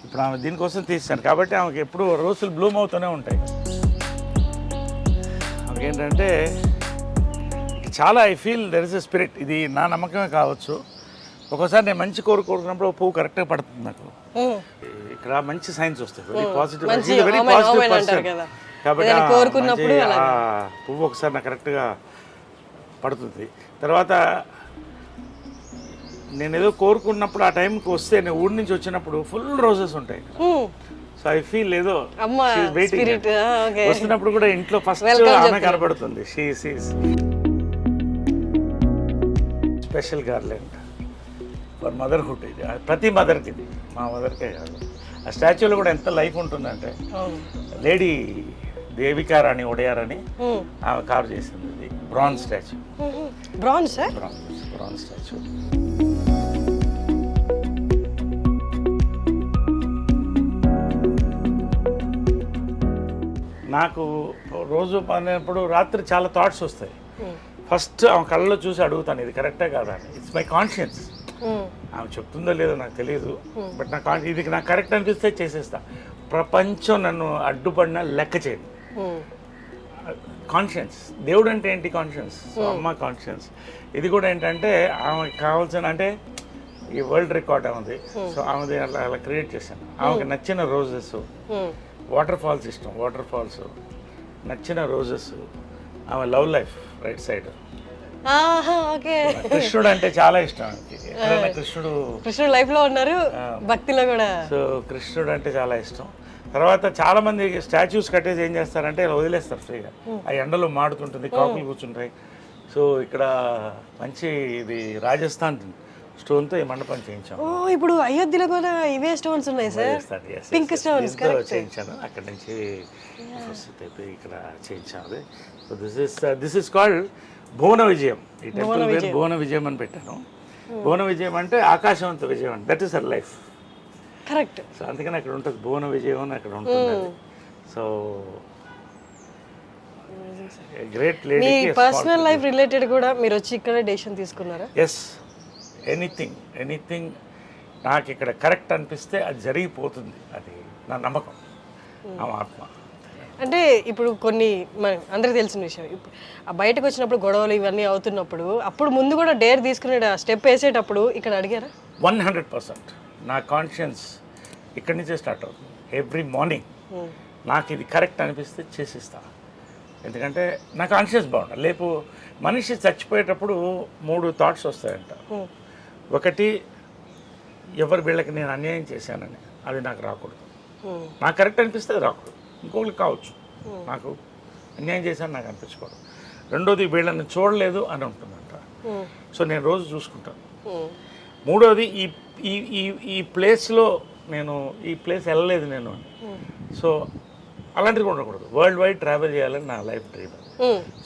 ఇప్పుడు ఆమె దీనికోసం తీస్తాను కాబట్టి ఆమెకి ఎప్పుడు రోజులు బ్లూమ్ అవుతూనే ఉంటాయి. ఆమెకి ఏంటంటే చాలా I feel there is a spirit. ఇది నా నమ్మకమే కావచ్చు. ఒక్కోసారి నేను మంచి కోరుకున్నప్పుడు పువ్వు కరెక్ట్గా పడుతుంది నాకు. ఇక్కడ మంచి సైన్స్ వస్తాయి, very positive, very positive person. కాబట్టి పువ్వు ఒకసారి నాకు కరెక్ట్గా పడుతుంది. తర్వాత నేను ఏదో కోరుకున్నప్పుడు ఆ టైంకి వస్తే నేను ఊరి నుంచి వచ్చినప్పుడు ఫుల్ రోజెస్ ఉంటాయి. సో ఐ ఫీల్ ఏదో వెయిటింగ్. వస్తున్నప్పుడు కూడా ఇంట్లో ఫస్ట్ ఆమె కనబడుతుంది. Special garland for motherhood. ఇది ప్రతి మదర్కి, ఇది మా మదర్కే కాదు. ఆ స్టాచ్యూలో కూడా ఎంత లైఫ్ ఉంటుందంటే లేడీ దేవికా రాణి ఒడియార్ అని ఆమె కార్వ్ చేసింది. ఇది బ్రాంజ్ స్టాచ్యూ. Bronze statue. నాకు రోజు పడినప్పుడు రాత్రి చాలా థాట్స్ వస్తాయి. ఫస్ట్ ఆమె కళ్ళలో చూసి అడుగుతాను, ఇది కరెక్టే కాదా అని. It's my conscience. ఆమె చెప్తుందో లేదో నాకు తెలియదు, బట్ ఇది నాకు కరెక్ట్ అనిపిస్తే చేసేస్తా. ప్రపంచం నన్ను అడ్డుపడినా లెక్క చేయదు. కాన్షియన్స్. దేవుడు అంటే ఏంటి? కాన్షియన్స్. సో అమ్మ కాన్షియన్స్. ఇది కూడా ఏంటంటే ఆమెకి కావాల్సిన, అంటే ఈ వరల్డ్ రికార్డ్ ఉంది. సో ఆమెది అలా క్రియేట్ చేశాను. ఆమెకి నచ్చిన రోజెస్, వాటర్ ఫాల్స్ ఇష్టం. వాటర్ ఫాల్స్ నచ్చిన రోజెస్. ఆమె లవ్ లైఫ్ రైట్ సైడ్. కృష్ణుడు అంటే చాలా ఇష్టం. కృష్ణుడు లైఫ్ లో ఉన్నారు, భక్తిలో కూడా. సో కృష్ణుడు అంటే చాలా ఇష్టం. తర్వాత చాలా మంది స్టాచ్యూస్ కట్టేసి ఏం చేస్తారంటే వదిలేస్తారు ఫ్రీగా. ఆ ఎండలో మాడుతుంటుంది, కాకులు కూర్చుంటాయి. సో ఇక్కడ మంచి ఇది రాజస్థాన్ స్టోన్తో ఈ మండపం చేయించాము. ఇప్పుడు అయోధ్యలో కూడా ఇవే స్టోన్స్ ఉన్నాయి సార్, పింక్ స్టోన్స్ చేయించాను. అక్కడ నుంచి ఇక్కడ చేయించాము. సో దిస్ ఇస్ కాల్డ్ భువన విజయం. ఈ టెంపుల్ పేరు భువన విజయం అని పెట్టాను. భువన విజయం అంటే ఆకాశవంత విజయం అంటే that is her life. Correct. So అందుకని అక్కడ ఉంటుంది భువన విజయం అని అక్కడ ఉంటుంది. So great lady. మీ పర్సనల్ లైఫ్ రిలేటెడ్ కూడా మీరు వచ్చి ఇక్కడ డెసిషన్ తీసుకున్నారా? ఎస్. ఎనీథింగ్ నాకు ఇక్కడ కరెక్ట్ అనిపిస్తే అది జరిగిపోతుంది. అది నా నమ్మకం, నా ఆత్మ. అంటే ఇప్పుడు కొన్ని అందరికి తెలిసిన విషయం, బయటకు వచ్చినప్పుడు గొడవలు ఇవన్నీ అవుతున్నప్పుడు అప్పుడు ముందు కూడా డేర్ తీసుకునే స్టెప్ వేసేటప్పుడు ఇక్కడ అడిగారా? 100%. నా కాన్షియన్స్ ఇక్కడి నుంచే స్టార్ట్ అవుతుంది. ఎవ్రీ మార్నింగ్ నాకు ఇది కరెక్ట్ అనిపిస్తే చేసిస్తా. ఎందుకంటే నా కాన్షియన్స్ బాగుండాలి. లేపు మనిషి చచ్చిపోయేటప్పుడు 3 థాట్స్ వస్తాయంట. ఒకటి, ఎవరు వీళ్ళకి నేను అన్యాయం చేశానని, అది నాకు రాకూడదు. నాకు కరెక్ట్ అనిపిస్తే అది రాకూడదు. ఇంకొకరికి కావచ్చు నాకు అన్యాయం చేశాను నాకు అనిపించుకోవడం. రెండోది, వీళ్ళని చూడలేదు అని ఉంటుందంట. సో నేను రోజు చూసుకుంటాను. మూడోది, ఈ ప్లేస్లో నేను ఈ ప్లేస్ వెళ్ళలేదు నేను అని. సో అలాంటివి కూడా ఉండకూడదు. వరల్డ్ వైడ్ ట్రావెల్ చేయాలని నా లైఫ్ డ్రీమ్.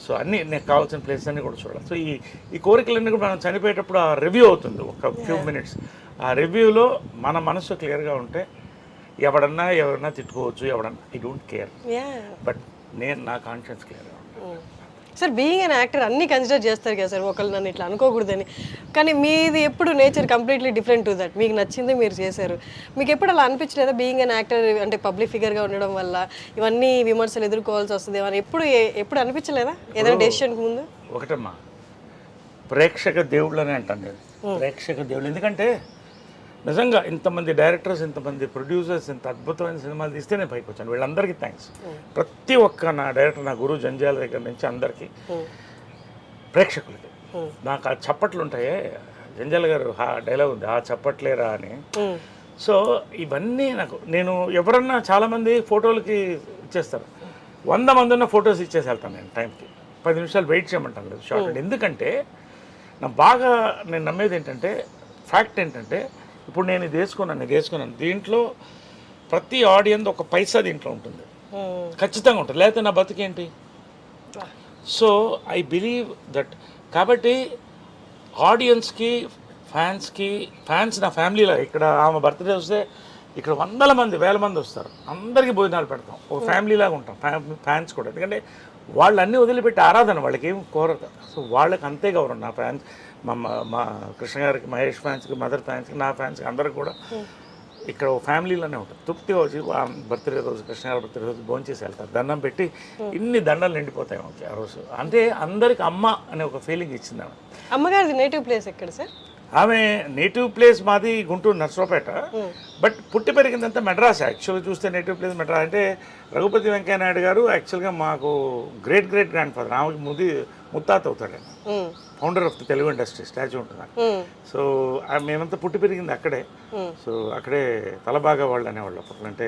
సో అన్నీ నాకు కావాల్సిన ప్లేసెస్ అన్నీ కూడా చూడాలి. సో ఈ కోరికలన్నీ కూడా మనం చనిపోయేటప్పుడు ఆ రివ్యూ అవుతుంది ఒక ఫ్యూ మినిట్స్. ఆ రివ్యూలో మన మనసు క్లియర్గా ఉంటే ఎవరన్నా తిట్టుకోవచ్చు, ఐ డోంట్ కేర్. బట్ నా కాన్షియన్స్ క్లియర్గా ఉంటాను. సార్ బీయింగ్ అన్ యాక్టర్ అన్నీ కన్సిడర్ చేస్తారు కదా సార్, ఒకళ్ళు నన్ను ఇట్లా అనుకోకూడదని. కానీ మీది ఎప్పుడు nature completely different to that. మీకు నచ్చింది మీరు చేశారు. మీకు ఎప్పుడు అలా అనిపించలేదా బీయింగ్ అన్ యాక్టర్ అంటే పబ్లిక్ ఫిగర్గా ఉండడం వల్ల ఇవన్నీ విమర్శలు ఎదుర్కోవాల్సి వస్తుంది అని ఎప్పుడు అనిపించలేదా ఏదైనా డెసిషన్కి ముందు? ఒకటమ్మా, ప్రేక్షక దేవుళ్ళు అని అంటాను నేను. ప్రేక్షక దేవుళ్ళు. ఎందుకంటే నిజంగా ఇంతమంది డైరెక్టర్స్, ఇంతమంది ప్రొడ్యూసర్స్, ఇంత అద్భుతమైన సినిమాలు తీస్తే నేను పైకి వచ్చాను. వీళ్ళందరికీ థ్యాంక్స్. ప్రతి ఒక్క నా డైరెక్టర్, నా గురువు జంజాల దగ్గర నుంచి అందరికీ, ప్రేక్షకులకి. నాకు ఆ చప్పట్లు ఉంటాయే, జంజాల గారు డైలాగ్ ఉంది, ఆ చప్పట్లేరా అని. సో ఇవన్నీ నేను ఎవరన్నా చాలామంది ఫోటోలకి ఇచ్చేస్తారు. 100 మంది ఉన్న ఫొటోస్ ఇచ్చేసి వెళ్తాను నేను టైంకి. 10 నిమిషాలు వెయిట్ చేయమంటాను లేదు షార్ట్. ఎందుకంటే నేను నమ్మేది ఏంటంటే, ఫ్యాక్ట్ ఏంటంటే, ఇప్పుడు నేను ఇది వేసుకున్నాను దీంట్లో ప్రతి ఆడియన్స్ ఒక పైసా దీంట్లో ఉంటుంది, ఖచ్చితంగా ఉంటుంది. లేకపోతే నా బతికేంటి? So I believe that. కాబట్టి ఆడియన్స్కి, ఫ్యాన్స్ నా ఫ్యామిలీలో. ఇక్కడ ఆమె బర్త్డే వస్తే ఇక్కడ 100 మంది 1000 మంది వస్తారు. అందరికీ భోజనాలు పెడతాం, ఒక ఫ్యామిలీలాగా ఉంటాం. ఫ్యాన్స్ కూడా, ఎందుకంటే వాళ్ళు అన్నీ వదిలిపెట్టి ఆరాధన, వాళ్ళకి ఏం కోరదు. సో వాళ్ళకి అంతే గౌరవం. నా ఫ్యాన్స్, మా కృష్ణ గారికి, మహేష్ ఫ్యాన్స్కి, మదర్ ఫ్యాన్స్కి, నా ఫ్యాన్స్కి, అందరికి కూడా ఇక్కడ ఓ ఫ్యామిలీలోనే ఉంటుంది. తృప్తిగా వచ్చి బర్త్డే రోజు కృష్ణ గారి బర్త్డే రోజు భోంచేసి వెళ్తారు, దండం పెట్టి ఇన్ని దండలు నిండిపోతాయి ఆమెకి ఆ రోజు. అంటే అందరికి అమ్మ అనే ఒక ఫీలింగ్ ఇచ్చింది ఆమె. అమ్మగారిది నేటివ్ ప్లేస్ ఎక్కడ సార్? ఆమె నేటివ్ ప్లేస్ మాది గుంటూరు నర్సరావుపేట, బట్ పుట్టి పెరిగిందంతా మెడ్రాస్. యాక్చువల్గా చూస్తే నేటివ్ ప్లేస్ మెడ్రాస్. అంటే రఘుపతి వెంకయ్య నాయుడు గారు యాక్చువల్గా మాకు గ్రేట్ గ్రాండ్ ఫాదర్, ఆమెకి ముత్తాత అవుతాడు ఆయన, founder of the Telugu industry, statue ఉంటుంది. సో మేమంతా పుట్టి పెరిగింది అక్కడే. సో అక్కడే తలబాగా వాళ్ళు అనేవాళ్ళు అప్పట్లో, అంటే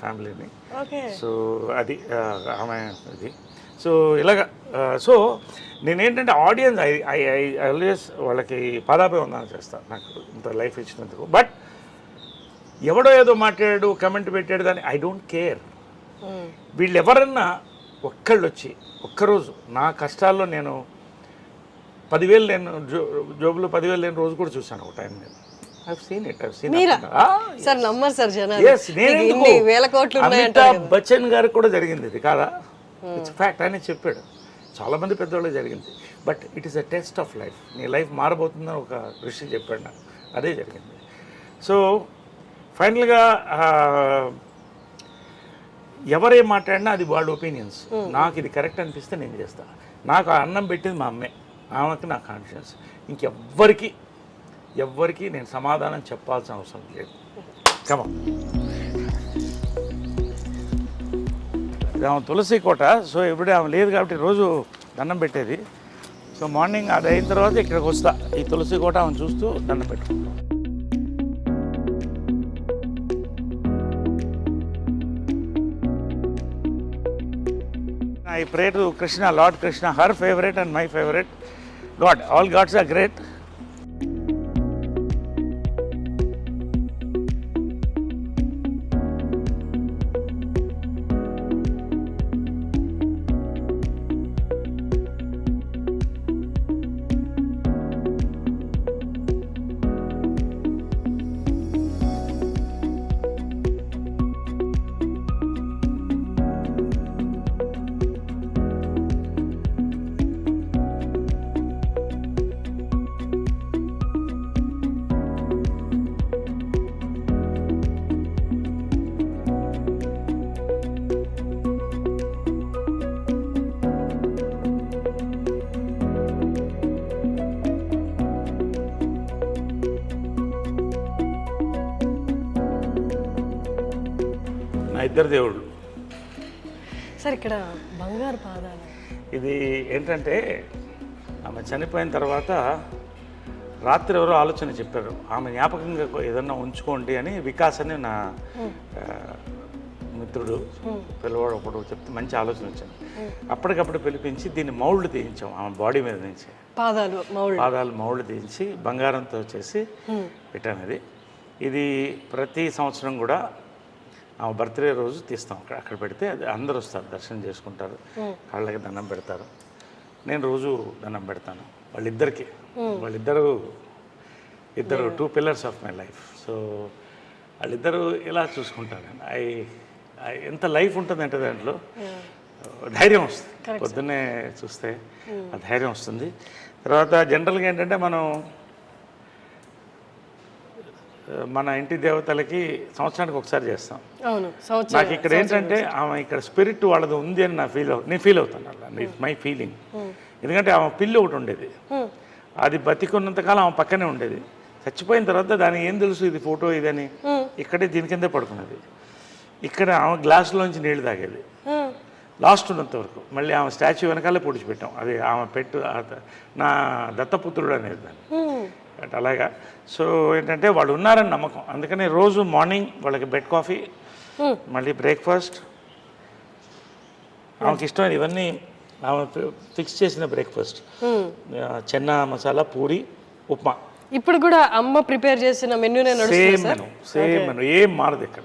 ఫ్యామిలీని. సో అది ఆమె ఇది. సో ఇలాగ సో నేనేంటంటే ఆడియన్స్ ఐ ఆల్వేస్ వాళ్ళకి పాదాభివందనం చేస్తాను, నాకు ఇంత లైఫ్ ఇచ్చినందుకు. బట్ ఎవడో ఏదో మాట్లాడాడు, కమెంట్ పెట్టాడు, దాన్ని ఐ డోంట్ కేర్. వీళ్ళు ఎవరన్నా ఒక్కళ్ళు వచ్చి ఒక్కరోజు నా కష్టాల్లో నేను 10,000 లేను జోబులో 10,000 లేని రోజు కూడా చూశాను ఒక టైం. నేను అమితాబ్ బచ్చన్ గారికి కూడా జరిగింది ఇది కాదా? It's fact. ఆయన చెప్పాడు, చాలామంది పెద్దవాళ్ళకి జరిగింది. But it is a test of life. నీ లైఫ్ మారబోతుందని ఒక ఋషి చెప్పాడు నాకు, అదే జరిగింది. సో ఫైనల్గా ఎవరేం మాట్లాడినా అది వాళ్ళ ఒపీనియన్స్. నాకు ఇది కరెక్ట్ అనిపిస్తే నేను చేస్తాను. నాకు ఆ అన్నం పెట్టింది మా అమ్మే, ఆమెకి నా కాన్షియన్స్. ఎవ్వరికి నేను సమాధానం చెప్పాల్సిన అవసరం లేదు. కమా ఆమె తులసి కోట. సో ఇప్పుడు ఆమె లేదు కాబట్టి రోజు దండం పెట్టేది. సో మార్నింగ్ అది అయిన తర్వాత ఇక్కడికి వస్తా, ఈ తులసి కోట ఆమె చూస్తూ దండం పెట్టుకుంటాం. I pray to Krishna, Lord Krishna, her favorite and my favorite God. All gods are great. నా ఇద్దరు దేవుళ్ళు. సార్ ఇక్కడ బంగారు పాదాలు, ఇది ఏంటంటే ఆమె చనిపోయిన తర్వాత రాత్రి ఎవరో ఆలోచన చెప్పారు, ఆమె జ్ఞాపకంగా ఏదన్నా ఉంచుకోండి అని. వికాస్ అని నా మిత్రుడు పిల్లవాడు ఒకడు చెప్తే మంచి ఆలోచన వచ్చింది. అప్పటికప్పుడు పిలిపించి దీన్ని మౌల్డ్ తీయించాం ఆమె బాడీ మీద నుంచి. పాదాలు మౌల్డ్ తీయించి బంగారంతో చేసి పెట్టాను. ఇది ప్రతి సంవత్సరం కూడా ఆమె బర్త్డే రోజు తీస్తాం. అక్కడ పెడితే అది అందరూ వస్తారు, దర్శనం చేసుకుంటారు, కాళ్ళకి దండం పెడతారు. నేను రోజు దండం పెడతాను వాళ్ళిద్దరు 2 pillars of my life. So వాళ్ళిద్దరూ ఇలా చూసుకుంటారు. ఎంత లైఫ్ ఉంటుందంటే దాంట్లో ధైర్యం వస్తుంది. పొద్దున్నే చూస్తే ఆ ధైర్యం వస్తుంది. తర్వాత జనరల్గా ఏంటంటే మన ఇంటి దేవతలకి సంవత్సరానికి ఒకసారి చేస్తాం. నాకు ఇక్కడ ఏంటంటే ఆమె ఇక్కడ స్పిరిట్ వాళ్ళది ఉంది అని నేను ఫీల్ అవుతాను. అలా ఇట్స్ మై ఫీలింగ్. ఎందుకంటే ఆమె పిల్లి ఒకటి ఉండేది, అది బతికున్నంతకాలం ఆమె పక్కనే ఉండేది. చచ్చిపోయిన తర్వాత దానికి ఏం తెలుసు ఇది ఫోటో ఇదని, ఇక్కడే దీని కిందే పడుకున్నది. ఇక్కడ ఆమె గ్లాసులోంచి నీళ్లు తాగేది లాస్ట్ ఉన్నంత వరకు. మళ్ళీ ఆమె స్టాచ్యూ వెనకాలే పొడిచిపెట్టాం. అది ఆమె నా దత్తపుత్రుడు అనేది దాన్ని. అలాగా. సో ఏంటంటే వాళ్ళు ఉన్నారని నమ్మకం. అందుకని రోజు మార్నింగ్ వాళ్ళకి బెడ్ కాఫీ, మళ్ళీ బ్రేక్ఫాస్ట్, ఆమెకి ఇష్టమైన ఇవన్నీ ఆమె ఫిక్స్ చేసిన బ్రేక్ఫాస్ట్, చెన్నా మసాలా, పూరి, ఉప్మా. ఇప్పుడు కూడా అమ్మ ప్రిపేర్ చేసిన మెనూనే నడుస్తుంది. సేమ్ మెనూ, ఏం మారదు ఇక్కడ.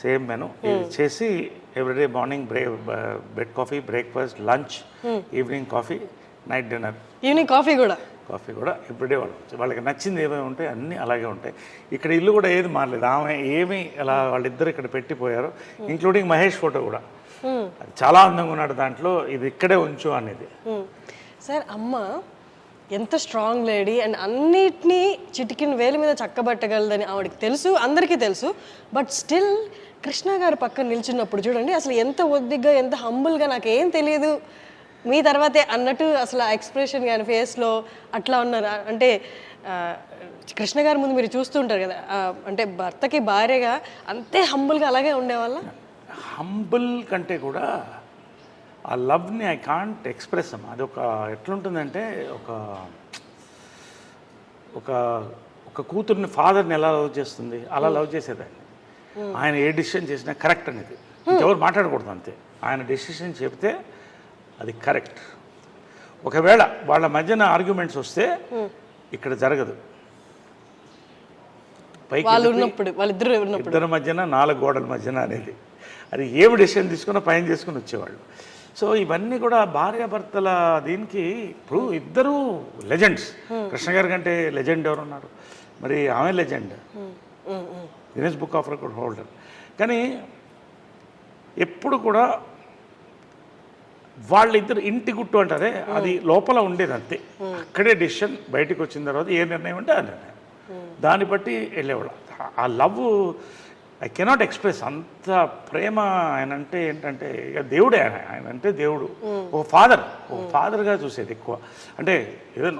సేమ్ మెనూ చేసి everyday morning bed coffee, breakfast, lunch, evening coffee, night dinner, evening coffee కూడా ఎవ్రీడే వాళ్ళకి నచ్చింది ఏమేమి ఉంటాయి అన్నీ అలాగే ఉంటాయి. ఇక్కడ ఇల్లు కూడా ఏది మారలేదు. ఆమె ఏమి అలా వాళ్ళిద్దరు ఇక్కడ పెట్టిపోయారు, ఇంక్లూడింగ్ మహేష్ ఫోటో కూడా. చాలా అందంగా ఉన్నాడు దాంట్లో, ఇది ఇక్కడే ఉంచు అనేది. సార్ అమ్మ ఎంత స్ట్రాంగ్ లేడీ అండ్ అన్నిటినీ చిటికిన వేలు మీద చక్కబట్టగలదని ఆవిడకి తెలుసు, అందరికీ తెలుసు. బట్ స్టిల్ కృష్ణ గారు పక్కన నిల్చున్నప్పుడు చూడండి అసలు ఎంత ఒద్దిగ్గా, ఎంత హంబుల్గా, నాకేం తెలియదు మీ తర్వాతే అన్నట్టు అసలు ఆ ఎక్స్ప్రెషన్ కానీ ఫేస్లో అట్లా ఉన్నారు. అంటే కృష్ణ గారి ముందు మీరు చూస్తూ ఉంటారు కదా, అంటే భర్తకి భార్యగా అంతే హంబుల్గా అలాగే ఉండేవాళ్ళ. హంబుల్ కంటే కూడా ఆ లవ్ని ఐ కాంట్ ఎక్స్ప్రెస్ అమ్మా. అది ఒక ఎట్లుంటుందంటే ఒక ఒక ఒక కూతుర్ని ఫాదర్ని ఎలా లవ్ చేస్తుంది అలా లవ్ చేసేదాన్ని. ఆయన ఏ డెసిషన్ చేసినా కరెక్ట్ అనేది, ఎవరు మాట్లాడకూడదు అంతే. ఆయన డెసిషన్ చెప్తే అది కరెక్ట్. ఒకవేళ వాళ్ళ మధ్యన ఆర్గ్యుమెంట్స్ వస్తే ఇక్కడ జరగదు. ఇద్దరి మధ్యన 4 గోడల మధ్యన అనేది, అది ఏమి డెసిషన్ తీసుకున్నా పైన చేసుకుని వచ్చేవాళ్ళు. సో ఇవన్నీ కూడా భార్యాభర్తల దీనికి ఇప్పుడు ఇద్దరు లెజెండ్స్. కృష్ణ గారి కంటే లెజెండ్ ఎవరున్నారు? మరి ఆమె legend, Guinness book of record holder. కానీ ఎప్పుడు కూడా వాళ్ళిద్దరు ఇంటి గుట్టు అంటారే అది లోపల ఉండేది అంతే. అక్కడే డెసిషన్ బయటకు వచ్చిన తర్వాత ఏ నిర్ణయం అంటే ఆ నిర్ణయం, దాన్ని బట్టి వెళ్ళేవాళ్ళు. ఆ లవ్ ఐ కెనాట్ ఎక్స్ప్రెస్. అంత ప్రేమ ఆయన అంటే ఏంటంటే ఇక దేవుడే. ఆయన అంటే దేవుడు, ఒక ఫాదర్గా చూసేది ఎక్కువ. అంటే ఏదో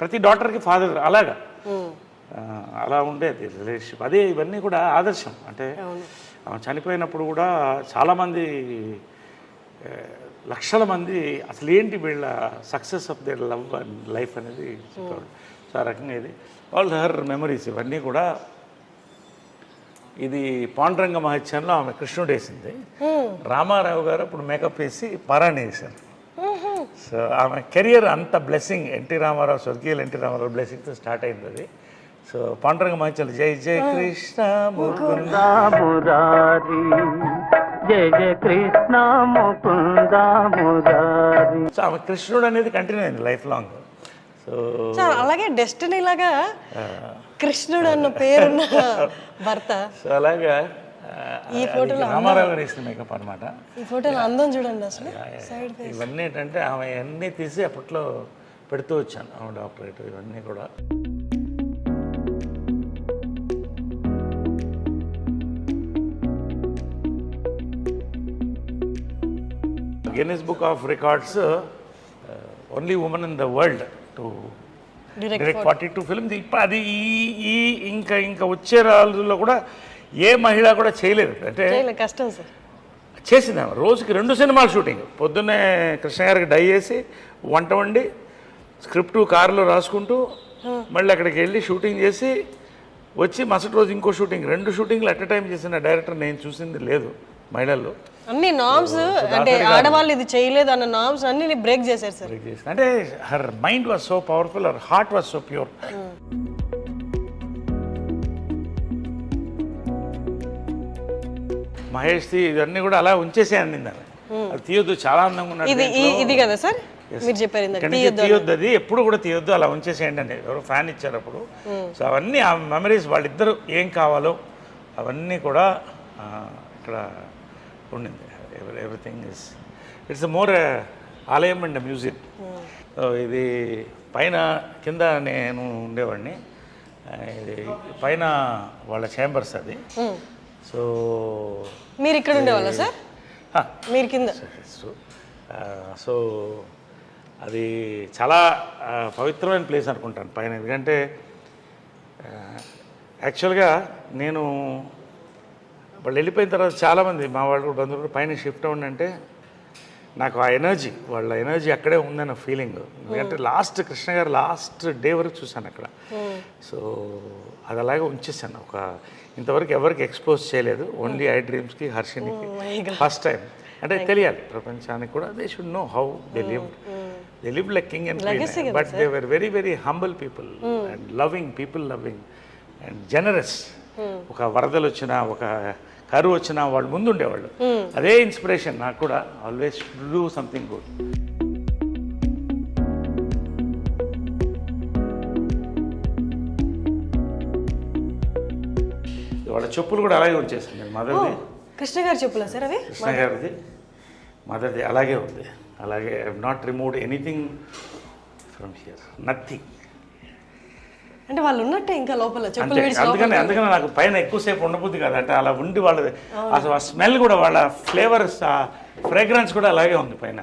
ప్రతి డాటర్కి ఫాదర్ అలాగా అలా ఉండేది రిలేషన్షిప్. అదే ఇవన్నీ కూడా ఆదర్శం. అంటే చనిపోయినప్పుడు కూడా చాలామంది లక్షల మంది అసలు ఏంటి వీళ్ళ success of their love and life అనేది చెప్పేవాళ్ళు. సో ఆ రకంగా ఇది ఆల్ హర్ మెమరీస్ ఇవన్నీ కూడా. ఇది పాండురంగ మహత్యంలో ఆమె కృష్ణుడు వేసింది, రామారావు గారు ఇప్పుడు మేకప్ వేసి పారాయణ వేశారు. సో ఆమె కెరియర్ అంత బ్లెస్సింగ్, ఎన్టీ రామారావు, స్వర్గీయులు ఎన్టీ రామారావు బ్లెస్సింగ్తో స్టార్ట్ అయింది అది. సో పాండురంగ మహత్యంలో జై జై కృష్ణ ముకుంద మురారి, జై జై కృష్ణ ముకుంద మురారి. సో ఆమె కృష్ణుడు అనేది కంటిన్యూ అయింది లైఫ్ లాంగ్. సో అలాగే డెస్టినీ లాగా కృష్ణుడు అన్న పేరున్న భర్త. సో అలాగా ఈ ఫోటోలో రామారావు గారు వేసిన మేకప్ అనమాట. ఈ ఫోటోలో అందం చూడండి అసలు. ఇవన్నీ ఏంటంటే ఆమె అన్నీ తీసి అప్పట్లో పెడుతూ వచ్చాను, ఆమె డాక్టరేట్ ఇవన్నీ కూడా. Guinness book of records only women in the world to direct 42 films. ఇప్పుడు అది ఈ ఇంకా వచ్చే రోజుల్లో కూడా ఏ మహిళ కూడా చేయలేదు. అంటే కష్టం సార్. చేసింది రోజుకి 2 సినిమాలు షూటింగ్. పొద్దున్నే కృష్ణ గారికి డై చేసి వంట వండి స్క్రిప్ట్ కారులో రాసుకుంటూ మళ్ళీ అక్కడికి వెళ్ళి షూటింగ్ చేసి వచ్చి మరుసటి రోజు ఇంకో షూటింగ్, 2 షూటింగ్లు అట్ ఎ టైం చేసిన డైరెక్టర్ నేను చూసింది లేదు మహిళల్లో. అన్ని నామ్స్ అంటే ఆడవాళ్ళు ఇది చేయలేదు అన్న నామ్స్ అన్ని బ్రేక్ చేశారు సార్. అంటే her mind was so powerful, her heart was so pure. Mahesh ఇవన్నీ కూడా అలా ఉంచేసే అందింది ఆమె. అది తీయొద్దు, చాలా అందంగా ఉన్నాడు. ఇది కదా సార్ మీరు చెప్పారు తీయొద్దు, అది ఎప్పుడు కూడా తీయొద్దు, అలా ఉంచేసేయండి అని ఎవరో ఫ్యాన్ ఇచ్చారు అప్పుడు. సో అవన్నీ ఆ మెమరీస్, వాళ్ళిద్దరు ఏం కావాలో అవన్నీ కూడా ఇక్కడ ఉండింది. ఎవ్రీథింగ్ ఇస్ ఇట్స్ మోర్ ఆలయం అండ్ మ్యూజియం. సో ఇది పైన కింద నేను ఉండేవాడిని, ఇది పైన వాళ్ళ ఛాంబర్స్ అది. సో మీరు ఇక్కడ ఉండేవాళ్ళ సార్? మీరు కింద. సో అది చాలా పవిత్రమైన ప్లేస్ అనుకుంటాను పైన. ఎందుకంటే యాక్చువల్గా నేను వాళ్ళు వెళ్ళిపోయిన తర్వాత చాలామంది మా వాళ్ళు బంధువులు పైన షిఫ్ట్ అవ్వండి అంటే నాకు ఆ ఎనర్జీ, వాళ్ళ ఎనర్జీ అక్కడే ఉందన్న ఫీలింగ్. ఎందుకంటే లాస్ట్ కృష్ణ గారు లాస్ట్ డే వరకు చూశాను అక్కడ. సో అది అలాగే ఉంచేసాను. ఒక ఇంతవరకు ఎవరికి ఎక్స్పోజ్ చేయలేదు, ఓన్లీ ఐ డ్రీమ్స్కి, హర్షినికి ఫస్ట్ టైం. అంటే తెలియాలి ప్రపంచానికి కూడా, they should know how they live like king and queen, but they were very very humble people and loving people, loving and generous. ఒక వరదలు వచ్చినా, ఒక కరువు వచ్చినా వాళ్ళు ముందు ఉండేవాళ్ళు. అదే ఇన్స్పిరేషన్ నాకు కూడా, ఆల్వేస్ డూ సంథింగ్ గుడ్. వాళ్ళ చెప్పులు కూడా అలాగే ఉంచేసింది మదర్ది. కృష్ణ గారి చెప్పులా సార్ అవి? కృష్ణ గారిది, మదర్ది అలాగే ఉంది. అలాగే I have not removed anything from here, nothing. అంటే వాళ్ళు ఉన్నట్టే ఇంకా లోపల చెప్పులు అంటే విడిచి అందుకని నాకు పైన ఎక్కువసేపు ఉండబుద్ది కాదు. అంటే అలా ఉండి వాళ్ళది అసలు ఆ స్మెల్ కూడా, వాళ్ళ ఫ్లేవర్స్, ఆ ఫ్రేగ్రెన్స్ కూడా అలాగే ఉంది పైన.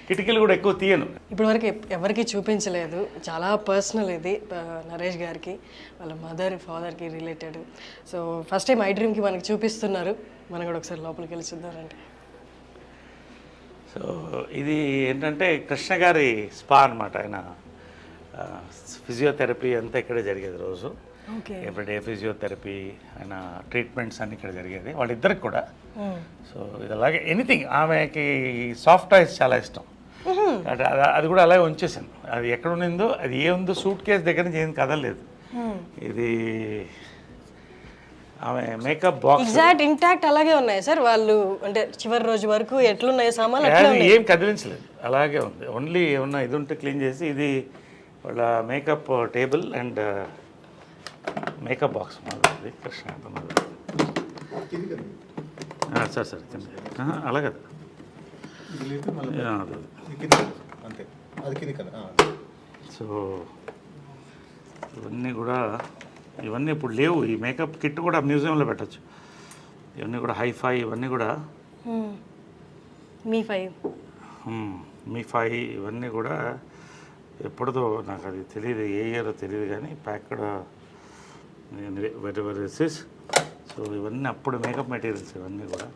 కిటికీలు కూడా ఎక్కువ తీయను. ఇప్పటివరకు ఎవరికి చూపించలేదు, చాలా పర్సనల్ ఇది నరేష్ గారికి, వాళ్ళ మదర్ ఫాదర్కి రిలేటెడ్. సో ఫస్ట్ టైం ఐ డ్రీమ్కి మనకి చూపిస్తున్నారు, మనం కూడా ఒకసారి లోపలికి వెళ్ళి చూద్దామంటే. సో ఇది ఏంటంటే కృష్ణ గారి స్పా అనమాట. ఆయన ఫిజియోథెరపీ అంతా ఇక్కడే జరిగేది రోజు. ఓకే. ఎవ్రీడే ఫిజియోథెరపీ, ఆయన ట్రీట్మెంట్స్ అన్నీ ఇక్కడ జరిగేది వాళ్ళిద్దరికి కూడా. సో ఇది అలాగే ఎనీథింగ్, ఆమెకి సాఫ్ట్ టాయ్స్ చాలా ఇష్టం. అంటే అది కూడా అలాగే ఉంచేసాను. అది ఎక్కడ ఉండిందో, అది ఏముందో సూట్ కేసు దగ్గర నుంచి ఏం కదలలేదు. ఇది ఆమె మేకప్ బాక్స్ ఎగ్జాక్ట్ ఇంటాక్ట్ అలాగే ఉన్నాయి సార్. వాళ్ళు అంటే చివరి రోజు వరకు ఎట్లున్నాయి సామాన్లు ఏం కదిలించలేదు, అలాగే ఉంది. ఓన్లీ ఏమన్నా ఇది ఉంటే క్లీన్ చేసి, ఇది వాళ్ళ makeup table and makeup box మాది కృష్ణ సార్ సార్ అలాగే. సో ఇవన్నీ ఇప్పుడు లేవు. ఈ మేకప్ కిట్ కూడా మ్యూజియంలో పెట్టచ్చు. ఇవన్నీ కూడా హైఫై, ఇవన్నీ కూడా మీ ఫై ఇవన్నీ కూడా ఎప్పుడుదో నాకు అది తెలియదు, ఏ ఇయర్ తెలియదు, కానీ ప్యాక్డ్ వెరివరీసెస్. సో ఇవన్నీ అప్పుడు మేకప్ మెటీరియల్స్ ఇవన్నీ కూడా.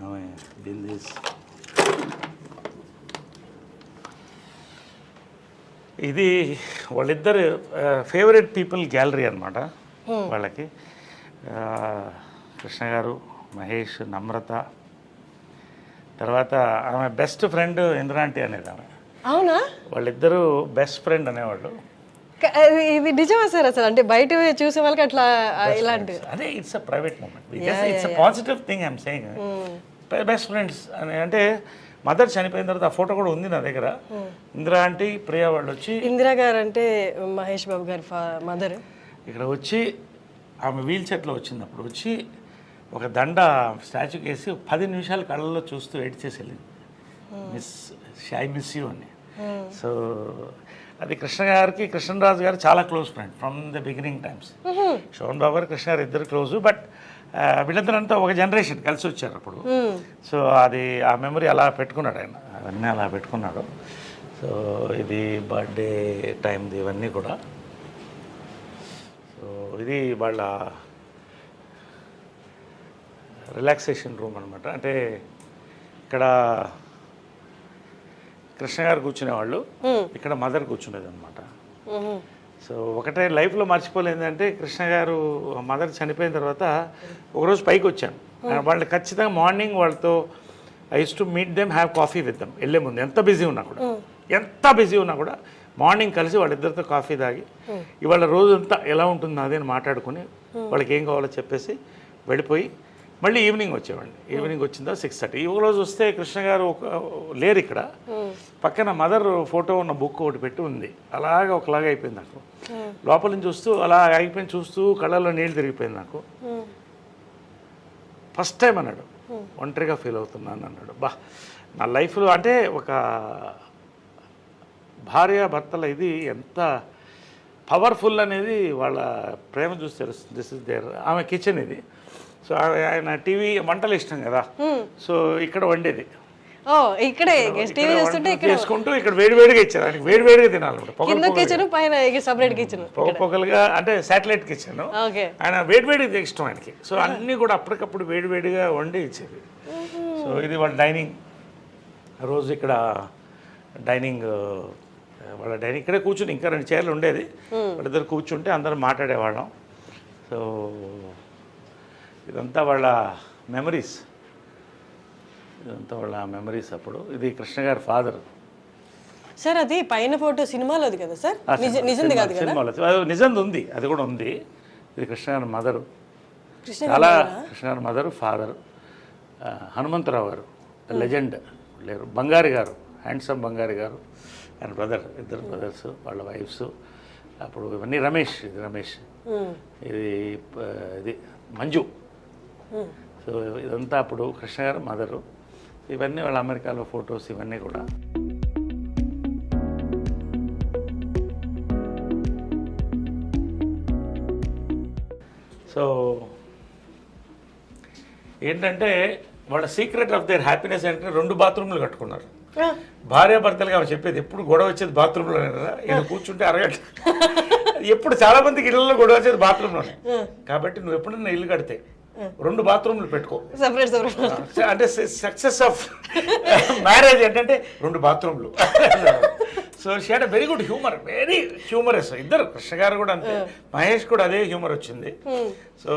ఆమె దీని ఇది వాళ్ళిద్దరు ఫేవరెట్ పీపుల్ గ్యాలరీ అనమాట వాళ్ళకి. కృష్ణ గారు, మహేష్, నమ్రత, తర్వాత ఆమె బెస్ట్ ఫ్రెండ్ ఇంద్రాంటి అనేది ఆమె. అవునా? వాళ్ళిద్దరూ బెస్ట్ ఫ్రెండ్ అనేవాళ్ళు. ఇది నిజమా సార్? అసలు అంటే బయట చూసే వాళ్ళకి అట్లా ఇలాంటి అదే it's a private moment, it's a positive thing I'm saying. Best friends అని అంటే మదర్ చనిపోయిన తర్వాత ఆ ఫోటో కూడా ఉంది నా దగ్గర. ఇందిరా ఆంటీ, ప్రియా వాళ్ళు వచ్చి, ఇందిరా గారు అంటే మహేష్ బాబు గారి మదర్, ఇక్కడ వచ్చి ఆమె వీల్ చైర్లో వచ్చినప్పుడు వచ్చి ఒక దండ స్టాచ్యూకి వేసి 10 నిమిషాలు కళ్ళల్లో చూస్తూ ఎడిట్ చేసి వెళ్ళింది. ఐ మిస్ యూ అని. సో అది కృష్ణ గారికి, కృష్ణరాజు గారు చాలా close friend from the beginning times. Sobhan Babu గారు, కృష్ణ గారు ఇద్దరు క్లోజు. బట్ వీళ్ళందరంతా ఒక జనరేషన్ కలిసి వచ్చారు అప్పుడు. సో అది ఆ మెమరీ అలా పెట్టుకున్నాడు ఆయన, అవన్నీ అలా పెట్టుకున్నాడు. సో ఇది బర్త్డే టైంది ఇవన్నీ కూడా. సో ఇది వాళ్ళ రిలాక్సేషన్ రూమ్ అనమాట. అంటే ఇక్కడ కృష్ణ గారు కూర్చునేవాళ్ళు, ఇక్కడ మదర్ కూర్చునేది అనమాట. సో ఒకటే లైఫ్లో మర్చిపోలేదు అంటే, కృష్ణ గారు మదర్ చనిపోయిన తర్వాత ఒకరోజు పైకి వచ్చాను. వాళ్ళు ఖచ్చితంగా మార్నింగ్ వాళ్ళతో I use to meet them, have coffee with them. వెళ్ళే ముందు ఎంత బిజీ ఉన్నా కూడా మార్నింగ్ కలిసి వాళ్ళిద్దరితో కాఫీ తాగి ఇవాళ రోజంతా ఎలా ఉంటుందో అదే మాట్లాడుకుని వాళ్ళకి ఏం కావాలో చెప్పేసి వెళ్ళిపోయి మళ్ళీ ఈవినింగ్ వచ్చేవాడిని. ఈవినింగ్ వచ్చిన తర్వాత 6:30. ఒక రోజు వస్తే కృష్ణ గారు లేరు ఇక్కడ. పక్కన మదర్ ఫోటో ఉన్న బుక్ ఒకటి పెట్టి ఉంది. అలాగే ఒకలాగా అయిపోయింది నాకు. లోపల నుంచి చూస్తూ అలా అయిపోయింది, చూస్తూ కళ్ళల్లో నీళ్ళు తిరిగిపోయింది నాకు. ఫస్ట్ టైం అన్నాడు, ఒంటరిగా ఫీల్ అవుతున్నాను అన్నాడు. నా లైఫ్లో అంటే ఒక భార్య భర్తల ఇది ఎంత పవర్ఫుల్ అనేది వాళ్ళ ప్రేమ చూసి తెలుస్తుంది. This is there. ఆమె కిచెన్ ఇది. సో ఆయన టీవీ వంటలు ఇష్టం కదా, సో ఇక్కడ వండేది. ఇక్కడే చేసుకుంటూ ఇక్కడ వేడివేడిగా ఇచ్చారు ఆయనకి, వేడివేడిగా తినాలి. పొగలుగా అంటే శాటిలైట్ కిచెన్. ఆయన వేడివేడిగా ఇష్టం ఆయనకి. సో అన్నీ కూడా అప్పటికప్పుడు వేడివేడిగా వండి ఇచ్చేది. సో ఇది వాళ్ళ డైనింగ్. రోజు ఇక్కడ డైనింగ్, వాళ్ళ డైనింగ్ ఇక్కడే కూర్చుని, ఇంకా 2 చైర్లు ఉండేది, వాళ్ళిద్దరు కూర్చుంటే అందరూ మాట్లాడేవాళ్ళం. సో ఇదంతా వాళ్ళ మెమరీస్, అప్పుడు. ఇది కృష్ణ గారి ఫాదర్ సార్. అది పైన ఫోటో సినిమాలోది కదా సార్? నిజంది కాదు కదా? సినిమాలో నిజంది ఉంది, అది కూడా ఉంది. ఇది కృష్ణ గారి మదరు, చాలా కృష్ణ గారి మదరు, ఫాదర్. హనుమంతరావు గారు లెజెండ్ లేరు. బంగారి గారు, హ్యాండ్సమ్ బంగారి గారు, ఆయన బ్రదర్, ఇద్దరు బ్రదర్స్, వాళ్ళ వైఫ్స్. అప్పుడు ఇవన్నీ రమేష్, ఇది రమేష్, ఇది మంజు. సో ఇదంతా అప్పుడు కృష్ణ గారు మదరు. ఇవన్నీ వాళ్ళ అమెరికాలో ఫొటోస్, ఇవన్నీ కూడా. సో ఏంటంటే వాళ్ళ సీక్రెట్ ఆఫ్ దేర్ హ్యాపీనెస్ ఏంటంటే 2 బాత్రూమ్లు కట్టుకున్నారు. భార్యాభర్తలుగా ఆమె చెప్పేది ఎప్పుడు గొడవ వచ్చేది బాత్రూంలోనే కదా, ఈయన కూర్చుంటే అరగంట ఎప్పుడు చాలా మందికి ఇళ్లలో గొడవ వచ్చేది బాత్రూంలోనే. కాబట్టి నువ్వు ఎప్పుడన్నా ఇల్లు కడితే 2 బాత్రూమ్లు పెట్టుకో. అంటే సక్సెస్ ఆఫ్ మ్యారేజ్ ఏంటంటే 2 బాత్రూమ్లు. So she had a very good humour, very humorous. ఇద్దరు, కృష్ణ గారు కూడా అంతే, మహేష్ కూడా అదే హ్యూమర్ వచ్చింది. సో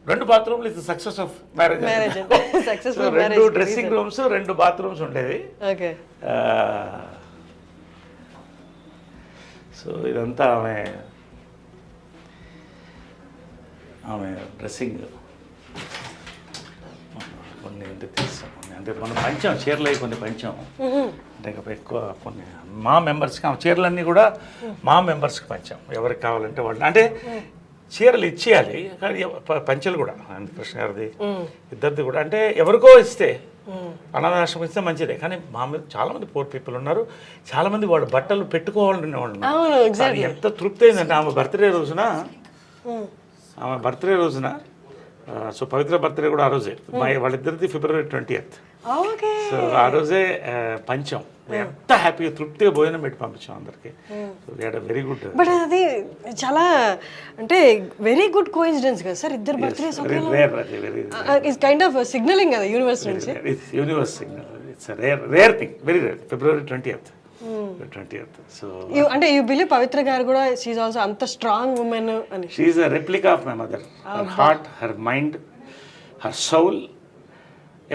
2 బాత్రూమ్లు is success of marriage. 2 dressing rooms, 2 bathrooms ఉండేవి. సో ఇదంతా ఆమె డ్రెస్సింగ్. కొన్ని అంటే తెలుసు, అంటే మనం పంచాం చీరలు అవి కొన్ని పంచాం. అంటే ఎక్కువ కొన్ని మా మెంబర్స్కి ఆ చీరలన్నీ కూడా మా మెంబర్స్కి పంచాం. ఎవరికి కావాలంటే వాళ్ళు, అంటే చీరలు ఇచ్చేయాలి కానీ పంచలు కూడా కృష్ణ గారిది ఇద్దరిది కూడా, అంటే ఎవరికో ఇస్తే అనాథాశ్రమం ఇస్తే మంచిదే. కానీ మా మీద చాలా మంది పూర్ పీపుల్ ఉన్నారు, చాలా మంది వాళ్ళు బట్టలు పెట్టుకోవాలనే వాళ్ళు. ఎంత తృప్తి అయిందంటే ఆమె బర్త్డే రోజున సో పవిత్ర బర్త్డే కూడా ఆ రోజే, వాళ్ళిద్దరిది February 20th. సో ఆ రోజే పంచం, ఎంత హ్యాపీగా తృప్తిగా భోజనం పెట్టి పంపించాం అందరికి. Very good. బట్ అది చాలా అంటే వెరీ గుడ్ కోఇన్సిడెన్స్ కదా సార్, ఇద్దరు birthday it's kind of signalling కదా యూనివర్స్ నుంచి. Universe signal, it's rare thing, very rare. February 20th. So అంటే యూ బిలీవ్ పవిత్ర గారు కూడా షీ ఈజ్ ఆల్సో అంత స్ట్రాంగ్ ఉమెన్ అని? She is a replica of my mother. Her heart, her mind, her Saul.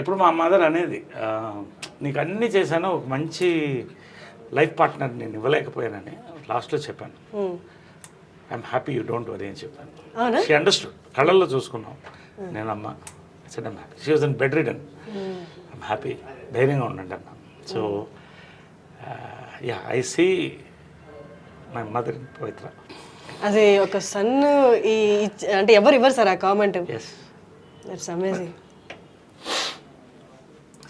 ఎప్పుడు మా mother అనేది, నీకు అన్నీ చేశాను, ఒక మంచి లైఫ్ పార్ట్నర్ నేను ఇవ్వలేకపోయానని లాస్ట్లో చెప్పాను. I'm happy, you don't worry అని చెప్పాను. షీ అండర్స్టూడ్, కళ్ళల్లో చూసుకున్నాం. నేనమ్మ I'm happy. She was in bedridden. I'm happy, ధైర్యంగా ఉండండి అన్నాను. So I see my mother in Pavitra. అది ఒక సన్ అంటే ఎవరు ఇవ్వరు సార్ ఆ కామెంట్. It's amazing.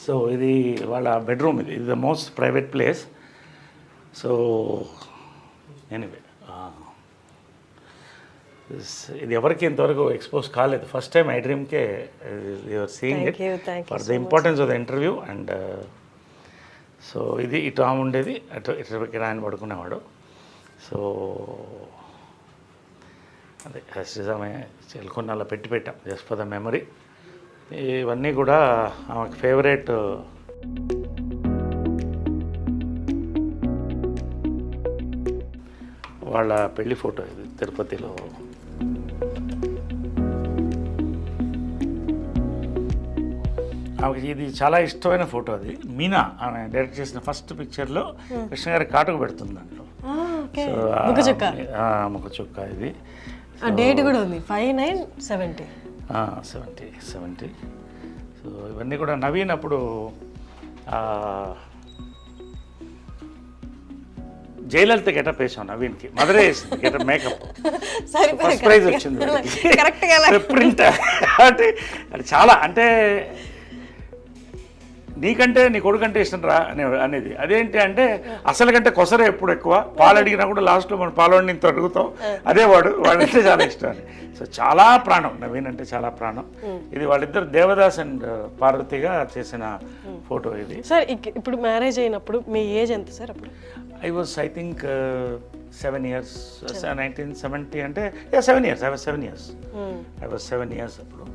సో ఇది వాళ్ళ బెడ్రూమ్, ఇది the most private place. So anyway ఇది ఎవరికి ఇంతవరకు ఎక్స్పోజ్ కాలేదు. ఫస్ట్ టైం ఐ డ్రీమ్కే you're seeing it for the importance of the interview. And so ఇది ఇటు ఆమె ఉండేది, అటు ఇటు ఆయన పడుకునేవాడు. సో అదే శ్రీజామే చెల్కొని అలా పెట్టాం జస్ట్ ఫర్ ద మెమరీ. ఇవన్నీ కూడా ఆమెకు ఫేవరెట్. వాళ్ళ పెళ్లి ఫోటో ఇది తిరుపతిలో. ఆమెకి ఇది చాలా ఇష్టమైన ఫోటో. అది మీనా ఆమె డైరెక్ట్ చేసిన ఫస్ట్ పిక్చర్లో కృష్ణ గారి కాటుకు పెడుతుంది దాంట్లో. సో ముఖ చుక్క ఇది. డేట్ కూడా ఉంది 5/9/70. 70. సో ఇవన్నీ కూడా నవీన్ అప్పుడు జయలలిత గెటప్ వేసాం నవీన్కి. మదరే వేసింది గెటప్, మేకప్. ఫస్ట్ ప్రైజ్ వచ్చింది ప్రింట్. అంటే అది చాలా, అంటే నీకంటే నీ కొడుకంటే ఇష్టం రా అనేది. అదేంటి అంటే అసలు కంటే కొసరే ఎప్పుడు ఎక్కువ. పాలు అడిగినా కూడా లాస్ట్లో మనం పాలవాడిని ఇంత అడుగుతాం, అదే వాడంటే చాలా ఇష్టం అని. సో చాలా ప్రాణం, నవీన్ అంటే చాలా ప్రాణం. ఇది వాళ్ళిద్దరు దేవదాస్ అండ్ పార్వతిగా చేసిన ఫోటో ఇది. సార్ ఇప్పుడు మ్యారేజ్ అయినప్పుడు మీ ఏజ్ ఎంత సార్ అప్పుడు? I was I think 7 years. 1970 అంటే 7 years. I was 7 years. I was 7 years అప్పుడు.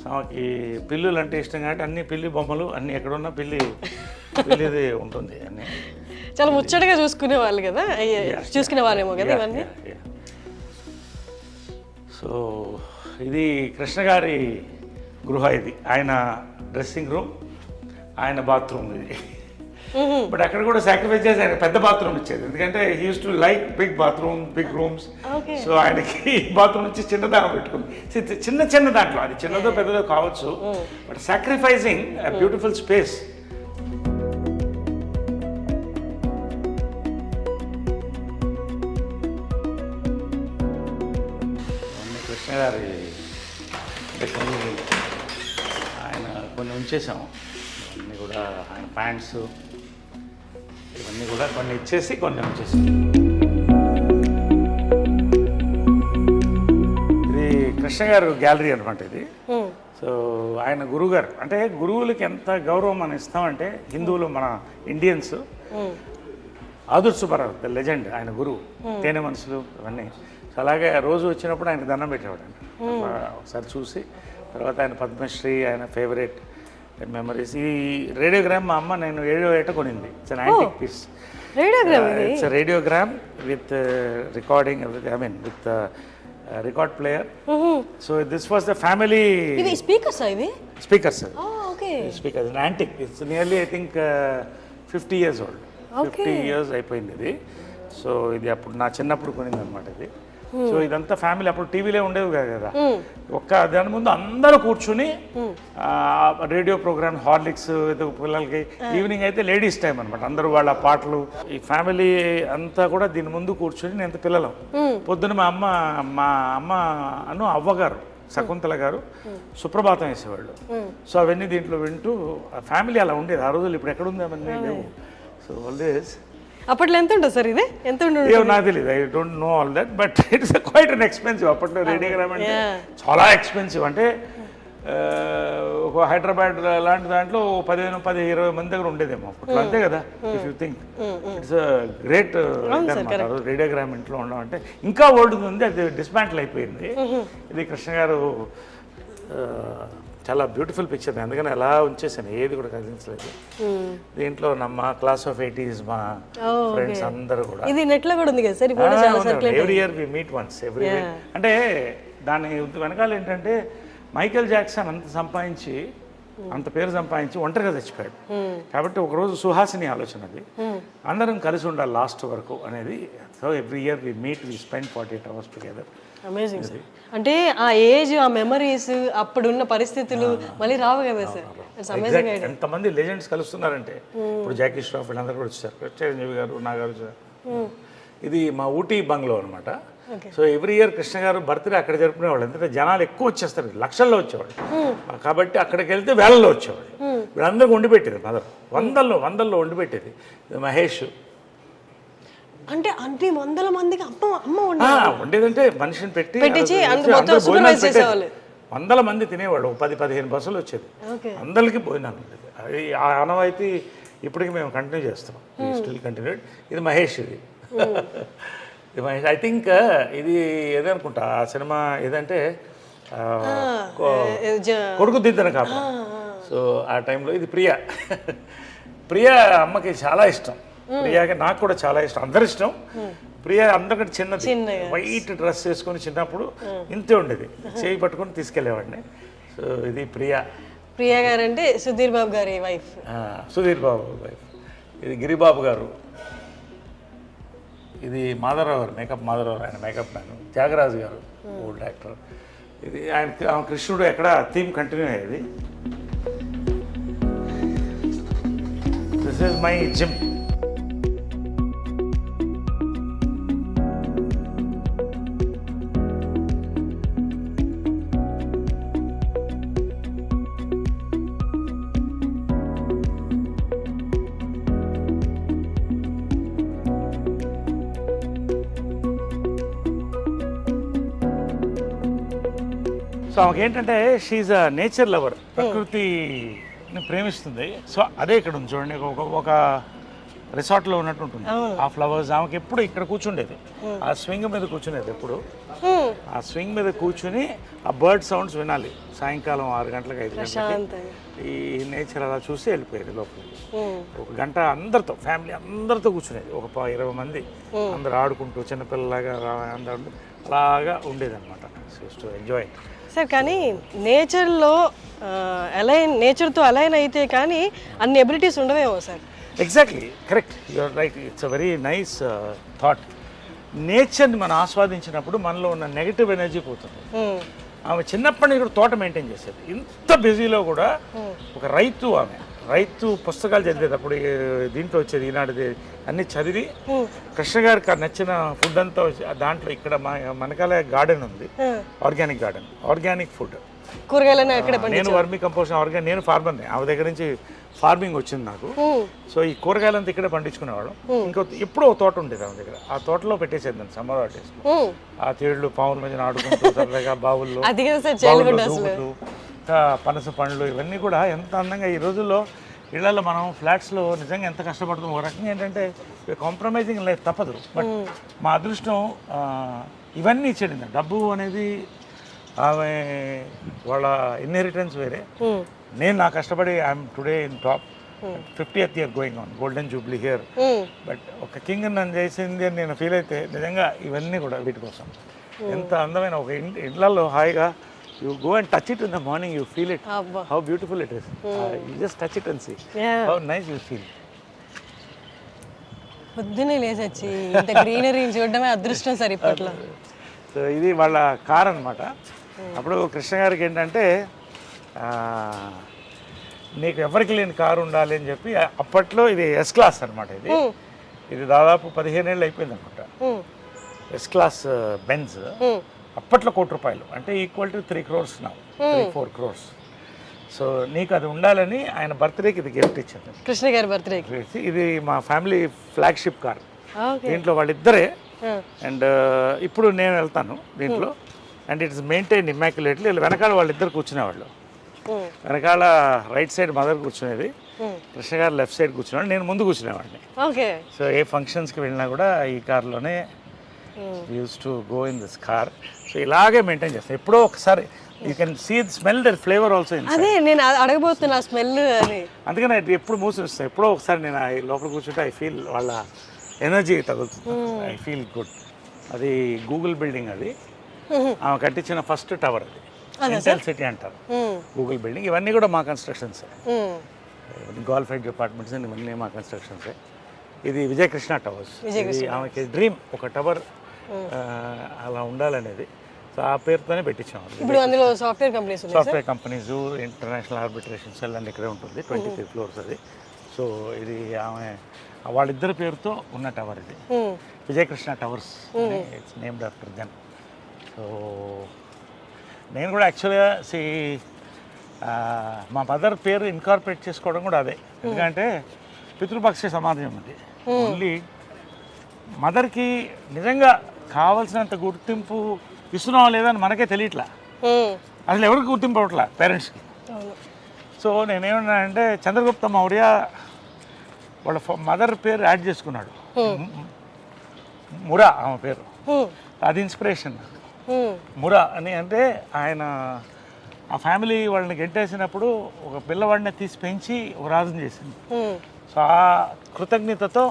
ఆమెకి పిల్లులు అంటే ఇష్టం కాబట్టి అన్ని పిల్లి బొమ్మలు అన్ని ఎక్కడున్నా పిల్లిది ఉంటుంది. అన్నీ చాలా ముచ్చటగా చూసుకునే వాళ్ళు కదా, చూసుకునేవారేమో కదా ఇవన్నీ. సో ఇది కృష్ణ గారి గృహ. ఇది ఆయన డ్రెస్సింగ్ రూమ్, ఆయన బాత్రూమ్ ఇది. బట్ అక్కడ కూడా సాక్రిఫైస్ చేసి ఆయన పెద్ద బాత్రూమ్ ఇచ్చేది, ఎందుకంటే he use to like big bathroom, big rooms. So ఆయనకి బాత్రూమ్ నుంచి చిన్నదాగా పెట్టుకుంది. చిన్న దాంట్లో, అది చిన్నదో పెద్దదో కావచ్చు, but sacrificing beautiful space. Krishna గారి ఆయన కొన్ని ఉంచేసాము, అన్నీ కూడా ఆయన ప్యాంట్స్ ఇవన్నీ కూడా కొన్ని ఇచ్చేసి కొన్ని ఉంచేసాము. కృష్ణ గారు గ్యాలరీ అనమాట ఇది. సో ఆయన గురువు గారు, అంటే గురువులకి ఎంత గౌరవం మనం ఇస్తామంటే హిందువులు మన ఇండియన్స్, ఆదుర్ సుబ్బారావు ద లెజెండ్, ఆయన గురువు, తేనె మనసులు ఇవన్నీ. సో అలాగే రోజు వచ్చినప్పుడు ఆయన దండం పెట్టేవాడు అండి. ఒకసారి చూసి తర్వాత ఆయన పద్మశ్రీ, ఆయన ఫేవరెట్ మెమరీస్. ఈ రేడియోగ్రామ్ మా అమ్మ నేను 7వ ఏట కొనింది. It's an antique piece. It's radiogram with recording, I mean with record player. So this was the family speakers. Speakers speakers antique. It's nearly I think 50 years old. 50 years అయిపోయింది ఇది. So ఇది అప్పుడు నా చిన్నప్పుడు కొనింది అనమాట ఇది. సో ఇదంతా family, అప్పుడు టీవీలే ఉండేవి కదా, ఒక్క దాని ముందు అందరూ కూర్చుని రేడియో ప్రోగ్రామ్, హార్లిక్స్ పిల్లలకి. ఈవినింగ్ అయితే లేడీస్ టైం అనమాట, అందరూ వాళ్ళ పాటలు, ఈ ఫ్యామిలీ అంతా కూడా దీని ముందు కూర్చుని నేను పిల్లలం. పొద్దున మా అమ్మ అవ్వగారు శకుంతల గారు సుప్రభాతం వేసేవాళ్ళు. సో అవన్నీ దీంట్లో వింటూ ఫ్యామిలీ అలా ఉండేది ఆ రోజులు. ఇప్పుడు ఎక్కడ ఉంది అవన్నీ లేవు. సో ఆల్వేస్ అప్పట్లో ఎంత ఉంటుంది సార్? ఇది ఎంత ఉంటుంది నాకు తెలియదు, I don't know all that, but it's quite an expensive. అప్పట్లో రేడియోగ్రామ్ అంటే చాలా ఎక్స్పెన్సివ్. అంటే ఒక హైదరాబాద్ లాంటి దాంట్లో 15-20 మంది దగ్గర ఉండేదేమో అప్పట్లో, అంతే కదా. If you think it's great radiogram ఇంట్లో ఉండడం అంటే. ఇంకా ఓల్డ్ ఉంది, అది డిస్మాంటిల్ అయిపోయింది. ఇది కృష్ణ గారు చాలా బ్యూటిఫుల్ పిక్చర్, అందుకని అలా ఉంచేసాను, ఏది కూడా కదిలించలేదు. దీంట్లో మా క్లాస్ ఆఫ్ 80s మా ఫ్రెండ్స్ అందరూ కూడా. ఇది నెట్ లో కూడా ఉంది కదా sir? Every year we meet once every year. అంటే దాని వెనకాల ఏంటంటే మైకేల్ జాక్సన్ అంత పేరు సంపాదించి ఒంటరిగా చచ్చిపోయాడు. కాబట్టి ఒకరోజు సుహాసిని ఆలోచన అది, అందరం కలిసి ఉండాలి లాస్ట్ వరకు అనేది. So every year we meet, we spend 48 hours together. Amazing sir. అంటే ఆ ఏజ్, ఆ మెమరీస్, అప్పుడున్న పరిస్థితులు మళ్ళీ రావు కదా సార్? It's amazing. ఎంతమంది లెజెండ్స్ కలుస్తున్నారంటే ఇప్పుడు జాకీ ష్రాఫ్ వీళ్ళందరూ కూడా వచ్చారు, చిరంజీవి గారు, నాగార్జున. ఇది మా ఊటీ బంగ్లో అనమాట. సో ఎవ్రీ ఇయర్ కృష్ణ గారు బర్త్డే అక్కడ జరుపుకునేవాళ్ళు. ఎందుకంటే జనాలు ఎక్కువ వచ్చేస్తారు, లక్షల్లో వచ్చేవాళ్ళు. కాబట్టి అక్కడికి వెళ్తే వేలల్లో వచ్చేవాళ్ళు. వీళ్ళందరికీ వండి పెట్టేది మదర్, వందల్లో వండి పెట్టేది. మహేష్ అంటే అన్ని వందల మందికి అమ్మ వండేదంటే మనిషిని పెట్టి వందల మంది తినేవాళ్ళు. 10-15 బస్సులు వచ్చేది, అందరికీ భోజనాలు ఉండేది. అది ఆ ఆనవాయితీ ఇప్పటికి మేము కంటిన్యూ చేస్తాం, స్టిల్ కంటిన్యూడ్. ఇది మహేష్, ఇది మహేష్. ఐ థింక్ ఇది ఏదనుకుంటా ఆ సినిమా ఏదంటే కొడుకు దిద్దన కాపా. సో ఆ టైంలో ఇది ప్రియా అమ్మకి చాలా ఇష్టం. ప్రియాకి నాకు కూడా చాలా ఇష్టం, అందరి ఇష్టం. ప్రియా అందరికంటే చిన్నది, వైట్ డ్రెస్ వేసుకొని చిన్నప్పుడు ఇంతే ఉండేది, చేయి పట్టుకొని తీసుకెళ్లేవాడిని. సో ఇది ప్రియా గారు అంటే సుధీర్ బాబు గారి వైఫ్. సుధీర్ బాబు వైఫ్. ఇది గిరిబాబు గారు. ఇది మాధవరావు గారు, మాధవరావు, ఆయన మేకప్ మ్యాన్. త్యాగరాజు గారు ఓల్డ్ యాక్టర్. ఇది ఆయన కృష్ణుడు ఎక్కడ థీమ్ కంటిన్యూ అయ్యేది. This is my gym. So ఆమెకి ఏంటంటే షీఈ్ అ నేచర్ లవర్, ప్రకృతిని ప్రేమిస్తుంది. సో అదే ఇక్కడ ఉంది చూడండి, ఒక రిసార్ట్లో ఉన్నట్టు ఉంటుంది ఆ ఫ్లవర్స్. ఆమెకి ఎప్పుడు ఇక్కడ కూర్చుండేది, ఆ స్వింగ్ మీద కూర్చునేది ఎప్పుడు. ఆ స్వింగ్ మీద కూర్చుని ఆ బర్డ్ సౌండ్స్ వినాలి సాయంకాలం 6 గంటలకు 5 గంటలకి. ఈ నేచర్ అలా చూసి వెళ్ళిపోయేది లోపలికి. 1 గంట అందరితో, ఫ్యామిలీ అందరితో కూర్చునేది. ఒక 20 మంది అందరు ఆడుకుంటూ చిన్నపిల్లలాగా అందరూ అలాగా ఉండేది అనమాట. To enjoy sir. కానీ నేచర్లో నేచర్తో అలైన్ అయితే కానీ అన్ని ఎబిలిటీస్ ఉండవేమో sir? Exactly correct, you're right. It's a very nice thought. నేచర్ని మనం ఆస్వాదించినప్పుడు మనలో ఉన్న నెగిటివ్ ఎనర్జీ పోతుంది. ఆమె చిన్నప్పటి నుంచి కూడా తోట మెయింటైన్ చేసేది. ఇంత బిజీలో కూడా ఒక రైతు పుస్తకాలు చదివేటప్పుడు దీంట్లో వచ్చేది ఈనాడుది అన్ని చదివి కృష్ణ గారికి నచ్చిన ఫుడ్ అంతా దాంట్లో ఇక్కడ మనకాల గార్డెన్ ఉంది, ఆర్గానిక్ గార్డెన్, ఆర్గానిక్ ఫుడ్ కూరగాయలన్నీ అక్కడే నేను వర్మీ కంపోస్ట్ ఆర్గానిక్, నేను ఫార్మర్ని, ఆమె దగ్గర నుంచి ఫార్మింగ్ వచ్చింది నాకు. సో ఈ కూరగాయలంతా ఇక్కడే పండించుకునేవాడు. ఇంకో ఎప్పుడో తోట ఉండేది ఆమె దగ్గర, ఆ తోటలో పెట్టేసేది నేను సమ్మర్ హాలిడేస్లో. ఆ తేళ్లు పావుల మధ్యన ఆడుకుంటూ సరదాగా బావుల్లో దూకుతూ పనస పండ్లు ఇవన్నీ కూడా ఎంత అందంగా. ఈ రోజుల్లో ఇళ్లలో మనం ఫ్లాట్స్లో నిజంగా ఎంత కష్టపడుతాం. ఒక రకంగా ఏంటంటే కాంప్రమైజింగ్ లైఫ్ తప్పదు. బట్ మా అదృష్టం ఇవన్నీ ఇచ్చేది. డబ్బు అనేది ఆమె వాళ్ళ ఇన్హెరిటెన్స్ వేరే. నేను నా కష్టపడి I'm today in top 50th year going on, golden Jubilee here. But ఒక కింగ్ నన్ను చేసింది అని నేను ఫీల్ అయితే నిజంగా ఇవన్నీ కూడా వీటి కోసం. ఎంత అందమైన ఒక ఇళ్లలో హాయిగా you go and touch it in the morning, you feel it how beautiful it is. You just touch it and see how nice you feel. పొద్దున్నే లేచొచ్చి ఇంత గ్రీనరీ చూడడమే అదృష్టం సార్ ఇప్పట్లో. సో ఇది వాళ్ళ కార్ అనమాట. అప్పుడు కృష్ణ గారికి ఏంటంటే నీకు ఎవరికి లేని కారు ఉండాలి అని చెప్పి అప్పట్లో ఇది ఎస్ క్లాస్ అనమాట. ఇది దాదాపు 15 ఏళ్ళు అయిపోయింది అనుకుంటా. ఎస్ క్లాస్ బెంజ్ అప్పట్లో ₹1,00,00,000, అంటే equal to 3 crores now, 3-4 crores. So నీకు అది ఉండాలని ఆయన బర్త్డేకి ఇది గిఫ్ట్ ఇచ్చింది, కృష్ణ గారి బర్త్డేకి. ఇది మా ఫ్యామిలీ ఫ్లాగ్షిప్ కార్. దీంట్లో వాళ్ళిద్దరే. అండ్ ఇప్పుడు నేను వెళ్తాను దీంట్లో. And it's maintain immaculately. వెనకాల వాళ్ళిద్దరు కూర్చునేవాళ్ళు. వెనకాల రైట్ సైడ్ మదర్ కూర్చునేది, కృష్ణ గారు లెఫ్ట్ సైడ్ కూర్చునేవాడు, నేను ముందు కూర్చునేవాడిని. సో ఏ ఫంక్షన్స్కి వెళ్ళినా కూడా ఈ కార్లోనే use to go in this car. So ఇలాగే మెయింటైన్ చేస్తాను. ఎప్పుడో ఒకసారి you can see smell that flavour also in. అదే నేను అడగబోతున్నా స్మెల్ అని. అందుకని ఎప్పుడు మూసి వస్తాయి. ఎప్పుడో ఒకసారి నేను లోపల కూర్చుంటే ఐ ఫీల్ వాళ్ళ ఎనర్జీ తగులుతుంది. I feel good. అది గూగుల్ బిల్డింగ్, అది ఆమె కట్టించిన ఫస్ట్ టవర్. అది ఇంటెల్ సిటీ అంటారు గూగుల్ బిల్డింగ్. ఇవన్నీ కూడా మా కన్స్ట్రక్షన్స్, క్వాలిఫైడ్ డిపార్ట్మెంట్స్ అండ్ ఇవన్నీ మా కన్స్ట్రక్షన్సే. ఇది విజయకృష్ణ టవర్స్. ఇది ఆమెకి డ్రీమ్, ఒక టవర్ అలా ఉండాలనేది. సో ఆ పేరుతోనే పెట్టించాము. ఇప్పుడు అందులో software companies, software companies, international arbitration cell and ఇక్కడే ఉంటుంది. 23 floors అది. సో ఇది ఆమె వాళ్ళిద్దరి పేరుతో ఉన్న టవర్ ఇది, Vijayakrishna towers. It's named after them. So నేను కూడా యాక్చువల్గా మా మదర్ పేరు ఇన్కార్పొరేట్ చేసుకోవడం కూడా అదే. ఎందుకంటే పితృపక్ష సమాజం అది. ఓన్లీ మదర్కి నిజంగా కావాల్సినంత గుర్తింపు ఇస్తున్నావా లేదని మనకే తెలియట్లా. అసలు ఎవరికి గుర్తింపు అవ్వట్లా పేరెంట్స్కి. సో నేనేమన్నానంటే చంద్రగుప్త మౌర్య వాళ్ళ మదర్ పేరు యాడ్ చేసుకున్నాడు, మురా ఆమె పేరు. అది ఇన్స్పిరేషన్ నాకు. మురా అని అంటే ఆయన ఆ ఫ్యామిలీ వాళ్ళని గెంటేసినప్పుడు ఒక పిల్లవాడిని తీసి పెంచి ఒక రాజుని చేసింది. సో ఆ కృతజ్ఞతతో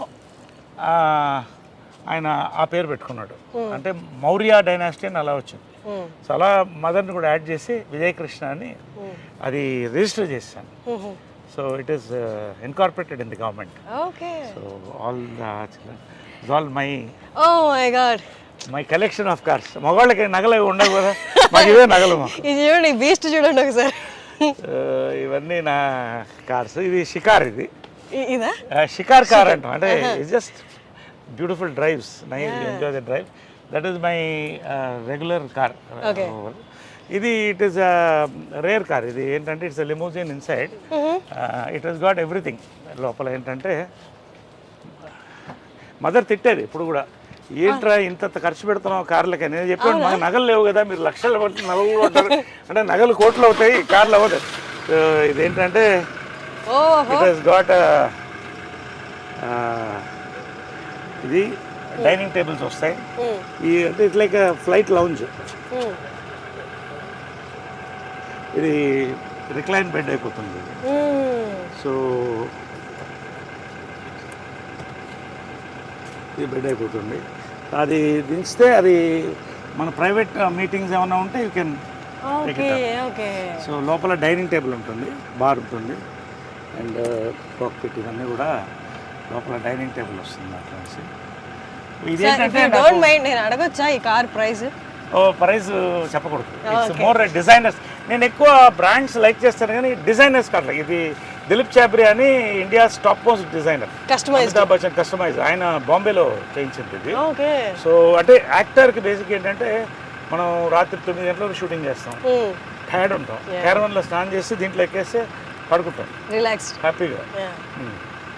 ఆయన ఆ పేరు పెట్టుకున్నాడు. అంటే మౌర్య డైనాసిటీ అని అలా వచ్చింది. సో అలా మదర్ని కూడా యాడ్ చేసి విజయకృష్ణ అని అది రిజిస్టర్ చేశాను. So it is incorporated in the government. So all my collection of cars. మగవాళ్ళకి నగలు ఉండవు కదా, మాకు ఇవే నగలు. ఇది చూడండి, బీస్ట్ చూడండి ఒకసారి. ఇవన్నీ నా కార్స్. ఇది షికార్, ఇది ఇదా షికార్ కార్ అంటాం. అంటే it's just beautiful drives, nice enjoy the drive. That is my regular car. ఇది ఇట్ ఈస్ రేర్ కార్. ఇది ఏంటంటే it's limousine inside. It has got everything. లోపల ఏంటంటే మదర్ తిట్టేది ఇప్పుడు కూడా, ఏంట్రా ఇంత ఖర్చు పెడుతున్నావు కార్లకి. నేను చెప్పాను మాకు నగలు లేవు కదా, మీరు లక్షలు పట్టి నగలు కూడా ఉంటారు అంటే నగలు కోట్లు అవుతాయి, కార్లు అవుతాయి. ఇదేంటంటే ఇట్ హస్ గాట్ ఇది డైనింగ్ టేబుల్స్ వస్తాయి. ఈ అంటే ఇట్స్ లైక్ ఫ్లైట్ లౌంజ్. ఇది రిక్లైన్ బెడ్ అయిపోతుంది. సో ఇది బెడ్ అయిపోతుంది. అది దించితే అది మన ప్రైవేట్ మీటింగ్స్ ఏమైనా ఉంటే you can take it. So లోపల డైనింగ్ టేబుల్ ఉంటుంది, బార్ ఉంటుంది, అండ్ కాక్పిట్ ఇవన్నీ కూడా లోపల డైనింగ్ టేబుల్ వస్తుంది అట్లా. ఇదేంటంటే నేను అడగొచ్చా ఈ కార్ ప్రైస్? ప్రైస్ చెప్పకూడదు. It's more designers. నేను ఎక్కువ బ్రాండ్స్ లైక్ చేస్తాను కానీ డిజైనర్స్ కాదు. ఇది దిలీప్ చాబ్రి అని India's top most designer, Amitabh Bachchan customise. ఆయన బాంబేలో చేయించింది ఇది. సో అంటే యాక్టర్కి బేసిక్ ఏంటంటే మనం రాత్రి 9 గంటలకు షూటింగ్ చేస్తాం, టైర్డ్ ఉంటాం, క్యారవన్లో స్నానం చేసి దీంట్లో ఎక్కేస్తే పడుకుంటాం రిలాక్స్ హ్యాపీగా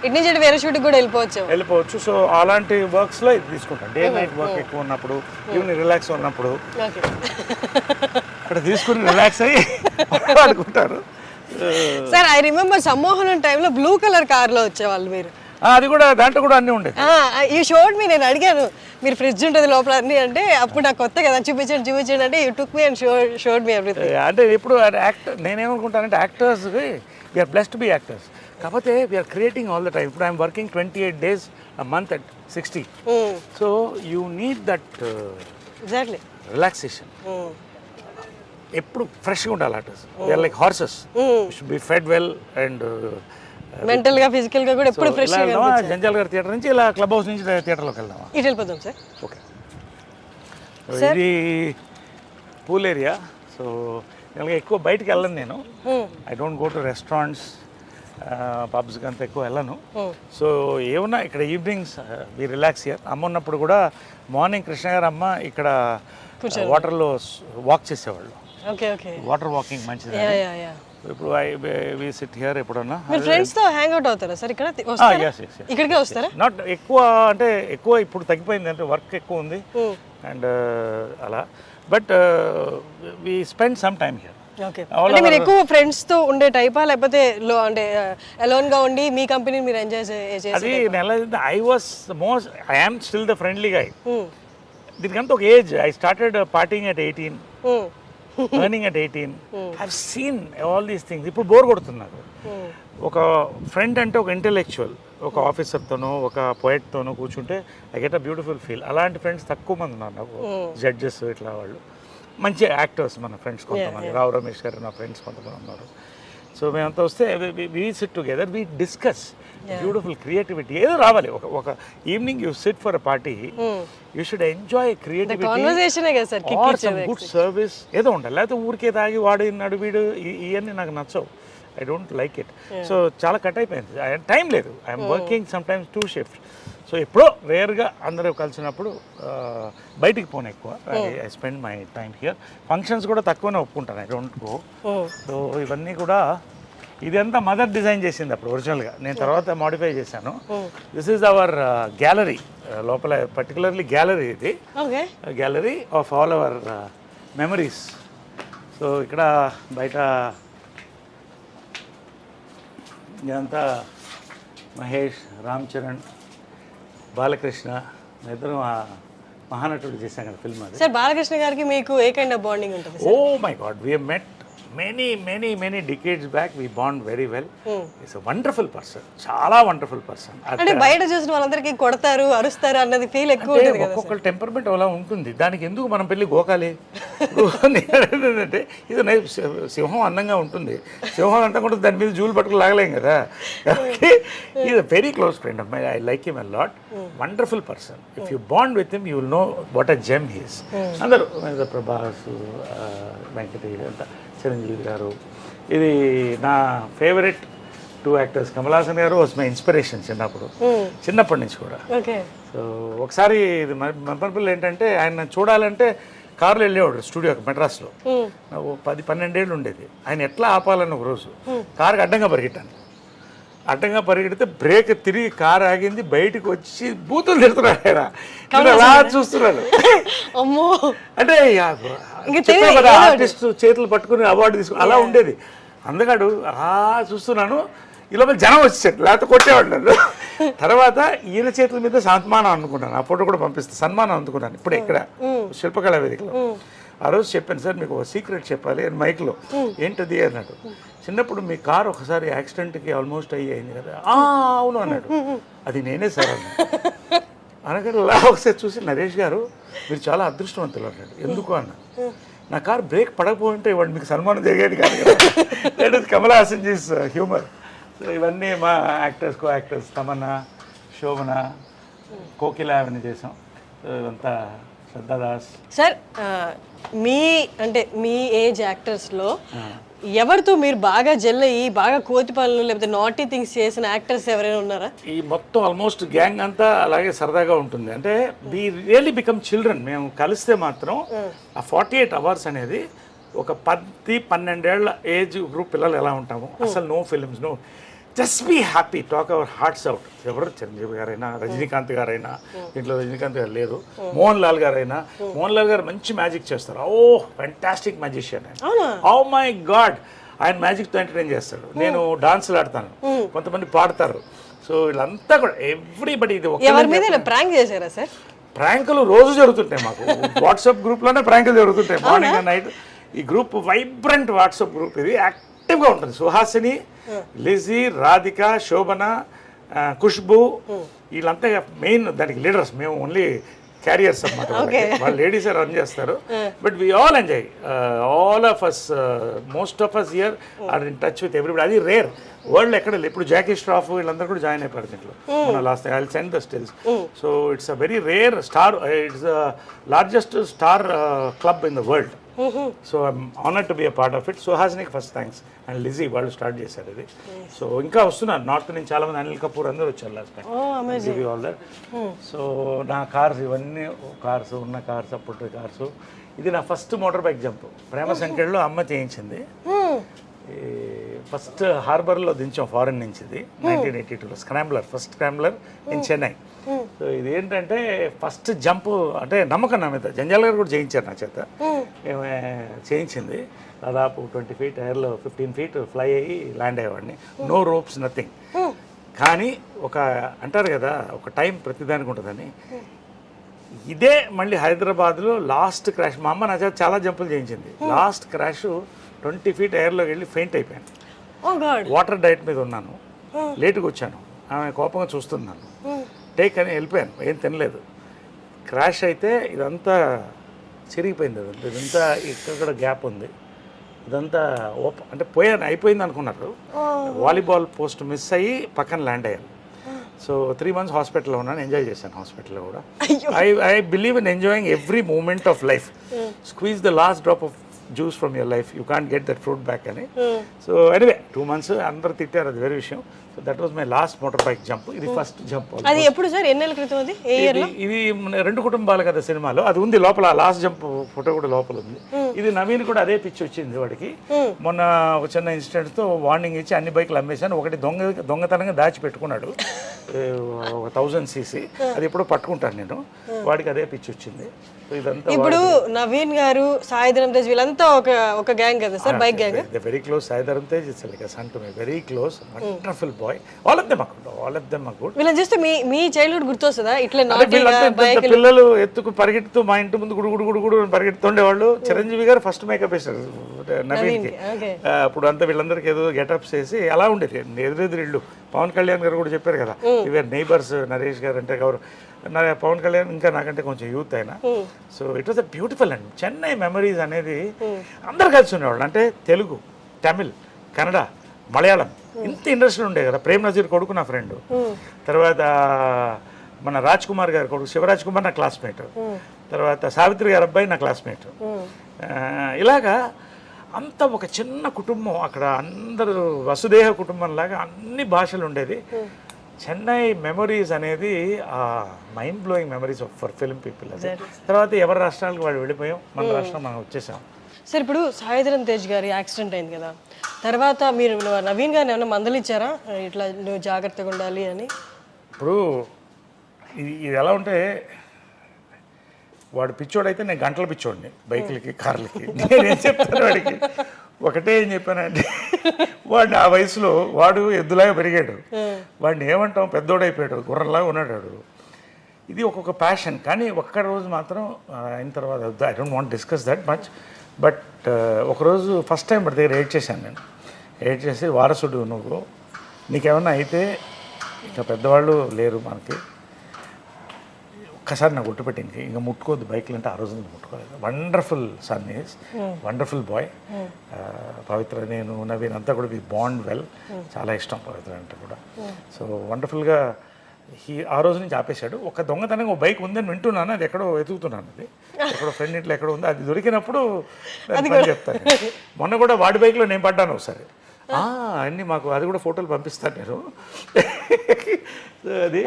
ఇటు నుంచి ఇటు వేరే షూట్కి కూడా వెళ్ళిపోవచ్చు. సో అలాంటి వర్క్స్లో ఇది తీసుకుంటాం. డే నైట్ వర్క్ ఎక్కువ ఉన్నప్పుడు, ఈవినింగ్ రిలాక్స్ ఉన్నప్పుడు ఓకే ఇక్కడ తీసుకుని రిలాక్స్ అయ్యి పడుకుంటారు. సార్ ఐ రిమెంబర్ సమ్మోహనం టైంలో బ్లూ కలర్ కార్లో వచ్చేవాళ్ళు మీరు. అది కూడా దాంట్లో కూడా అన్నీ ఉండేది. ఈ షోడ్ మీ నేను అడిగాను మీరు ఫ్రిడ్జ్ ఉంటుంది లోపల అన్ని అంటే అప్పుడు నాకు కొత్త కదా చూపించండి అంటే you took me and showed me everything. అంటే ఇప్పుడు యాక్టర్ నేనేమనుకుంటానంటే actors we're blessed to be actors, కాకపోతే we're creating all the time. ఇప్పుడు I'm working 28 days a month at 60. So you need that exactly relaxation. ఎప్పుడు ఫ్రెష్గా ఉండాలి artist. We're like horses, should be fed well and mental గా physical గా కూడా ఎప్పుడు fresh గా. జంజాల్ గారి థియేటర్ నుంచి ఇలా క్లబ్ హౌస్ నుంచి థియేటర్లోకి వెళ్దామా? ఇటు వెళ్ళిపోదాం సార్. ఓకే. ఇది పూల్ ఏరియా. సో ఇలాగ ఎక్కువ బయటికి వెళ్ళను నేను. I don't go to restaurants, పబ్స్కి అంత ఎక్కువ వెళ్ళను. సో ఏమన్నా ఇక్కడ ఈవినింగ్స్ వి రిలాక్స్ హియర్. అమ్మ ఉన్నప్పుడు కూడా మార్నింగ్ కృష్ణ గారు అమ్మ ఇక్కడ వాటర్లో వాక్ చేసేవాళ్ళు. Okay okay. వాటర్ వాకింగ్ మంచిది. ఇప్పుడు వి సిట్ హియర్ ఎప్పుడన్నా. మీరు ఫ్రెండ్స్ తో హ్యాంగ్ అవుట్ అవుతారా సార్ ఇక్కడ? ఇక్కడికే వస్తారా? నాట్ ఎక్కువ, అంటే ఎక్కువ ఇప్పుడు తగ్గిపోయింది, అంటే వర్క్ ఎక్కువ ఉంది అండ్ అలా. But we spend some time here. Okay. అంటే మీరు ఎక్కువ ఫ్రెండ్స్ తో ఉండే టైపా లేకపోతే అంటే అలోన్ గా ఉండి మీ కంపెనీ మీరు ఎంజాయ్ చేసే? అది I was most, I am still the friendly guy. దీనికంతా ఒక age. I started partying at 18, earning at 18. I've seen all these things. ఇప్పుడు బోర్ కొడుతున్నారు. ఒక ఫ్రెండ్ అంటే ఒక ఇంటెలెక్చువల్, ఒక ఆఫీసర్తోనో ఒక పోయెట్తోనో కూర్చుంటే I get a beautiful feel. అలాంటి ఫ్రెండ్స్ తక్కువ మంది ఉన్నారు నాకు. జడ్జెస్ ఇట్లా వాళ్ళు మంచి యాక్టర్స్ మన ఫ్రెండ్స్ కొంతమంది. రావు రమేష్ గారు నా ఫ్రెండ్స్ కొంతమంది ఉన్నారు. సో మేమంతా వస్తే we SIT together, we discuss beautiful creativity. ఏదో రావాలి. ఒక evening you SIT for a party, you should enjoy creativity, good service ఏదో ఉండాలి. లేకపోతే ఊరికే తాగి వాడు ఇన్నాడు వీడు ఇవన్నీ నాకు నచ్చవు. I don't like it. So చాలా కట్ అయిపోయింది. టైం లేదు. I'm working some times 2 shifts. So ఎప్పుడో రేర్గా అందరూ కలిసినప్పుడు బయటికి పోను ఎక్కువ. I spend my time here. Functions కూడా తక్కువనే ఒప్పుకుంటాను. I don't go. సో ఇవన్నీ కూడా ఇదంతా మదర్ డిజైన్ చేసింది అప్పుడు ఒరిజినల్గా. నేను తర్వాత మాడిఫై చేశాను. This is our gallery. లోపల పర్టికులర్లీ గ్యాలరీ ఇది. Gallery of all our memories. So ఇక్కడ బయట ఇదంతా మహేష్, రామ్ చరణ్, బాలకృష్ణ ఇద్దరు మహానటుడు చేశాం కదా ఫిల్మ్. అది సార్ బాలకృష్ణ గారికి మీకు ఏ కైండ్ ఆఫ్ బాండింగ్ ఉంటుంది? Oh my God, we met many decades back. We bond very well. He's a wonderful person. చాలా వండర్ఫుల్ పర్సన్. అంటే బయట చూసిన వాళ్ళందరికీ కొడతారు అరుస్తారు అన్నది ఫీల్ ఎక్కువ ఉంటుంది కదా. ఒక్కొక్కరు టెంపర్మెంట్ అలా ఉంటుంది. దానికి ఎందుకు మనం పెళ్ళి గోకాలి? ఏంటంటే ఇది సింహం అందంగా ఉంటుంది. సింహం అంతా కూడా దాని మీద జూలు పట్టుకుని లాగలేం కదా. Is a very close friend of my. I like him a lot. Wonderful person. If you bond with him you will know what a gem he is. అందరూ ప్రభాస్, వెంకటి అంతా, చిరంజీవి గారు. ఇది నా ఫేవరెట్ 2 actors. కమల్ హాసన్ గారు వాజ్ మై ఇన్స్పిరేషన్ చిన్నప్పటి నుంచి కూడా. So ఒకసారి ఇది మెమరబుల్ ఏంటంటే, ఆయన చూడాలంటే కారులో వెళ్ళేవాడు స్టూడియోకి మెడ్రాస్లో. నాకు 10-12 ఏళ్ళు ఉండేది. ఆయన ఎట్లా ఆపాలని ఒక రోజు కారుకి అడ్డంగా పరిగెట్టాను. అడ్డంగా పరిగెడితే బ్రేక్ తిరిగి కారు ఆగింది. బయటకు వచ్చి బూతులు తిడుతున్నాడు ఆయన. అలా చూస్తున్నాడు. అంటే ఆర్టిస్ట్ చేతులు పట్టుకుని అవార్డు తీసుకుని అలా ఉండేది. అందుకడు అలా చూస్తున్నాను. ఈ లోపల జనం వచ్చేసాడు, లేకపోతే కొట్టేవాడు నన్ను. తర్వాత ఈయన చేతుల మీద సన్మానం అనుకున్నాను. ఆ ఫోటో కూడా పంపిస్తాను. సన్మానం అందుకున్నాను ఇప్పుడే ఇక్కడ శిల్పకళా వేదికలో. ఆ రోజు చెప్పాను, సార్ మీకు సీక్రెట్ చెప్పాలి అని మైక్లో. ఏంటది అన్నాడు. చిన్నప్పుడు మీ కారు ఒకసారి యాక్సిడెంట్కి ఆల్మోస్ట్ అయ్యింది కదా. అవును అన్నాడు. అది నేనే సార్ అన్నా. అనగానే అలా ఒకసారి చూసి, నరేష్ గారు మీరు చాలా అదృష్టవంతులు అన్నాడు. ఎందుకు అన్నా. నా కారు బ్రేక్ పడకపోయింటే ఇవాడు మీకు సన్మానం జరిగేది కాదు కదా. That is Kamal Haasan ji's humour. So ఇవన్నీ మా కో యాక్టర్స్ తమన్నా, శోభన, కోకిల అవన్నీ చేసాం. సో ఇదంతా శ్రద్ధాదాస్. సార్ మీ ఏజ్ యాక్టర్స్లో ఎవరితో మీరు బాగా జెల్ అయ్యి బాగా కోతి పనులు లేకపోతే నాటీ థింగ్స్ చేసిన యాక్టర్స్ ఎవరైనా ఉన్నారా? ఈ మొత్తం ఆల్మోస్ట్ గ్యాంగ్ అంతా అలాగే సరదాగా ఉంటుంది. అంటే వి రియల్లీ బికమ్ చిల్డ్రన్. మేము కలిస్తే మాత్రం ఆ 48 hours అనేది ఒక 10-12 ఏళ్ల ఏజ్ గ్రూప్ పిల్లలు ఎలా ఉంటాము, అసలు no films, no, just be happy, talk our hearts out. ఎవరు చిరంజీవి గారైనా, రజనీకాంత్ గారైనా, దీంట్లో రజనీకాంత్ గారు లేరు, మోహన్ లాల్ గారైనా, మోహన్ లాల్ గారు మంచి మ్యాజిక్ చేస్తారు. ఓ ఫ్యాంటాస్టిక్ మ్యాజిషియన్ ఆయన. ఓ మై గాడ్, ఆయన మ్యాజిక్తో ఎంటర్టైన్ చేస్తాడు. నేను డాన్సులు ఆడతాను, కొంతమంది పాడతారు. సో వీళ్ళంతా కూడా ఎవ్రీబడి, ఇది ఎవరి మీద ప్రాంక్ చేశారా సార్? ప్రాంకులు రోజు జరుగుతుంటాయి మాకు. వాట్సాప్ గ్రూప్లోనే ప్రాంకులు జరుగుతుంటాయి మార్నింగ్ అండ్ నైట్. ఈ గ్రూప్ వైబ్రెంట్ వాట్సాప్ గ్రూప్, ఇది యాక్టివ్గా ఉంటుంది. సుహాసిని, లిజీ, రాధిక, శోభన, ఖుష్బు, వీళ్ళంతా మెయిన్ దానికి లీడర్స్. మేము ఓన్లీ క్యారియర్స్ అన్నమాట. వాళ్ళు లేడీసే రన్ చేస్తారు. But we all enjoy, all of us, most of us here are in touch with everybody. అది రేర్, వరల్డ్ ఎక్కడ లేదు. ఇప్పుడు జాకీ ష్రాఫ్ వీళ్ళందరూ కూడా జాయిన్ అయిపోయారు దీంట్లో. మన last I will send the stills. So it's a very rare star, it's the largest star club in the world. So I'm honoured to be a part of it. సుహాసినికి first thanks, and Lizzie వాళ్ళు start చేశారు ఇది. So ఇంకా వస్తున్నారు north నుంచి చాలా మంది, అనిల్ కపూర్ అందరూ వచ్చారు last time. All that. So నా కార్స్ ఇవన్నీ కార్స్, ఉన్న కార్స్, అప్పటి కార్స్. ఇది నా ఫస్ట్ మోటార్ బైక్ జంప్ ప్రేమ సంఖ్యలో అమ్మ చేయించింది. ఫస్ట్ హార్బర్లో దించాం ఫారెన్ నుంచి. ఇది 1982లో scrambler, first scrambler in Chennai. So ఇది ఏంటంటే ఫస్ట్ జంప్ అంటే నమ్మకం నా మీద. జంజాల్ గారు కూడా చేయించారు నా చేత. ఏమే చేయించింది. దాదాపు 20 feet ఎయిర్లో 15 feet ఫ్లై అయ్యి ల్యాండ్ అయ్యేవాడిని. No ropes, nothing. కానీ ఒక అంటారు కదా, ఒక టైం ప్రతిదానికి ఉంటుందని. ఇదే మళ్ళీ హైదరాబాద్లో లాస్ట్ క్రాష్. మా అమ్మ నా చేత చాలా జంపులు చేయించింది. లాస్ట్ క్రాష్ 20 feet ఎయిర్లోకి వెళ్ళి ఫెయింట్ అయిపోయాను. వాటర్ డైట్ మీద ఉన్నాను, లేటుగా వచ్చాను. ఆమె కోపంగా చూస్తున్నాను. టేక్ అని వెళ్ళిపోయాను, ఏం తినలేదు. క్రాష్ అయితే ఇదంతా చిరిగిపోయింది. ఇదంతా ఇక్కడ గ్యాప్ ఉంది. ఇదంతా అంటే పోయాను, అయిపోయింది అనుకున్నారు. వాలీబాల్ పోస్ట్ మిస్ అయ్యి పక్కన ల్యాండ్ అయ్యాను. సో 3 months హాస్పిటల్లో ఉన్నాను. ఎంజాయ్ చేశాను హాస్పిటల్లో కూడా. I believe in enjoying every moment of life. Squeeze the last drop of juice from your life, you can't get that fruit back అని. సో ఎనీవే 2 months అందరు తిట్టారు, అది వేరే విషయం. So that was my last motor bike jump. ఇది first jump. అది ఎప్పుడు sir, ఎన్నేళ్ళ క్రితం? అది ఇది 2 కుటుంబాలు కదా సినిమాలో. అది ఉంది లోపల, లాస్ట్ జంప్ ఫోటో కూడా లోపల ఉంది. ఇది నవీన్ కూడా అదే పిచ్చి వచ్చింది వాడికి. మొన్న ఒక చిన్న ఇన్సిడెంట్తో వార్నింగ్ ఇచ్చి అన్ని బైక్లు అమ్మేశాను. ఒకటి దొంగతనంగా దాచి పెట్టుకున్నాడు, 1000 cc. అది ఎప్పుడో పట్టుకుంటాను నేను. వాడికి అదే పిచ్చి వచ్చింది. ఇదంతా ఇప్పుడు నవీన్ గారు, సాయిధరం తేజ్ వీళ్ళంతా ఒక గ్యాంగ్ కదా sir, bike gang. Very close. Sai Dharam Tej it's like a son to me, very close, wonderful boy. All of them are good. వీళ్ళని చూస్తే మీ చైల్డ్హుడ్ గుర్తొస్తుందా? ఇట్లా పిల్లలు ఎత్తుకు పరిగెడుతూ మా ఇంటి ముందు గుడు గుడు గుడు గుడు పరిగెడుతుండేవాళ్ళు. చిరంజీవి గారు ఫస్ట్ మేకప్ వేశారు నవీన్కి. అప్పుడు అంతా వీళ్ళందరికీ ఏదో గెటప్స్ వేసి అలా ఉండేది. ఎదురెదురు ఇళ్ళు. పవన్ కళ్యాణ్ గారు కూడా చెప్పారు కదా, ఇవర్ నైబర్స్. నరేష్ గారు అంటే ఎవరు, పవన్ కళ్యాణ్ ఇంకా నాకంటే కొంచెం యూత్ అయినా. So it was a beautiful and Chennai memories అనేది. అందరు కలిసి ఉండేవాళ్ళు. అంటే తెలుగు, తమిళ్, కన్నడ, మలయాళం, ఇంత ఇండస్ట్రీ ఉండే కదా. ప్రేమ్ నజీర్ కొడుకు నా ఫ్రెండ్. తర్వాత మన రాజ్ కుమార్ గారి కొడుకు శివరాజ్ కుమార్ నా క్లాస్మేట్. తర్వాత సావిత్రి గారి అబ్బాయి నా క్లాస్మేట్. ఇలాగా అంత ఒక చిన్న కుటుంబం అక్కడ. అందరూ వసుదేహ కుటుంబంలాగా అన్ని భాషలు ఉండేది. చెన్నై మెమరీస్ అనేది mind blowing memories for film people. తర్వాత ఎవరి రాష్ట్రాలకు వాళ్ళు వెళ్ళిపోయాం, మన రాష్ట్రం మనం వచ్చేసాం. సార్ ఇప్పుడు సాయిధరం తేజ్ గారి యాక్సిడెంట్ అయింది కదా, తర్వాత మీరు నవీన్ గారిని ఏమైనా మందలిచ్చారా, ఇట్లా నువ్వు జాగ్రత్తగా ఉండాలి అని? ఇప్పుడు ఇది ఎలా ఉంటే, వాడు పిచ్చోడైతే నేను గంటల పిచ్చోడిని బైకులకి, కార్లకి. నేనేం చెప్తాను వాడికి, ఒకటే ఏం చెప్పానంటే, వాడు ఆ వయసులో వాడు ఎద్దులాగా పెరిగాడు. వాడిని ఏమంటాం, పెద్దోడైపోయాడు, గుర్రంలాగా ఉన్నాడు వాడు. ఇది ఒక్కొక్క ప్యాషన్. కానీ ఒక్క రోజు మాత్రం అయిన తర్వాత, I don't want discuss that much, but ఒకరోజు ఫస్ట్ టైం వాడి దగ్గర ఎయిడ్ చేశాను నేను. ఎయిడ్ చేసి, వారసుడు నువ్వు, నీకేమన్నా అయితే ఇంకా పెద్దవాళ్ళు లేరు మనకి, ఒక్కసారి నాకు గుర్తుపెట్టింది, ఇంకా ముట్టుకోవద్దు బైక్లు అంటే. ఆ రోజు ముట్టుకోలేదు. Wonderful son is, wonderful boy. Pavitra, నేను, నవీన్ అంతా కూడా వి బాండ్ వెల్. చాలా ఇష్టం పవిత్ర అంటే కూడా. సో వండర్ఫుల్గా ఆ రోజు నుంచి ఆపేశాడు. ఒక దొంగతనంగా ఒక బైక్ ఉందని వింటున్నాను, అది ఎక్కడో వెతుకుతున్నాను. అది ఎక్కడో ఫ్రెండ్ ఇంట్లో ఎక్కడో ఉంది. అది దొరికినప్పుడు చెప్తాను. మొన్న కూడా వాడి బైక్లో నేను పడ్డాను ఒకసారి. అన్నీ మాకు అది కూడా ఫోటోలు పంపిస్తాను నేను.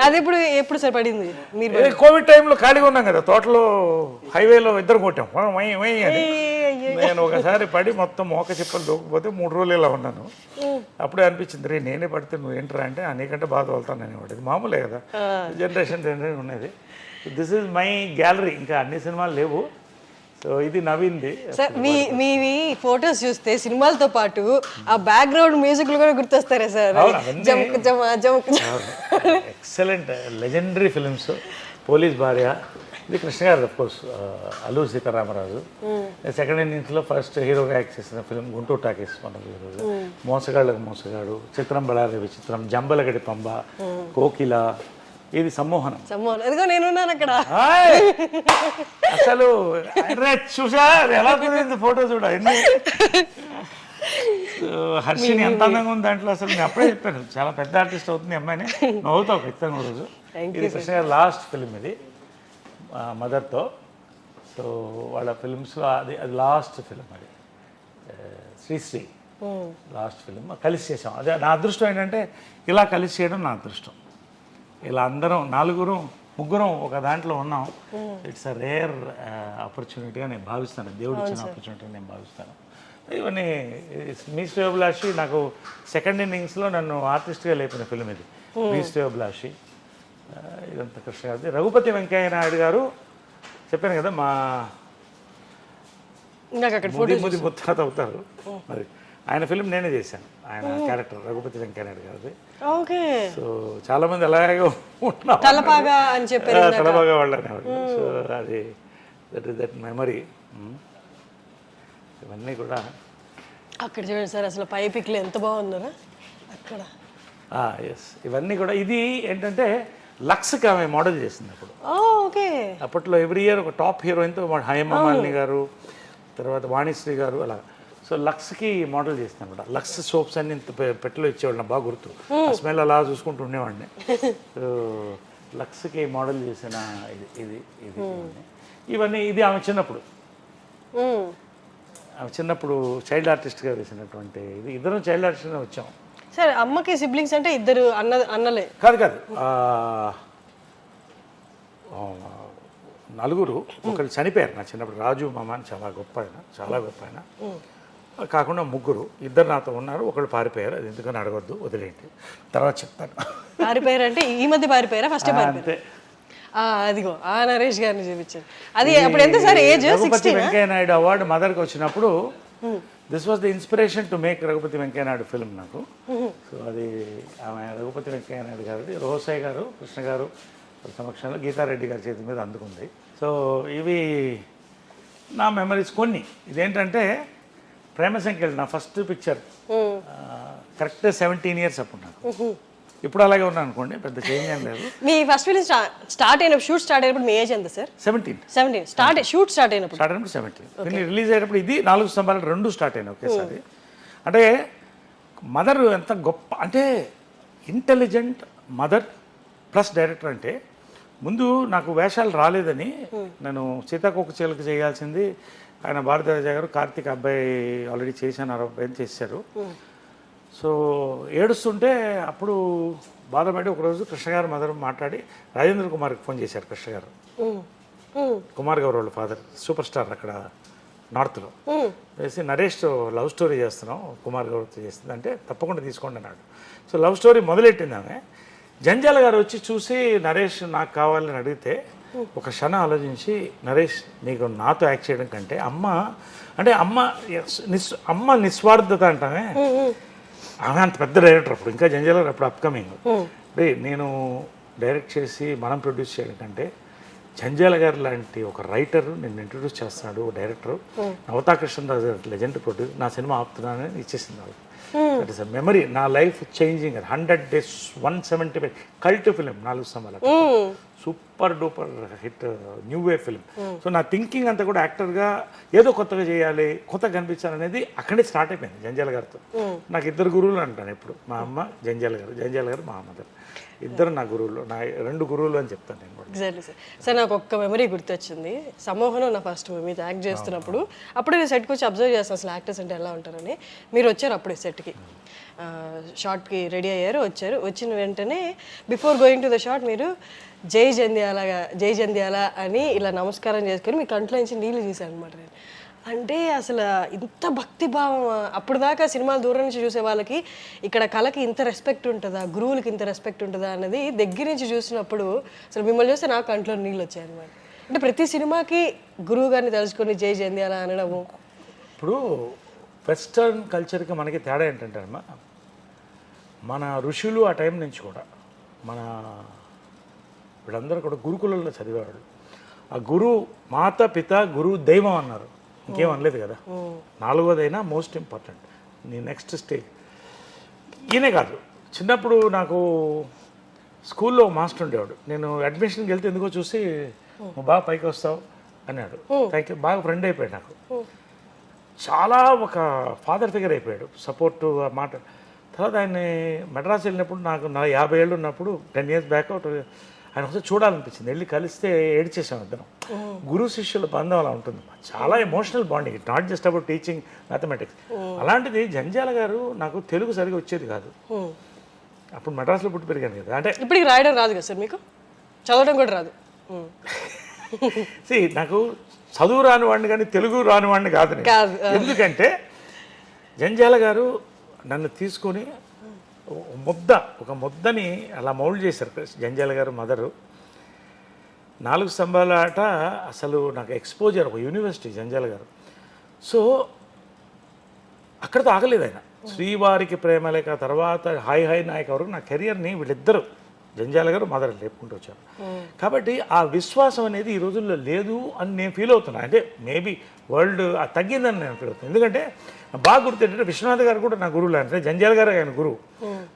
అది ఎప్పుడు సార్ పడింది? మీరు కోవిడ్ టైంలో ఖాళీగా ఉన్నాం కదా, తోటలో హైవేలో ఇద్దరు కొట్టాం. నేను ఒకసారి పడి మొత్తం మోక చెప్పలు దూకపోతే 3 రోజులు ఇలా ఉన్నాను. అప్పుడే అనిపించింది రే నేనే పడితే నువ్వు ఏంట్రా అంటే నీకంటే బాగా తోలుతాను అనేవాడు. ఇది మామూలే కదా, జనరేషన్ ఉన్నది. దిస్ ఈజ్ మై గ్యాలరీ, ఇంకా అన్ని సినిమాలు లేవు. సో ఇది నవ్వింది. సార్ మీవి ఫొటోస్ చూస్తే సినిమాలతో పాటు ఆ బ్యాక్గ్రౌండ్ మ్యూజిక్లు కూడా గుర్తొస్తారా సార్? జమక్ జమ జమక్ ఎక్సలెంట్ లెజెండరీ ఫిల్మ్స్. పోలీస్ భార్య ఇది కృష్ణ గారు, of course Alluri Sitaramaraju. Second ఇన్నింగ్స్లో ఫస్ట్ హీరోగా యాక్ట్ చేసిన ఫిల్మ్ గుంటూరు టాకీస్ మనకు ఈరోజు. మోసగాళ్ళకు మోసగాడు, చిత్రం బళారి విచిత్రం, జంబలగడి పంబ, కోకిల, ఇది సమ్మోహనం. అదిగో నేనున్నాను అక్కడ. అసలు చూసా ఎలా కుదిరింది ఫోటో చూడ. హర్షిని ఎంత అందంగా ఉంది దాంట్లో. అసలు నేను అప్పుడే చెప్పాను చాలా పెద్ద ఆర్టిస్ట్ అవుతుంది అమ్మాయిని. నవ్వుతావు ఖచ్చితంగా రోజు. ఇది కృష్ణ గారు లాస్ట్ ఫిల్మ్ ఇది మదర్తో. సో వాళ్ళ ఫిల్మ్స్లో అది లాస్ట్ ఫిల్మ్. అది శ్రీశ్రీ లాస్ట్ ఫిల్మ్ కలిసి చేసాం. అదే నా అదృష్టం ఏంటంటే ఇలా కలిసి చేయడం నా అదృష్టం. ఇలా అందరం ముగ్గురం ఒక దాంట్లో ఉన్నాం. ఇట్స్ అ రేర్ ఆపర్చునిటీగా నేను భావిస్తాను, దేవుడు ఇచ్చిన ఆపర్చునిటీగా నేను భావిస్తాను. ఇవన్నీ మీ శ్రేయోభిలాషి నాకు సెకండ్ ఇన్నింగ్స్లో నన్ను ఆర్టిస్ట్గా లేపిన ఫిల్మ్ ఇది. మీ శ్రేయోభిలాషి ఇదంతా కృష్ణ గారిది. రఘుపతి వెంకయ్య నాయుడు గారు చెప్పాను కదా మా ముది ముత్తాత అవుతారు. మరి ఆయన ఫిల్మ్ నేనే చేశాను. ఆయన క్యారెక్టర్ రఘుపతి వెంకయ్య నాయుడు గారిది. సో చాలా మంది అలాగే ఉంటున్నారు, తలపాగా అని చెప్పారు, తలపాగా వాళ్ళు అనేవాళ్ళు. సో అది దట్ మెమరీ. ఇవన్నీ కూడా అక్కడ చూడండి సార్, అసలు పై పిక్లు ఎంత బాగున్నారా అక్కడ. ఎస్, ఇవన్నీ కూడా. ఇది ఏంటంటే లక్స్కి ఆమె మోడల్ చేసింది అప్పుడు. ఓకే. అప్పట్లో ఎవ్రీ ఇయర్ ఒక టాప్ హీరోయిన్తో హేమమాలిని గారు, తర్వాత వాణిశ్రీ గారు అలా. సో లక్స్కి మోడల్ చేసింది అనమాట. లక్స్ సోప్స్ అన్ని పెట్టెలో ఇచ్చేవాళ్ళు, బాగా గుర్తు. స్మెల్ అలా చూసుకుంటూ ఉండేవాడిని. సో లక్స్కి మోడల్ చేసిన ఇది ఇవన్నీ. ఇది ఆమె చిన్నప్పుడు చైల్డ్ ఆర్టిస్ట్గా వేసినటువంటి ఇది. ఇద్దరం చైల్డ్ ఆర్టిస్ట్గా వచ్చాం. సార్ అమ్మకి సిబ్లింగ్స్ అంటే ఇద్దరు అన్నలే? కాదు నలుగురు. ఒకరు చనిపోయారు నా చిన్నప్పుడు. రాజు మామ అని చాలా గొప్ప ఆయన. కాకుండా ముగ్గురు, ఇద్దరు నాతో ఉన్నారు, ఒకళ్ళు పారిపోయారు. అది ఎందుకని అడగొద్దు, వదిలేండి, తర్వాత చెప్తాను. పారిపోయారు అంటే ఈ మధ్య పారిపోయారా? ఫస్ట్ అంతే. అదిగో ఆ నరేష్ గారిని చూపించారు. అది అప్పుడు ఎంత sir age? Raghupathi Venkaiah Naidu award మదర్కి వచ్చినప్పుడు this was the inspiration to make Raghupathi Venkaiah Naidu film నాకు. సో అది ఆమె రఘుపతి వెంకయ్య నాయుడు గారిది. రోసయ్య గారు, కృష్ణ గారు సమక్షంలో గీతారెడ్డి గారి చేతి మీద అందుకుంది. సో ఇవి నా మెమరీస్ కొన్ని. ఇదేంటంటే ప్రేమ సంఖ్యలు నా ఫస్ట్ పిక్చర్ కరెక్ట్ 17 years అప్పుడు నాకు. ఇప్పుడు అలాగే ఉన్నాను అనుకోండి, పెద్ద చేంజ్ ఏం లేదు. మీ ఫస్ట్ ఫిల్మ్ స్టార్ట్ అయినప్పుడు, షూట్ స్టార్ట్ అయినప్పుడు మీ ఏజ్ ఎంత సార్? 17. షూట్ స్టార్ట్ అయినప్పుడు 17. దీన్ని రిలీజ్ అయినప్పుడు ఇది 4 స్తంభాలు 2 స్టార్ట్ అయినాయి ఒకేసారి. అంటే మదర్ ఎంత గొప్ప అంటే, ఇంటెలిజెంట్ మదర్ ప్లస్ డైరెక్టర్. అంటే ముందు నాకు వేషాలు రాలేదని నేను సీతాకోక చిలుక చేయాల్సింది. ఆయన భారతరాజ గారు కార్తీక్ అబ్బాయి ఆల్రెడీ చేశాను, అబ్బాయిని చేశారు. సో ఏడుస్తుంటే అప్పుడు బాధపడి ఒకరోజు కృష్ణ గారు మదర్ మాట్లాడి రాజేంద్ర కుమార్కి ఫోన్ చేశారు. కృష్ణ గారు కుమార్ గౌరవ్ వాళ్ళ ఫాదర్, సూపర్ స్టార్ అక్కడ నార్త్లో. వేసి నరేష్తో లవ్ స్టోరీ చేస్తున్నాం, కుమార్ గౌరవ్తో చేస్తుంది అంటే తప్పకుండా తీసుకోండి అన్నాడు. సో లవ్ స్టోరీ మొదలెట్టింది ఆమె. జంజాల గారు వచ్చి చూసి నరేష్ నాకు కావాలని అడిగితే ఒక క్షణం ఆలోచించి, నరేష్ నీకు నాతో యాక్ట్ చేయడం కంటే అమ్మ నిస్వార్థత అంటామే. ఆమె అంత పెద్ద డైరెక్టర్ అప్పుడు, ఇంకా జంజాల గారు అప్పుడు అప్కమింగ్. నేను డైరెక్ట్ చేసి మనం ప్రొడ్యూస్ చేయడం కంటే జంజాల గారు లాంటి ఒక రైటర్ నేను ఇంట్రొడ్యూస్ చేస్తున్నాడు, director Navata Krishnaraju garu legend produce, నా సినిమా ఆపుతున్నానని ఇచ్చేసింది వాళ్ళు. That is a memory. నా life changing. 100 days 175 cult film 4 స్తంభాలు. Super duper hit new way film. So నా థింకింగ్ అంతా కూడా యాక్టర్గా ఏదో కొత్తగా చేయాలి, కొత్తగా కనిపించాలనేది అక్కడే స్టార్ట్ అయిపోయింది జంజాల గారితో. నాకు 2 గురువులు అంటాను ఎప్పుడు. మా అమ్మ జంజాల గారు మా మదర్. ఇద్దరు నా గురువులు, నా 2 గురువులు అని చెప్తాను నేను కూడా. Exactly sir. సార్ నాకు ఒక్క మెమరీ గుర్తొచ్చింది. సమ్మోహనం నా ఫస్ట్ మూవీ యాక్ట్ చేస్తున్నప్పుడు. అప్పుడే నేను సెట్కి వచ్చి అబ్జర్వ్ చేస్తాను అసలు యాక్టర్స్ అంటే ఎలా ఉంటారని. మీరు వచ్చారు అప్పుడే సెట్కి, షార్ట్కి రెడీ అయ్యారు, వచ్చారు. వచ్చిన వెంటనే before going to the short మీరు జై జంధ్యాల అని ఇలా నమస్కారం చేసుకొని మీ కంట్లో నుంచి నీళ్ళు తీశాను అనమాట. నేను అంటే అసలు ఇంత భక్తి భావం అప్పుడు దాకా సినిమాలు దూరం నుంచి చూసే వాళ్ళకి ఇక్కడ కళకి ఇంత రెస్పెక్ట్ ఉంటుందా, గురువులకి ఇంత రెస్పెక్ట్ ఉంటుందా అన్నది దగ్గర నుంచి చూసినప్పుడు అసలు మిమ్మల్ని చూస్తే నాకు కంట్లో నీళ్ళు వచ్చాయి అనమాట. అంటే ప్రతి సినిమాకి గురువు గారిని తలుచుకొని జై జయంధ్యాల అనడము. ఇప్పుడు వెస్టర్న్ కల్చర్కి మనకి తేడా ఏంటంటే అమ్మా, మన ఋషులు ఆ టైం నుంచి కూడా మన వీళ్ళందరూ కూడా గురుకులంలో చదివేవాళ్ళు. ఆ గురువు మాత పిత గురువు దైవం అన్నారు, ఇంకేం అనలేదు కదా. నాలుగోదైనా మోస్ట్ ఇంపార్టెంట్ నీ నెక్స్ట్ స్టేజ్. ఈయనే కాదు, చిన్నప్పుడు నాకు స్కూల్లో మాస్టర్ ఉండేవాడు. నేను అడ్మిషన్కి వెళ్తే ఎందుకో చూసి నువ్వు బాగా పైకి వస్తావు అన్నాడు. Thank you. బాగా ఫ్రెండ్ అయిపోయాడు నాకు. చాలా ఒక ఫాదర్ ఫిగర్ అయిపోయాడు, సపోర్టు మాట. తర్వాత ఆయన్ని మెడ్రాస్ వెళ్ళినప్పుడు నాకు 50 ఏళ్ళు ఉన్నప్పుడు 10 years బ్యాక్ ఆయన ఒకసారి చూడాలనిపించింది. వెళ్ళి కలిస్తే ఏడ్చేసాం ఇద్దరం. గురు శిష్యుల బంధం అలా ఉంటుంది, చాలా emotional bonding. It not just about teaching mathematics. అలాంటిది జంధ్యాల గారు నాకు తెలుగు సరిగా వచ్చేది కాదు. అప్పుడు మెడ్రాస్లో పుట్టి పెరిగాను కదా. అంటే ఇప్పటికి రాయడం రాదు కదా సార్ మీకు? చదవడం కూడా రాదు? నాకు చదువు రానివాడిని కానీ తెలుగు రానివాడిని కాదు. ఎందుకంటే జంధ్యాల గారు నన్ను తీసుకొని ఒక ముద్దని అలా మౌల్డ్ చేశారు. జంధ్యాల గారు మదరు 4 స్తంభాల ఆట అసలు నాకు ఎక్స్పోజర్, ఒక యూనివర్సిటీ జంధ్యాల గారు. సో అక్కడితో ఆగలేదు ఆయన. శ్రీవారికి ప్రేమలేక తర్వాత హాయ్ హాయ్ నాయక్ వరకు నా కెరియర్ని వీళ్ళిద్దరు జంధ్యాల గారు మదర్ లేపుకుంటూ వచ్చారు. కాబట్టి ఆ విశ్వాసం అనేది ఈ రోజుల్లో లేదు అని నేను ఫీల్ అవుతున్నాను. అంటే మేబీ వరల్డ్ తగ్గిందని నేను ఫీల్ అవుతున్నాను. ఎందుకంటే బాగా గుర్తు ఏంటంటే విశ్వనాథ్ గారు కూడా నా గురువులు. అంటే జంధ్యాల గారు ఆయన గురువు.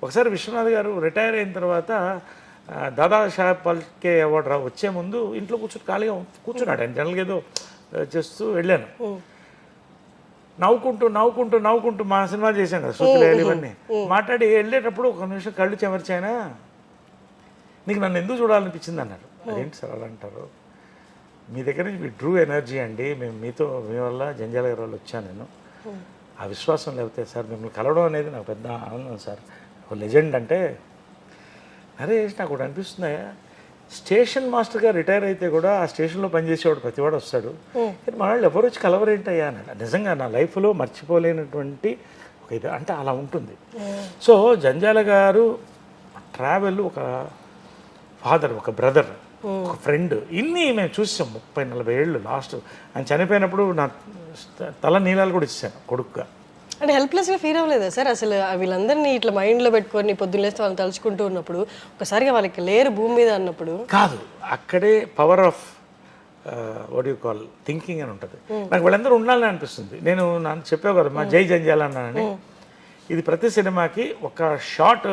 ఒకసారి విశ్వనాథ్ గారు రిటైర్ అయిన తర్వాత దాదాసాహెబ్ ఫాల్కే అవార్డు వచ్చే ముందు ఇంట్లో ఖాళీగా కూర్చున్నాడు. ఆయన జనరల్గా ఏదో చేస్తూ వెళ్ళాను. నవ్వుకుంటూ మా సినిమా చేశాను కదా, సూతులేయాలి ఇవన్నీ మాట్లాడి వెళ్ళేటప్పుడు ఒక నిమిషం కళ్ళు చెమర్చాయన, నీకు నన్ను ఎందుకు చూడాలనిపించింది అన్నారు. అదేంటి సార్ అలా అంటారు? మీ దగ్గర నుంచి మీ ట్రూ ఎనర్జీ అండి, మీ వల్ల జంధ్యాల గారి వల్ల వచ్చాను నేను. ఆ విశ్వాసం లేకపోతే సార్ మిమ్మల్ని కలవడం అనేది నాకు పెద్ద ఆనందం సార్. ఒక లెజెండ్ అంటే నరేష్ నాకు ఒకటి అనిపిస్తుందా, స్టేషన్ మాస్టర్గా రిటైర్ అయితే కూడా ఆ స్టేషన్లో పనిచేసేవాడు ప్రతివాడు వస్తాడు, మన వాళ్ళు ఎవరు వచ్చి కలవరేంటయ్యా అన్నాడు. నిజంగా నా లైఫ్లో మర్చిపోలేనటువంటి ఒక ఇది అంటే అలా ఉంటుంది. సో జంధ్యాల గారు ట్రావెల్, ఒక ఫాదర్, ఒక బ్రదర్, ఒక ఫ్రెండ్, ఇన్ని మేము చూసాం 30-40 ఏళ్ళు. లాస్ట్ ఆయన చనిపోయినప్పుడు నా తల నీలాలు కూడా ఇచ్చాను కొడుకుగా. అంటే హెల్ప్లెస్గా ఫీల్ అవ్వలేదా సార్ అసలు? వీళ్ళందరినీ ఇట్లా మైండ్లో పెట్టుకొని పొద్దున్న లేస్తే వాళ్ళని తలుచుకుంటూ ఉన్నప్పుడు ఒకసారిగా వాళ్ళకి లేరు భూమి మీద అన్నప్పుడు కాదు, అక్కడే power of what you call thinking అని ఉంటుంది. నాకు వీళ్ళందరూ ఉండాలని అనిపిస్తుంది. నేను నన్ను చెప్పావు కదా మా జై జంధ్యాల అన్నానని. ఇది ప్రతి సినిమాకి ఒక షాట్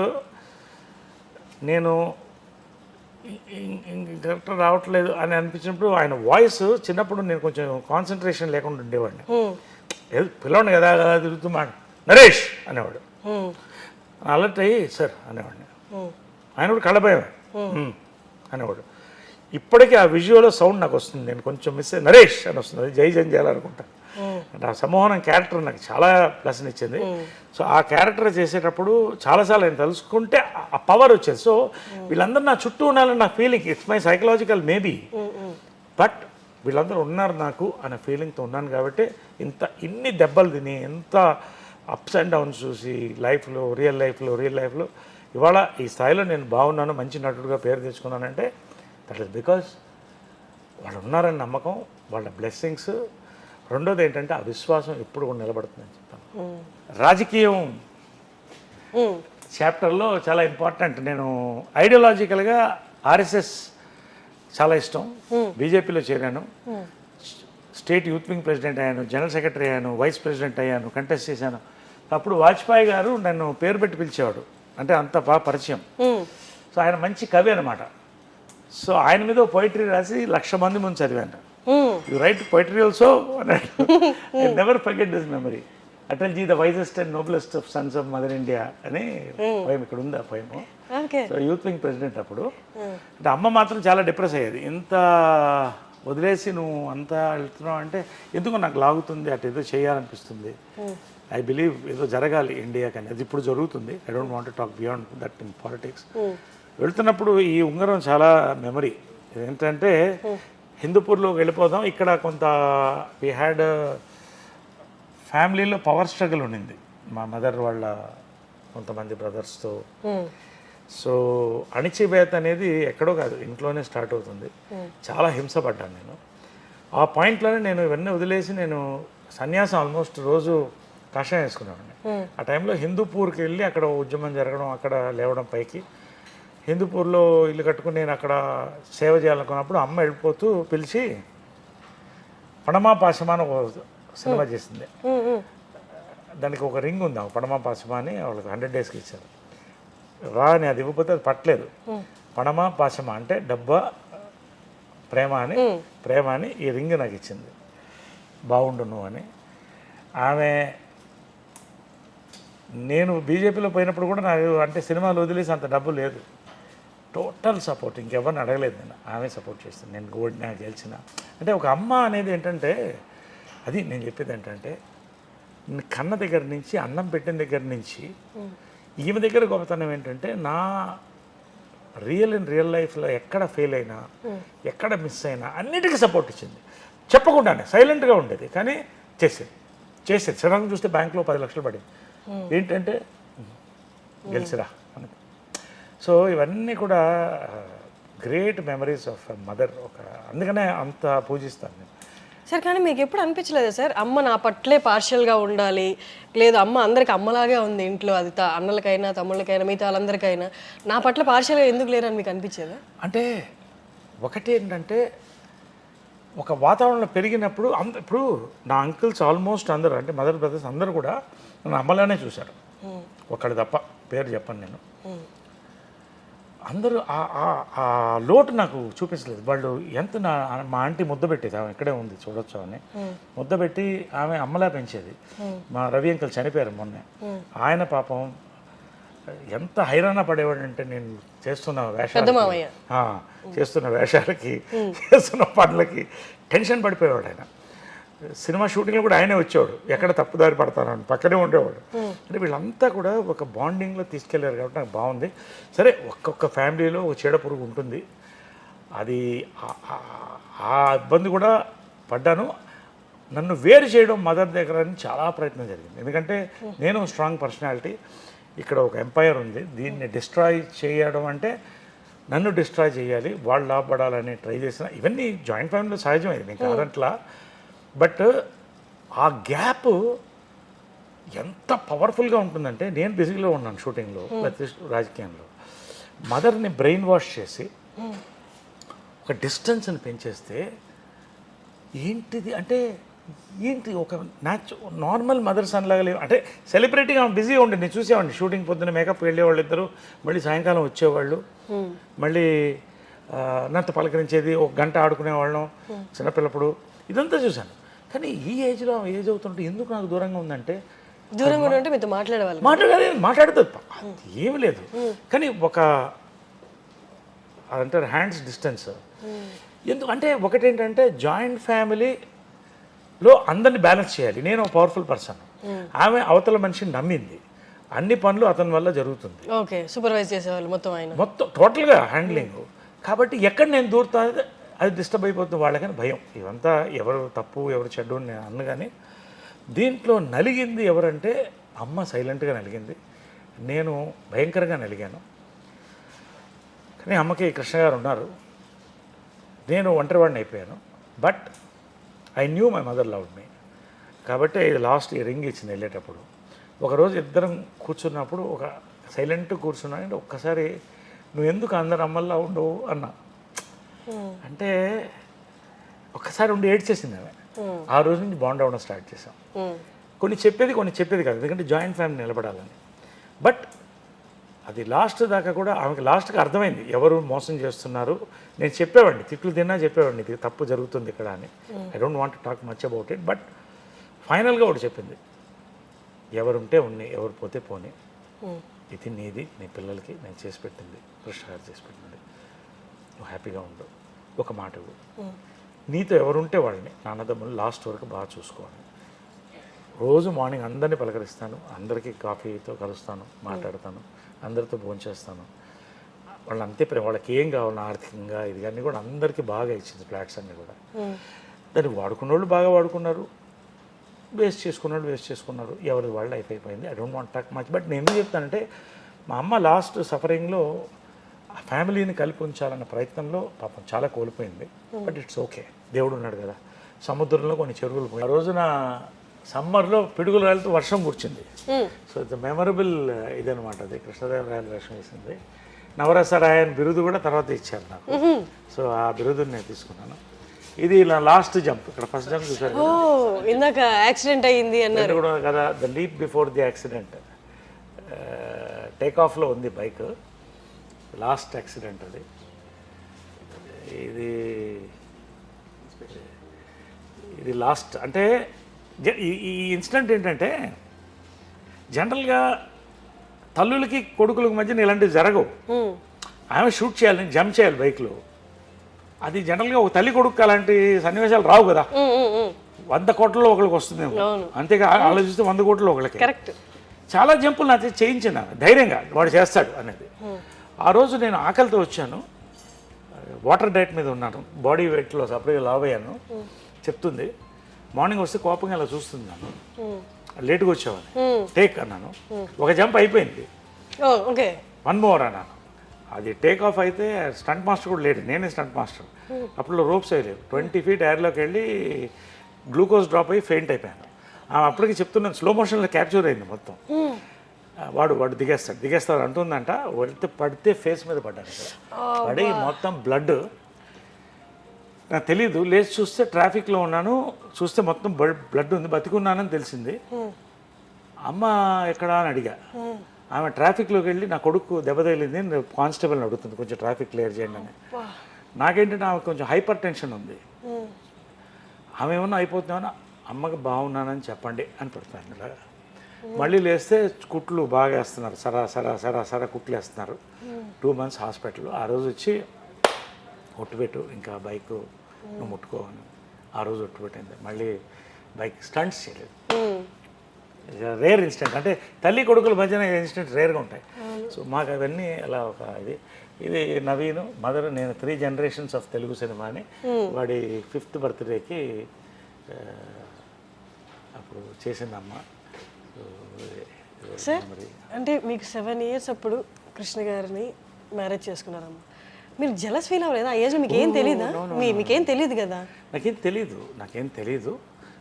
నేను కరెక్ట్ రావట్లేదు అని అనిపించినప్పుడు ఆయన వాయిస్, చిన్నప్పుడు నేను కొంచెం కాన్సన్ట్రేషన్ లేకుండా ఉండేవాడిని. పిల్లవాడిని కదా తిరుగుతున్నాడు, నరేష్ అనేవాడు. అలర్ట్ అయ్యి సార్ అనేవాడిని. ఆయన కూడా కళ్ళభయమే అనేవాడు. ఇప్పటికీ ఆ విజువల్ సౌండ్ నాకు వస్తుంది. నేను కొంచెం మిస్ అయ్యి నరేష్ అని వస్తుంది, అది జై జంధ్యాల అనుకుంటా. అంటే ఆ సమ్మోహనం క్యారెక్టర్ నాకు చాలా ప్లస్ని ఇచ్చింది. సో ఆ క్యారెక్టర్ చేసేటప్పుడు చాలాసార్లు ఆయన తలుసుకుంటే ఆ పవర్ వచ్చేది. సో వీళ్ళందరూ నా చుట్టూ ఉండాలని నా feeling, it's my psychological maybe, but వీళ్ళందరూ ఉన్నారు నాకు అనే ఫీలింగ్తో ఉన్నాను. కాబట్టి ఇన్ని దెబ్బలు తిని, ఎంత అప్స్ అండ్ డౌన్స్ చూసి లైఫ్లో, రియల్ లైఫ్లో ఇవాళ ఈ స్థాయిలో నేను బాగున్నాను, మంచి నటుడుగా పేరు తెచ్చుకున్నానంటే దట్ ఇస్ బికాజ్ వాళ్ళు ఉన్నారని నమ్మకం, వాళ్ళ బ్లెస్సింగ్స్. రెండోది ఏంటంటే ఆ విశ్వాసం ఎప్పుడు కూడా నిలబడుతుందని చెప్తాను. రాజకీయం చాప్టర్లో చాలా ఇంపార్టెంట్. నేను ఐడియాలజికల్గా ఆర్ఎస్ఎస్ చాలా ఇష్టం. బీజేపీలో చేరాను, స్టేట్ యూత్ వింగ్ ప్రెసిడెంట్ అయ్యాను, జనరల్ సెక్రటరీ అయ్యాను, వైస్ ప్రెసిడెంట్ అయ్యాను, కంటెస్ట్ చేశాను. అప్పుడు వాజ్పేయి గారు నన్ను పేరు పెట్టి పిలిచేవాడు, అంటే అంత బాగా పరిచయం. సో ఆయన మంచి కవి అనమాట. సో ఆయన మీద పోయిటరీ రాసి 1,00,000 మంది ముందు చదివాను. యు రైట్ పోయిటరీ ఆల్సో అన్నాడు. I never forget this memory. Atalji the wisest and noblest of sons of mother India అని పోయం ఇక్కడ ఉంది. ఆ poem. So youth wing president అప్పుడు. అంటే అమ్మ మాత్రం చాలా డిప్రెస్ అయ్యేది, ఇంత వదిలేసి నువ్వు అంతా వెళ్తున్నావు అంటే ఎందుకు నాకు లాగుతుంది, అటు ఏదో చేయాలనిపిస్తుంది. ఐ బిలీవ్ ఏదో జరగాలి ఇండియాకి అని. అది ఇప్పుడు జరుగుతుంది. I don't want to talk beyond that in politics. వెళ్తున్నప్పుడు ఈ ఉంగరం చాలా మెమరీ. ఏంటంటే హిందూపూర్లో వెళ్ళిపోదాం, ఇక్కడ కొంత వీ హ్యాడ్ ఫ్యామిలీలో పవర్ స్ట్రగుల్ ఉండింది మా మదర్ వాళ్ళ కొంతమంది బ్రదర్స్తో. సో అణిచివేత అనేది ఎక్కడో కాదు, ఇంట్లోనే స్టార్ట్ అవుతుంది. చాలా హింసపడ్డాను నేను. ఆ పాయింట్లోనే నేను ఇవన్నీ వదిలేసి నేను సన్యాసం ఆల్మోస్ట్ రోజు కషాయం వేసుకునేవాడిని. ఆ టైంలో హిందూపూర్కి వెళ్ళి అక్కడ ఉద్యమం జరగడం, అక్కడ లేవడం పైకి. హిందూపూర్లో ఇల్లు కట్టుకుని నేను అక్కడ సేవ చేయాలనుకున్నప్పుడు అమ్మ వెళ్ళిపోతూ పిలిచి పణమా పాశమా అని ఒక సినిమా చేసింది. దానికి ఒక రింగ్ ఉంది, పణమా పాశమా అని వాళ్ళకి 100 డేస్కి ఇచ్చారు. రా అని అది ఇవ్వకపోతే అది పట్టలేదు. పణమా పాశమా అంటే డబ్బా ప్రేమ అని ఈ రింగ్ నాకు ఇచ్చింది. బాగుండు నువ్వు అని. ఆమె నేను బీజేపీలో పోయినప్పుడు కూడా నాకు అంటే సినిమాలు వదిలేసి అంత డబ్బు లేదు. టోటల్ సపోర్ట్, ఇంకెవరిని అడగలేదు నేను. ఆమె సపోర్ట్ చేస్తుంది. నేను ఓడినా గెలిచిన అంటే ఒక అమ్మ అనేది ఏంటంటే, అది నేను చెప్పేది ఏంటంటే, కన్న దగ్గర నుంచి అన్నం పెట్టిన దగ్గర నుంచి ఈమె దగ్గర గొప్పతనం ఏంటంటే, నా రియల్ లైఫ్లో ఎక్కడ ఫెయిల్ అయినా ఎక్కడ మిస్ అయినా అన్నిటికీ సపోర్ట్ ఇచ్చింది. చెప్పకుండానే సైలెంట్గా ఉండేది, కానీ చేసేది. సడన్గా చూస్తే బ్యాంక్లో 10 లక్షలు పడింది. ఏంటంటే గెలిచిరా మనకి. సో ఇవన్నీ కూడా గ్రేట్ మెమరీస్ ఆఫ్ మదర్. అందుకనే అంత పూజిస్తాను నేను. సార్ కానీ మీకు ఎప్పుడు అనిపించలేదా సార్, అమ్మ నా పట్లే పార్షియల్గా ఉండాలి, లేదు అమ్మ అందరికి అమ్మలాగే ఉంది ఇంట్లో, అది అన్నలకైనా తమ్ముళ్ళకైనా మిగతా వాళ్ళందరికైనా, నా పట్ల పార్షియల్గా ఎందుకు లేరని మీకు అనిపించేదా? అంటే ఒకటి ఏంటంటే, ఒక వాతావరణంలో పెరిగినప్పుడు ఇప్పుడు నా అంకుల్స్ ఆల్మోస్ట్ అందరూ అంటే మదర్ బ్రదర్స్ అందరూ కూడా నన్ను అమ్మలానే చూశారు. ఒకళ్ళు తప్ప, పేరు చెప్పను నేను. అందరూ ఆ లోటు నాకు చూపించలేదు. వాళ్ళు ఎంత మా ఆంటీ ముద్ద పెట్టేది, ఆమె ఇక్కడే ఉంది చూడొచ్చు అని, ముద్ద పెట్టి ఆమె అమ్మలా పెంచేది. మా రవి అంకుల్ చనిపోయారు మొన్నే. ఆయన పాపం ఎంత హైరాణ పడేవాడు అంటే, నేను చేస్తున్న వేషాలకి చేస్తున్న పనులకి టెన్షన్ పడిపోయేవాడు ఆయన. సినిమా షూటింగ్లో కూడా ఆయనే వచ్చేవాడు, ఎక్కడ తప్పుదారి పడతానని పక్కనే ఉండేవాడు. అంటే వీళ్ళంతా కూడా ఒక బాండింగ్లో తీసుకెళ్ళారు కాబట్టి నాకు బాగుంది. సరే, ఒక్కొక్క ఫ్యామిలీలో ఒక చీడ పురుగు ఉంటుంది, అది ఆ ఇబ్బంది కూడా పడ్డాను. నన్ను వేరు చేయడం మదర్ దగ్గర అని చాలా ప్రయత్నం జరిగింది. ఎందుకంటే నేను స్ట్రాంగ్ పర్సనాలిటీ, ఇక్కడ ఒక ఎంపైర్ ఉంది, దీన్ని డిస్ట్రాయ్ చేయడం అంటే నన్ను డిస్ట్రాయ్ చేయాలి, వాళ్ళు లాభపడాలని ట్రై చేసిన. ఇవన్నీ జాయింట్ ఫ్యామిలీలో సహజమైంది, నేను కాదంట్లా. బట్ ఆ గ్యాప్ ఎంత పవర్ఫుల్గా ఉంటుందంటే, నేను బిజీలో ఉన్నాను షూటింగ్లో, ప్రతి రాజకీయంలో, మదర్ని బ్రెయిన్ వాష్ చేసి ఒక డిస్టెన్స్ని పెంచేస్తే ఏంటిది అంటే, ఏంటి ఒక నార్మల్ మదర్ సన్ లాగా లేవు. అంటే సెలబ్రిటీగా బిజీగా ఉండే నేను చూసేవాడిని. షూటింగ్ పొద్దున్న మేకప్ వెళ్ళేవాళ్ళు ఇద్దరు, మళ్ళీ సాయంకాలం వచ్చేవాళ్ళు, మళ్ళీ నాతో పలకరించేది, ఒక గంట ఆడుకునేవాళ్ళం చిన్నపిల్లప్పుడు, ఇదంతా చూశాను. కానీ ఈ ఏజ్లో ఏజ్ అవుతుంటే ఎందుకు నాకు దూరంగా ఉందంటే, దూరంగా ఉంటే మీతో మాట్లాడుతుంది ఏమి లేదు, కానీ ఒక అదంటారు హ్యాండ్స్ డిస్టెన్స్. ఎందుకు అంటే, ఒకటేంటంటే జాయింట్ ఫ్యామిలీలో అందరినీ బ్యాలెన్స్ చేయాలి. నేను ఒక పవర్ఫుల్ పర్సన్, ఆమె అవతల మనిషిని నమ్మింది, అన్ని పనులు అతని వల్ల జరుగుతుంది. ఓకే, సూపర్వైజ్ చేసేవాళ్ళు మొత్తం టోటల్గా హ్యాండ్లింగ్. కాబట్టి ఎక్కడ నేను దూరుతా అది డిస్టర్బ్ అయిపోతుంది వాళ్ళకని భయం. ఇవంతా ఎవరు తప్పు ఎవరు చెడ్డు అని నేను అన్ను. కానీ దీంట్లో నలిగింది ఎవరంటే, అమ్మ సైలెంట్గా నలిగింది, నేను భయంకరంగా నలిగాను. కానీ అమ్మకి కృష్ణ గారు ఉన్నారు, నేను ఒంటరివాడిని అయిపోయాను. But I knew my mother loved మీ. కాబట్టి ఇది లాస్ట్ ఈ రింగ్ ఇచ్చింది వెళ్ళేటప్పుడు. ఒకరోజు ఇద్దరం కూర్చున్నప్పుడు ఒక సైలెంట్ కూర్చున్నాను. ఒక్కసారి నువ్వు ఎందుకు అందరు అమ్మల్లా ఉండవు అన్నా. అంటే ఒక్కసారి ఉండి ఏడ్చేసింది ఆమె. ఆ రోజు నుంచి బాండ్ అవ్వడం స్టార్ట్ చేసాం. కొన్ని చెప్పేది కాదు, ఎందుకంటే జాయింట్ ఫ్యామిలీ నిలబడాలని. బట్ అది లాస్ట్ దాకా కూడా ఆమెకి లాస్ట్కి అర్థమైంది ఎవరు మోసం చేస్తున్నారు. నేను చెప్పేవాడిని, తిట్లు తిన్నా చెప్పేవాడిని, ఇది తప్పు జరుగుతుంది ఇక్కడ అని. I don't want to talk much about it. But ఫైనల్గా ఒకటి చెప్పింది, ఎవరుంటే ఉన్నాయి, ఎవరు పోతే పోనీ, ఇది నీది, నీ పిల్లలకి నేను చేసి పెట్టింది, కృష్ణ గారు చేసి పెట్టింది, నువ్వు హ్యాపీగా ఉండు, ఒక మాట నీతో ఎవరుంటే వాళ్ళని నాన్నదమ్ములు లాస్ట్ వరకు బాగా చూసుకోవాలి. రోజు మార్నింగ్ అందరినీ పలకరిస్తాను, అందరికీ కాఫీతో కలుస్తాను, మాట్లాడతాను, అందరితో భోంచేస్తాను. వాళ్ళు అంతే ప్రేమ, వాళ్ళకి ఏం కావాలి ఆర్థికంగా ఇది కానీ కూడా అందరికీ బాగా ఇచ్చింది. ఫ్లాట్స్ అన్నీ కూడా దాన్ని వాడుకున్న వాళ్ళు బాగా వాడుకున్నారు, వేస్ట్ చేసుకున్నారు, ఎవరిది వాళ్ళు లైఫ్ అయిపోయింది. I don't want talk much. But నేను ఎందుకు చెప్తానంటే మా అమ్మ లాస్ట్ సఫరింగ్లో ఆ ఫ్యామిలీని కలిపి ఉంచాలన్న ప్రయత్నంలో పాపం చాలా కోల్పోయింది. బట్ ఇట్స్ ఓకే, దేవుడు ఉన్నాడు కదా. సముద్రంలో కొన్ని చెరువులు పోయి ఆ రోజున సమ్మర్లో పిడుగులు రాలితో వర్షం కూర్చుంది. సో ఇట్స్ మెమరబుల్ ఇదనమాట. అది కృష్ణదేవరాయలు వేషం వేసింది. నవరసరాయన్ బిరుదు కూడా తర్వాత ఇచ్చారు నాకు. సో ఆ బిరుదుని నేను తీసుకున్నాను. ఇది నా లాస్ట్ జంప్. ఇక్కడ ఫస్ట్ జంప్ చూసారు ఓ ఇందాక యాక్సిడెంట్ అయ్యింది అన్నారు కూడా కదా, the leap before the accident. Take ఆఫ్లో ఉంది బైక్, లాస్ట్ యాక్సిడెంట్ అది. ఇది లాస్ట్ అంటే ఈ ఇన్సిడెంట్ ఏంటంటే జనరల్గా తల్లులకి కొడుకులకి మధ్యన ఇలాంటివి జరగవు. ఆమె షూట్ చేయాలి, జంప్ చేయాలి బైక్లో. అది జనరల్గా ఒక తల్లి కొడుకు అలాంటి సన్నివేశాలు రావు కదా. 100 కోట్లలో ఒకరికి వస్తుందేమో, అంతేగా ఆలోచిస్తే 100 కోట్లలో ఒకరికి. కరెక్ట్. చాలా జంపులు నాకు చేయించిన ధైర్యంగా వాడు చేస్తాడు అనేది. ఆ రోజు నేను ఆకలితో వచ్చాను, వాటర్ డైట్ మీద ఉన్నాను, బాడీ వెయిట్లో సపరేట్గా లావ్ అయ్యాను. చెప్తుంది మార్నింగ్ వస్తే కోపంగా ఇలా చూస్తుంది నన్ను, లేట్గా వచ్చావని. టేక్ అన్నాను, ఒక జంప్ అయిపోయింది, ఓకే 1 more అన్నాను. అది టేక్ ఆఫ్ అయితే స్టంట్ మాస్టర్ కూడా లేడు, నేనే స్టంట్ మాస్టర్. అప్పుడు రోప్స్ వేయలేవు. 20 feet ఎయిర్లోకి వెళ్ళి గ్లూకోజ్ డ్రాప్ అయ్యి ఫెయింట్ అయిపోయాను. అప్పటికి చెప్తున్నాను, స్లో మోషన్లో క్యాప్చర్ అయింది మొత్తం. వాడు దిగేస్తాడు అంటుందంట. పడితే ఫేస్ మీద పడ్డాను. పడి మొత్తం బ్లడ్. నాకు తెలీదు, లేచి చూస్తే ట్రాఫిక్లో ఉన్నాను, చూస్తే మొత్తం బ్లడ్ ఉంది, బతికున్నానని తెలిసింది. అమ్మ ఎక్కడా అని అడిగా. ఆమె ట్రాఫిక్లోకి వెళ్ళి నా కొడుకు దెబ్బ తగిలింది, కానిస్టేబుల్ని అడుగుతుంది కొంచెం ట్రాఫిక్ క్లియర్ చేయండి అని. నాకేంటంటే ఆమె కొంచెం హైపర్ టెన్షన్ ఉంది. ఆమె ఏమన్నా అయిపోతుందేమన్నా, అమ్మకి బాగున్నానని చెప్పండి అని పెడతాను ఇలాగా. మళ్ళీ లేస్తే కుట్లు బాగా వేస్తున్నారు, సరా కుట్లు వేస్తున్నారు. 2 months హాస్పిటల్. ఆ రోజు వచ్చి ఒట్టుపెట్టు, ఇంకా బైక్ నువ్వు ముట్టుకోవని ఆ రోజు ఒట్టుపెట్టింది. మళ్ళీ బైక్ స్టంట్స్ చేయలేదు. రేర్ ఇన్సిడెంట్, అంటే తల్లి కొడుకుల మధ్యన ఇన్సిడెంట్ రేర్గా ఉంటాయి. సో మాకు అవన్నీ అలా ఒక ఇది నవీన్ మదర్. నేను 3 generations ఆఫ్ తెలుగు సినిమాని వాడి 5th birthdayకి అప్పుడు చేసిందమ్మ. సార్ అంటే మీకు 7 years అప్పుడు కృష్ణ గారిని మ్యారేజ్ చేసుకున్నారమ్మా. మీరు జలస్ ఫీల్ అవ్వలేదు? ఆ ఏజ్లో మీకు ఏం తెలీదా? మీకేం తెలియదు కదా? నాకేం తెలీదు.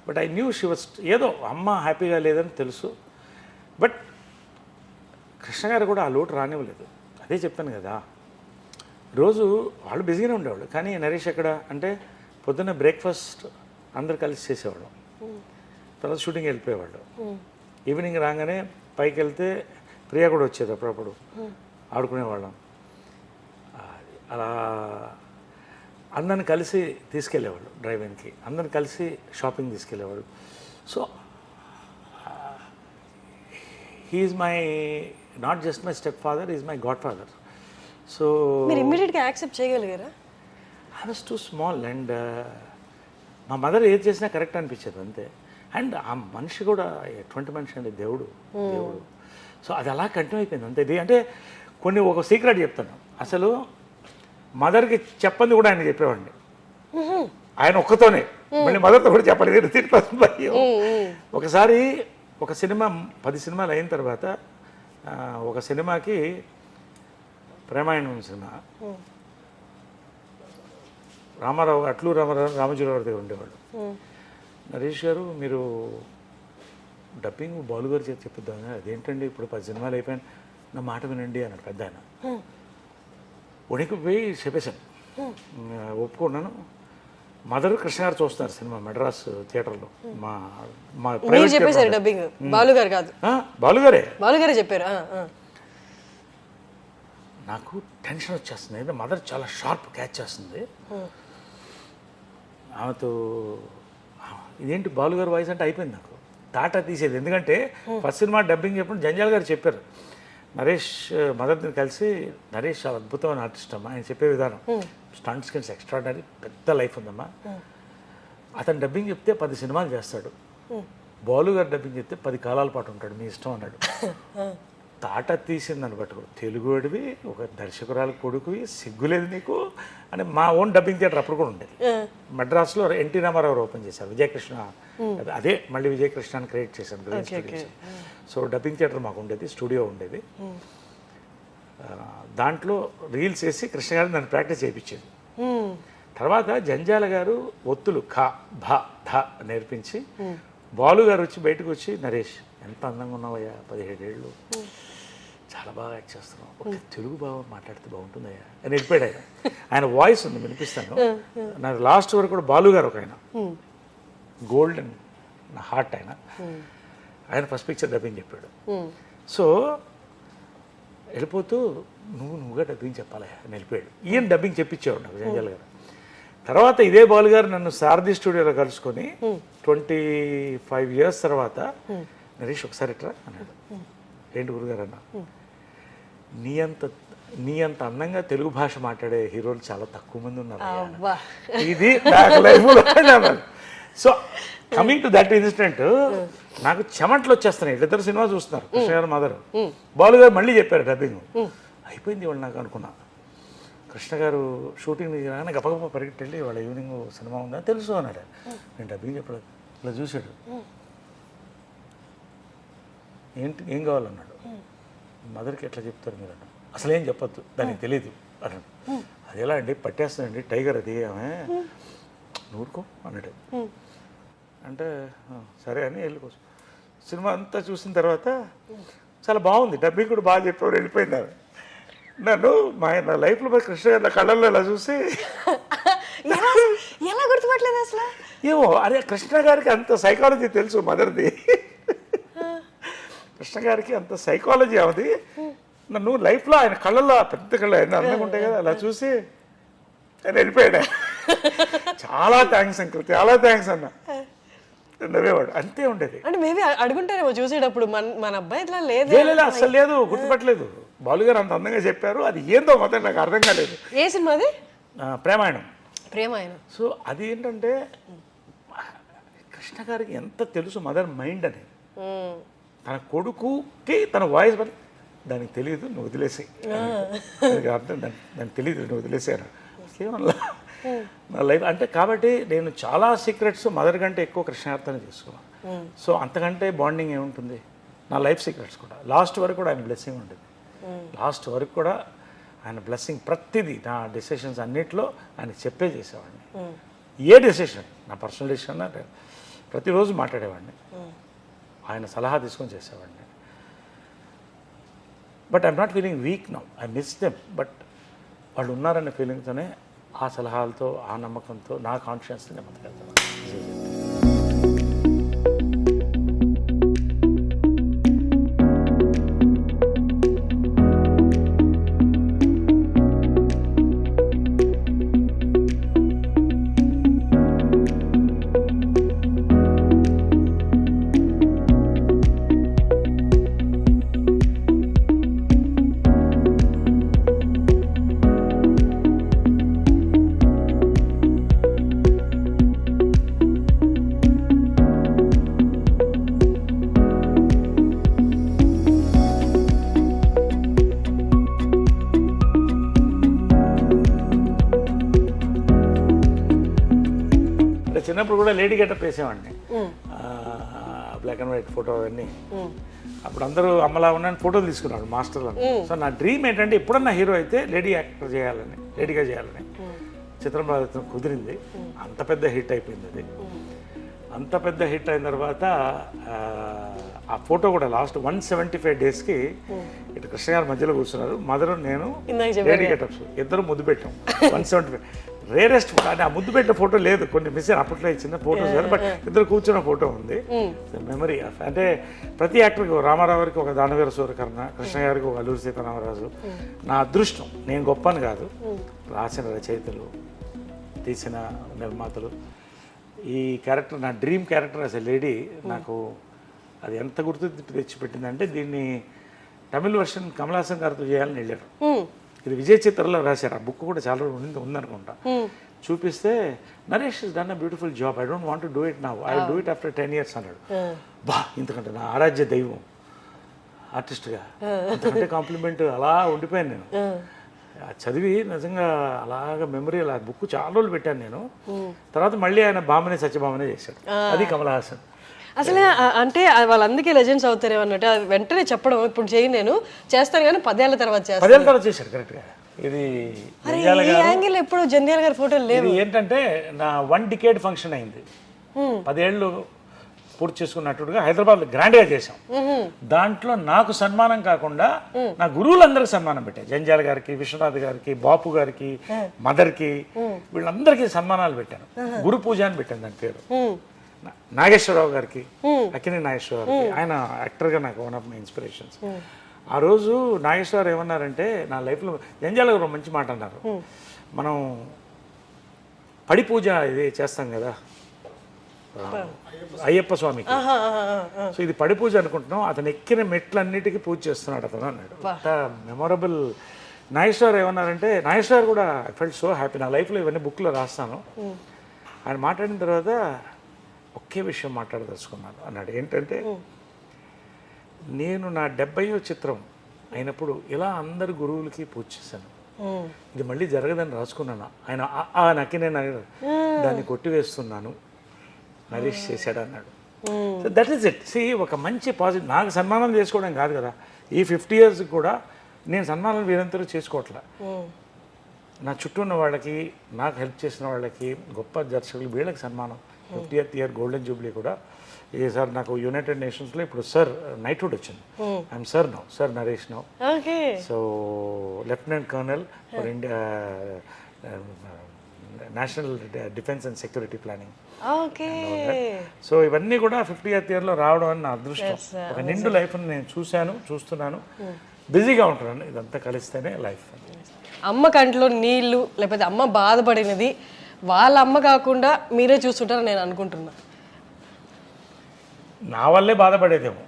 But I knew she was, ఏదో అమ్మ హ్యాపీగా లేదని తెలుసు. బట్ కృష్ణ గారు కూడా ఆ లోటు రానివ్వలేదు. అదే చెప్తాను కదా, రోజు వాళ్ళు బిజీగానే ఉండేవాళ్ళు. కానీ నరేష్ ఎక్కడ అంటే పొద్దున్న బ్రేక్ఫాస్ట్ అందరు కలిసి చేసేవాళ్ళం, తర్వాత షూటింగ్ వెళ్ళిపోయేవాళ్ళు. ఈవినింగ్ రాగానే పైకి వెళ్తే ప్రియా కూడా వచ్చేది, అప్పుడప్పుడు ఆడుకునేవాళ్ళం. అలా అందరిని కలిసి తీసుకెళ్ళేవాళ్ళు డ్రైవింగ్కి, అందరిని కలిసి షాపింగ్ తీసుకెళ్ళేవాళ్ళు. So he's my not just my stepfather, is my godfather. So మీరు ఇమ్మీడియట్గా యాక్సెప్ట్ చేయగలిగారా? I was too small and మా మదర్ ఏది చేసినా కరెక్ట్ అనిపించేది అంతే. అండ్ ఆ మనిషి కూడా ఎటువంటి మనిషి అండి, దేవుడు. సో అది అలా కంటిన్యూ అయిపోయింది అంతే. ఇది అంటే ఒక సీక్రెట్ చెప్తాను. అసలు మదర్కి చెప్పంది కూడా ఆయన చెప్పేవాడిని, ఆయన ఒక్కతోనే. మళ్ళీ మదర్తో కూడా చెప్పండి. ఒకసారి ఒక సినిమా 10 సినిమాలు అయిన తర్వాత ఒక సినిమాకి ప్రేమాయణం సినిమా, అట్లూరు రామోజీరావు గారి దగ్గర ఉండేవాళ్ళు. నరేష్ గారు మీరు డబ్బింగ్ బాలు గారు చేసి చెప్పిద్దాం. అదేంటండి ఇప్పుడు 10 సినిమాలు అయిపోయాను, నా మాట వినండి అన్నాడు పెద్ద ఆయన. ఉనికి చెప్పేశాను, ఒప్పుకున్నాను. మదర్ కృష్ణ గారు చూస్తున్నారు సినిమా మెడ్రాస్ థియేటర్లో. మా చెప్పేశారు డబ్బింగ్, బాలు గారు కాదు, బాలుగారే చెప్పారు. నాకు టెన్షన్ వచ్చేస్తుంది. మదర్ చాలా షార్ప్ క్యాచ్ చేస్తుంది. ఆమెతో ఇదేంటి బాలుగారు వాయిస్ అంటే అయిపోయింది నాకు, టాటా తీసేది. ఎందుకంటే ఫస్ట్ సినిమా డబ్బింగ్ చెప్పినప్పుడు జంజాల్ గారు చెప్పారు, నరేష్ మదర్ని కలిసి, నరేష్ చాలా అద్భుతమైన ఆర్టిస్ట్ అమ్మా, ఆయన చెప్పే విధానం స్టంట్ స్కిల్స్ ఎక్స్ట్రాడనరీ, పెద్ద లైఫ్ ఉందమ్మా. అతను డబ్బింగ్ చెప్తే 10 సినిమాలు చేస్తాడు, బాలు గారు డబ్బింగ్ చెప్తే 10 కాలాల పాటు ఉంటాడు, మీ ఇష్టం అన్నాడు. తాట తీసిందని పట్టుకో, తెలుగుడివి, ఒక దర్శకురాలు కొడుకువి, సిగ్గులేదు నీకు అని మా ఓన్ డబ్బింగ్ థియేటర్ అప్పుడు కూడా ఉండేది. మద్రాసులో ఎన్టీ రామారావు ఓపెన్ చేశారు, విజయకృష్ణ, అదే మళ్ళీ విజయకృష్ణ అని క్రియేట్ చేశాను green studios. So dubbing theatre మాకు ఉండేది, స్టూడియో ఉండేది. దాంట్లో రీల్స్ వేసి కృష్ణ గారు నన్ను ప్రాక్టీస్ చేయించేది. తర్వాత జంజాల గారు ఒత్తులు ఖ భ ధ నేర్పించి బాలు గారు వచ్చి బయటకు వచ్చి, నరేష్ ఎంత అందంగా ఉన్నావయ్యా, 17 ఏళ్ళు, చాలా బాగా యాక్ట్ చేస్తున్నావు, ఒక తెలుగు బాగా మాట్లాడితే బాగుంటుందయ్యా అని వెళ్ళిపోయాడు ఆయన. ఆయన వాయిస్ ఉంది, వినిపిస్తాను. నాకు లాస్ట్ వరకు కూడా బాలు గారు ఒక ఆయన గోల్డెన్ నా హార్ట్, ఆయన ఫస్ట్ పిక్చర్ డబ్బింగ్ చెప్పాడు. సో వెళ్ళిపోతూ నువ్వుగా డబ్బింగ్ చెప్పాలయ్యా అని వెళ్ళిపోయాడు. ఈయన డబ్బింగ్ చెప్పించేవాడు నాకు జంజాల గారు. తర్వాత ఇదే బాలు గారు నన్ను సారథి స్టూడియోలో కలుసుకొని 25 years తర్వాత, నరేష్ ఒకసారి ఎట్రా అన్నాడు. ఏంటి గురుగారు అన్న, నీ అంత అందంగా తెలుగు భాష మాట్లాడే హీరోలు చాలా తక్కువ మంది ఉన్నారు, ఇది నాకు లైఫ్లో. So coming to that incident, నాకు చెమట్లు వచ్చేస్తున్నాయి. ఇద్దరు సినిమా చూస్తున్నారు, కృష్ణ గారు మదర్, బాలు గారు మళ్ళీ చెప్పారు డబ్బింగ్. అయిపోయింది వాళ్ళు నాకు అనుకున్నా. కృష్ణ గారు షూటింగ్ రాగానే గప్పగప్ప పరిగెట్టి వెళ్ళి వాళ్ళ ఈవినింగ్ సినిమా ఉందని తెలుసు అన్నాడు. నేను డబ్బింగ్ చెప్పలేదు, ఇలా చూశాడు. ఏం కావాలన్నాడు. మదర్కి ఎట్లా చెప్తారు మీరు అన్నాడు. అసలు ఏం చెప్పొద్దు, దానికి తెలియదు అన్నాడు. అది ఎలా అండి, పట్టేస్తుందండి టైగర్ అది, ఆమె నూరుకో అన్నాడు. అంటే సరే అని వెళ్ళిపోవచ్చు. సినిమా అంతా చూసిన తర్వాత చాలా బాగుంది, డబ్బింగ్ కూడా బాగా చెప్పేవారు, వెళ్ళిపోయింది ఆమె. నన్ను నా లైఫ్లో కృష్ణ గారి కళ్ళల్లో ఇలా చూసి ఎలా గుర్తుపట్టలేదు అసలు, ఏమో అరే కృష్ణ గారికి అంత సైకాలజీ తెలుసు మదర్ది, కృష్ణ గారికి అంత సైకాలజీ అవది. నన్ను లైఫ్లో ఆయన కళ్ళల్లో పెద్ద కళ్ళు ఆయన అందంగా ఉంటాయి కదా, అలా చూసి ఆయన వెళ్ళిపోయాడు. చాలా థ్యాంక్స్ అంకుల్, చాలా థ్యాంక్స్ అన్న నవ్వేవాడు. అంతే ఉండేది. అంటే మేబీ అడుగుంటారేమో చూసేటప్పుడు, మన అబ్బాయి ఇట్లా లేదు, అసలు లేదు, గుర్తుపట్టలేదు. బాలు గారు అంత అందంగా చెప్పారు, అది ఏందో మొత్తం నాకు అర్థం కాలేదు. ఏ సినిమా అది? ప్రేమాయణం. సో అది ఏంటంటే కృష్ణ గారికి ఎంత తెలుసు మదర్ మైండ్ అని. తన కొడుకుకి తన వాయిస్ బట్టి దానికి తెలియదు, నువ్వు వదిలేసి, అర్థం దానికి తెలియదు, నువ్వు వదిలేసాను కేవలం నా లైఫ్ అంటే. కాబట్టి నేను చాలా సీక్రెట్స్ మదర్ కంటే ఎక్కువ కృష్ణ గారితోనే తీసుకున్నాను. సో అంతకంటే బాండింగ్ ఏముంటుంది. నా లైఫ్ సీక్రెట్స్ కూడా లాస్ట్ వరకు కూడా ఆయన బ్లెస్సింగ్ ఉండేది. లాస్ట్ వరకు కూడా ఆయన బ్లెస్సింగ్ ప్రతిదీ, నా డెసిషన్స్ అన్నిట్లో ఆయన చెప్పే చేసేవాడిని. ఏ డెసిషన్, నా పర్సనల్ డెసిషన్ ప్రతిరోజు మాట్లాడేవాడిని, ఆయన సలహా తీసుకొని చేసేవాడిని. But I'm not feeling week now, I miss them. But వాళ్ళు ఉన్నారనే ఫీలింగ్తోనే, ఆ సలహాలతో, ఆ నమ్మకంతో నా కాన్షియస్ని నేను బతకెళ్తాను. చిన్నప్పుడు కూడా లేడీ గెటప్ వేసేవాడిని, బ్లాక్ అండ్ వైట్ ఫోటో అవన్నీ. అప్పుడు అందరూ అమ్మలా ఉన్నాను ఫోటోలు తీసుకున్నాడు మాస్టర్లను. సో నా డ్రీమ్ ఏంటంటే ఎప్పుడన్నా హీరో అయితే లేడీ యాక్టర్ చేయాలని, లేడీగా చేయాలని. చిత్రం కుదిరింది, అంత పెద్ద హిట్ అయిపోయింది అది. అంత పెద్ద హిట్ అయిన తర్వాత ఆ ఫోటో కూడా లాస్ట్ 175 daysకి ఇటు కృష్ణ గారి మధ్యలో కూర్చున్నారు, మదరు నేను, లేడీ గెటప్స్ ఇద్దరు ముద్దు పెట్టాం. 175 రేరెస్ట్ ఫోటో అంటే, ఆ ముద్దు పెట్టిన ఫోటో లేదు, కొన్ని మిస్ అయిన అప్పట్లో ఇచ్చిన ఫోటోస్ కానీ, బట్ ఇద్దరు కూర్చున్న ఫోటో ఉంది. మెమరీ అంటే ప్రతి యాక్టర్కి, రామారావు గారికి ఒక దానవీర సూర్యకర్ణ, కృష్ణ గారికి ఒక అల్లూరి సీతారామరాజు. నా అదృష్టం, నేను గొప్పని కాదు, రాసిన రచయితలు, తీసిన నిర్మాతలు. ఈ క్యారెక్టర్ నా dream character as a lady. నాకు అది ఎంత గుర్తు తెచ్చిపెట్టిందంటే, దీన్ని తమిళ వర్షన్ కమల్ హాసన్ గారితో చేయాలని వెళ్ళారు. ఇది విజయ్ చిత్రలో రాశారు, ఆ బుక్ కూడా చాలా ఉందనుకుంటా. చూపిస్తే Naresh is done a beautiful job, I don't want to do it now, I will do it after 10 years అన్నాడు. బా, ఇంతకంటే నా ఆరాధ్య దైవం ఆర్టిస్ట్గా. అంతకంటే కాంప్లిమెంట్ అలా ఉండిపోయాను నేను. చదివి నిజంగా అలాగ మెమరీ అలా బుక్ చాలా రోజులు పెట్టాను నేను. తర్వాత మళ్ళీ ఆయన బామనే సత్యభామనే చేశాడు. అది కమల్ హాసన్. అసలే అంటే వాళ్ళందుకే లెజెండ్స్ అవుతారేమో అన్నట్టు అది వెంటనే చెప్పడం ఇప్పుడు చేయను నేను చేస్తాను కానీ 10 ఏళ్ల తర్వాత చేస్తాను. 10 ఏళ్ళ తర్వాత చేశాడు కరెక్ట్గా. ఇది ఈ యాంగిల్ ఎప్పుడు జంధ్యాల గారి ఫోటోలు లేవు. ఇది ఏంటంటే నా 1 డికేడ్ ఫంక్షన్ అయింది. 10 ఏళ్ళు పూర్తి చేసుకున్నట్టుగా హైదరాబాద్ గ్రాండ్గా చేశాం. దాంట్లో నాకు సన్మానం కాకుండా నా గురువులందరికీ సన్మానం పెట్టాను. జంధ్యాల గారికి, విశ్వనాథ్ గారికి, బాపు గారికి, మదర్కి, వీళ్ళందరికీ సన్మానాలు పెట్టాను. గురు పూజ అని పెట్టాను దాని పేరు. నాగేశ్వరరావు గారికి, అక్కినే నాగేశ్వరరావు గారికి, ఆయన యాక్టర్గా నాకు వన్ ఆఫ్ మై ఇన్స్పిరేషన్స్. ఆ రోజు నాగేశ్వరరావు ఏమన్నారంటే నా లైఫ్లో జంధ్యాల గారు మంచి మాట అన్నారు. మనం పడి పూజ ఇది చేస్తాం కదా అయ్యప్ప స్వామికి. సో ఇది పడి పూజ అనుకుంటున్నాం, అతను ఎక్కిన మెట్లన్నిటికీ పూజ చేస్తున్నాడు అతను అన్నాడు. మెమొరబుల్. నాగేశ్వరరావు ఏమన్నారంటే, నాగేశ్వరరావు కూడా ఐ ఫెల్ట్ సో హ్యాపీ. నా లైఫ్లో ఇవన్నీ బుక్లో రాస్తాను. ఆయన మాట్లాడిన తర్వాత ఒకే విషయం మాట్లాడదలుచుకున్నాను అన్నాడు. ఏంటంటే నేను నా 70వ చిత్రం అయినప్పుడు ఇలా అందరు గురువులకి పూజ చేశాను, ఇది మళ్ళీ జరగదని రాసుకున్నాను. ఆయన నాకే నేను దాన్ని కొట్టివేస్తున్నాను, నరేష్ చేశాడు అన్నాడు. So that is it. See ఒక మంచి పాజిటివ్. నాకు సన్మానం చేసుకోవడం కాదు కదా, ఈ 50 years కూడా నేను సన్మానం వీరంతరూ చేసుకోవట్లే. నా చుట్టూ ఉన్న వాళ్ళకి, నాకు హెల్ప్ చేసిన వాళ్ళకి, గొప్ప దర్శకులు, వీళ్ళకి సన్మానం. 50th year గోల్డెన్ జూబ్లీ కూడా సార్ నాకు యునైటెడ్ నేషన్స్లో ఇప్పుడు సార్ నైట్హుడ్ వచ్చింది. I'm sir now, sir Naresh now. So lieutenant colonel for India national defence and security planning. So ఇవన్నీ కూడా 50th yearలో రావడం అని నా అదృష్టం. ఒక నిండు లైఫ్ని నేను చూస్తున్నాను, బిజీగా ఉంటున్నాను. ఇదంతా కలిస్తేనే లైఫ్. అమ్మ కంట్లో నీళ్ళు లేకపోతే అమ్మ బాధపడినది వాళ్ళ అమ్మ కాకుండా మీరే చూస్తుంటారని నేను అనుకుంటున్నా. నా వల్లే బాధపడేదేమో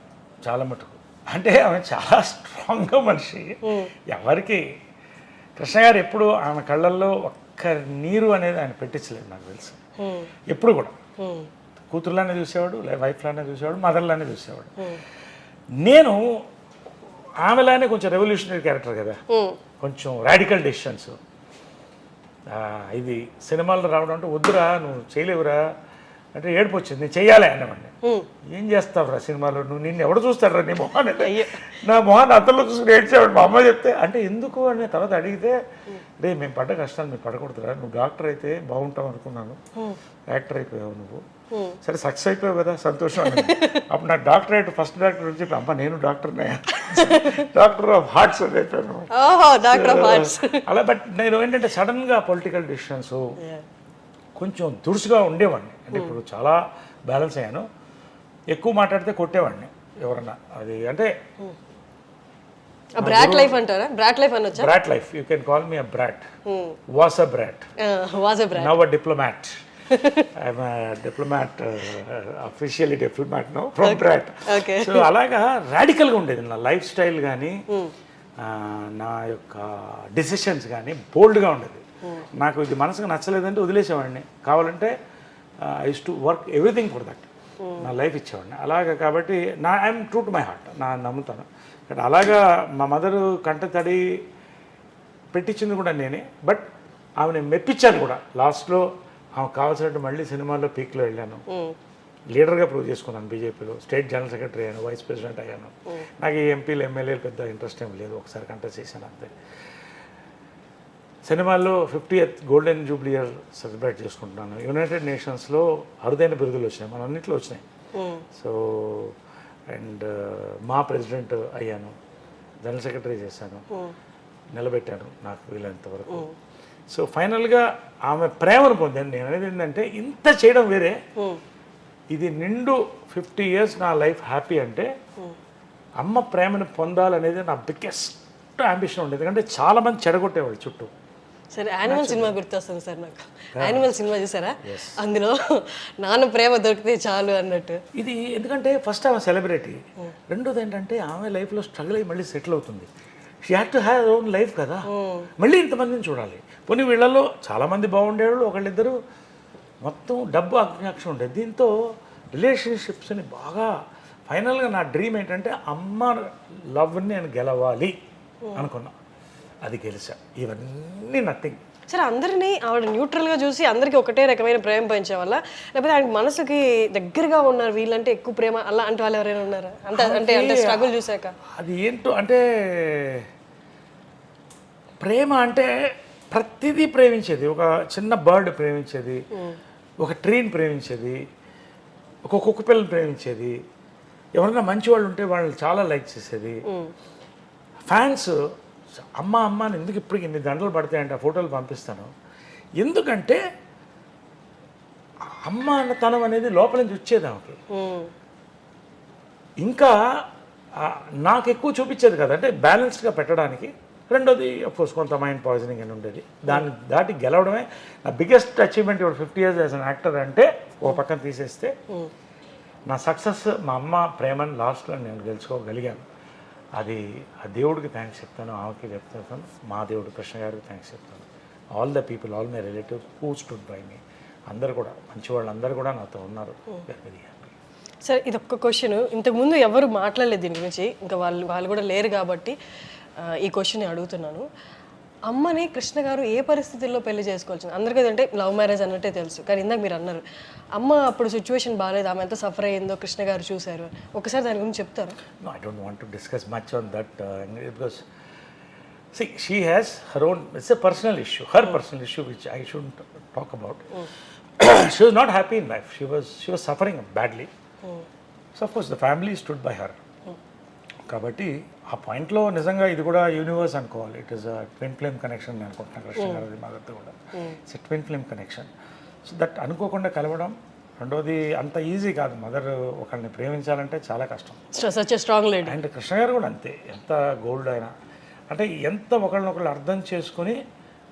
చాలా మటుకు. అంటే ఆమె చాలా స్ట్రాంగ్గా మనిషి. ఎవరికి కృష్ణ గారు ఎప్పుడు ఆమె కళ్ళల్లో ఒక్క నీరు అనేది ఆయన పెట్టించలేదు నాకు తెలుసు. ఎప్పుడు కూడా కూతురులానే చూసేవాడు, వైఫ్లానే చూసేవాడు, మదర్లానే చూసేవాడు. నేను ఆమెలానే కొంచెం రెవల్యూషనరీ క్యారెక్టర్ కదా, కొంచెం రాడికల్ డెసిషన్స్. ఇది సినిమాల్లో రావడం అంటే వద్దురా నువ్వు చేయలేవురా అంటే ఏడుపు వచ్చింది, నేను చెయ్యాలి అన్నవాడిని. ఏం చేస్తావురా సినిమాలో, నువ్వు నిన్ను ఎవడు చూస్తాడురా నీ మొహాన్ని, నా మొహాన్ని అతల్లో చూసుకుని ఏడ్చేవాడు. మా అమ్మ చెప్తే అంటే ఎందుకు అని తర్వాత అడిగితే, రే మేము పడ్డ కష్టాలు మీరు పడకూడదురా, నువ్వు డాక్టర్ అయితే బాగుంటావు అనుకున్నాను, యాక్టర్ అయిపోయావు నువ్వు, సరే సక్సెస్ అయిపోయావు కదా సంతోషం అని. అప్పుడు నాకు డాక్టరేట్ ఫస్ట్ డాక్టర్ వచ్చి చెప్పి, అమ్మ నేను డాక్టర్నే, డాక్టర్ ఆఫ్ హార్ట్స్ అని అయిపోయాను అలా. బట్ నేను ఏంటంటే సడన్గా పొలిటికల్ డిసిషన్స్ కొంచెం దురుసుగా ఉండేవాడిని. అంటే ఇప్పుడు చాలా బ్యాలెన్స్ అయ్యాను. ఎక్కువ మాట్లాడితే కొట్టేవాడిని ఎవరన్నా. అది అంటే బ్రాట్ లైఫ్ అంటారా? బ్రాట్ లైఫ్ అనొచ్చా? Brat life, you can call me a brat. Was a brat, now a diplomat. I'm diplomat, officially diplomat now from brat. So అలాగా రాడికల్గా ఉండేది నా లైఫ్ స్టైల్ కానీ, నా యొక్క డిసిషన్స్ కానీ బోల్డ్గా ఉండేది. నాకు ఇది మనసుకు నచ్చలేదంటే వదిలేసేవాడిని. కావాలంటే I use to work everything for that, నా లైఫ్ ఇచ్చేవాడిని అలాగా. కాబట్టి I'm true to my heart, నమ్ముతాను. బట్ అలాగా మా మదరు కంట తడి పెట్టించింది కూడా నేనే. బట్ ఆమెను మెప్పించాను కూడా. లాస్ట్లో ఆమెకు కావాల్సినట్టు మళ్ళీ సినిమాల్లో పీక్లో వెళ్ళాను, లీడర్గా ప్రూవ్ చేసుకున్నాను. బీజేపీలో స్టేట్ జనరల్ సెక్రటరీ అయ్యాను, వైస్ ప్రెసిడెంట్ అయ్యాను. నాకు ఈ ఎంపీలు ఎమ్మెల్యేలు పెద్ద ఇంట్రెస్ట్ ఏం లేదు, ఒకసారి కంటెస్ట్ చేశాను అంతే. సినిమాల్లో 50th golden Jubilee year celebrate చేసుకుంటున్నాను. యునైటెడ్ నేషన్స్లో అరుదైన బిరుదులు వచ్చినాయి, మన అన్నింటిలో వచ్చినాయి. సో అండ్ మా ప్రెసిడెంట్ అయ్యాను, జనరల్ సెక్రటరీ చేశాను, నిలబెట్టాను నాకు వీలైనంత వరకు. సో ఫైనల్గా ఆమె ప్రేమను పొందాను. నేను అనేది ఏంటంటే ఇంత చేయడం వేరే, ఇది నిండు 50 years నా లైఫ్ హ్యాపీ అంటే అమ్మ ప్రేమను పొందాలనేది నా బిగ్గెస్ట్ అంబిషన్ ఉండేది. ఎందుకంటే చాలామంది చెడగొట్టేవాళ్ళు చుట్టూ. సరే, యానిమల్ సినిమా గుర్తొస్తుంది సార్ నాకు. యానిమల్ సినిమా చూసారా? అందులో నాన్న ప్రేమ దొరికితే చాలు అన్నట్టు. ఇది ఎందుకంటే ఫస్ట్ ఆమె సెలబ్రిటీ, రెండోది ఏంటంటే ఆమె లైఫ్లో స్ట్రగుల్ అయ్యి మళ్ళీ సెటిల్ అవుతుంది. She had to have own life కదా, మళ్ళీ ఇంతమందిని చూడాలి. పోనీ వీళ్ళల్లో చాలామంది బాగుండేవాళ్ళు, ఒకళ్ళిద్దరు మొత్తం డబ్బు ఆకాంక్ష ఉండేది. దీంతో రిలేషన్షిప్స్ని బాగా ఫైనల్గా నా డ్రీమ్ ఏంటంటే అమ్మ లవ్ని నేను గెలవాలి అనుకున్నా, అది గెలిచా. ఇవన్నీ నథింగ్. సరే, అందరినీ ఆవిడ న్యూట్రల్గా చూసి అందరికీ ఒకటే రకమైన ప్రేమ పెంచే వల్ల, లేకపోతే ఆయన మనసుకి దగ్గరగా ఉన్నారు వీళ్ళంటే ఎక్కువ ప్రేమ అలా అంటే వాళ్ళు ఎవరైనా ఉన్నారా? అంటే స్ట్రగుల్ చూసాక అది ఏంటో అంటే ప్రేమ అంటే ప్రతిదీ ప్రేమించేది. ఒక చిన్న బర్డ్ ప్రేమించేది, ఒక ట్రీని ప్రేమించేది, ఒక కుక్క పిల్లని ప్రేమించేది, ఎవరైనా మంచి వాళ్ళు ఉంటే వాళ్ళని చాలా లైక్ చేసేది. ఫ్యాన్స్ అమ్మ అమ్మ అని ఎందుకు ఇప్పటికి ఇన్ని దండలు పడతాయంటే ఆ ఫోటోలు పంపిస్తాను. ఎందుకంటే అమ్మ అన్నతనం అనేది లోపల నుంచి వచ్చేది ఆమెకి. ఇంకా నాకు ఎక్కువ చూపించేది కదా, అంటే బ్యాలెన్స్డ్గా పెట్టడానికి. రెండోది అఫ్కోర్స్ కొంత మైండ్ పాయిజనింగ్ అని ఉండేది. దాన్ని దాటి గెలవడమే నా బిగ్గెస్ట్ అచీవ్మెంట్. ఇప్పుడు 50 years యాజ్ అన్ యాక్టర్ అంటే ఓ పక్కన తీసేస్తే నా సక్సెస్ మా అమ్మ ప్రేమని లాస్ట్లో నేను గెలుచుకోగలిగాను. అది ఆ దేవుడికి థ్యాంక్స్ చెప్తాను, ఆమెకి చెప్తాను, మా దేవుడు కృష్ణ గారికి థ్యాంక్స్ చెప్తాను. All the people, all my relatives who stood by me, అందరు కూడా మంచి వాళ్ళు అందరూ కూడా నాతో ఉన్నారు. Very happy. సరే, ఇది ఒక్క క్వశ్చన్. ఇంతకుముందు ఎవరు మాట్లాడలేదు దీని గురించి, ఇంకా వాళ్ళు కూడా లేరు కాబట్టి ఈ క్వశ్చన్ అడుగుతున్నాను. అమ్మని కృష్ణ గారు ఏ పరిస్థితుల్లో పెళ్లి చేసుకోవాల్సింది? అందరికీ అంటే లవ్ మ్యారేజ్ అన్నట్టే తెలుసు, కానీ ఇందాక మీరు అన్నారు అమ్మ అప్పుడు సిచ్యువేషన్ బాగాలేదు, ఆమె ఎంత సఫర్ అయ్యిందో కృష్ణ గారు చూశారు. ఒకసారి దాని గురించి చెప్తారా? No, I don't want to discuss much on that because see, she has her own, it's a personal issue, her personal issue which I shouldn't talk about. She was not happy in life. She was suffering badly. So of course the family stood by her. కాబట్టి ఆ పాయింట్లో నిజంగా ఇది కూడా universe అనుకోవాలి. It is a twin flame connection అనుకుంటున్నాను కృష్ణ గారి మదర్తో కూడా. It's a twin flame connection. So that అనుకోకుండా కలవడం. రెండోది అంత ఈజీ కాదు, మదర్ ఒకరిని ప్రేమించాలంటే చాలా కష్టం. Strong lady. అండ్ కృష్ణ గారు కూడా అంతే, ఎంత గోల్డ్ అయినా అంటే ఎంత ఒకళ్ళనొకళ్ళు అర్థం చేసుకుని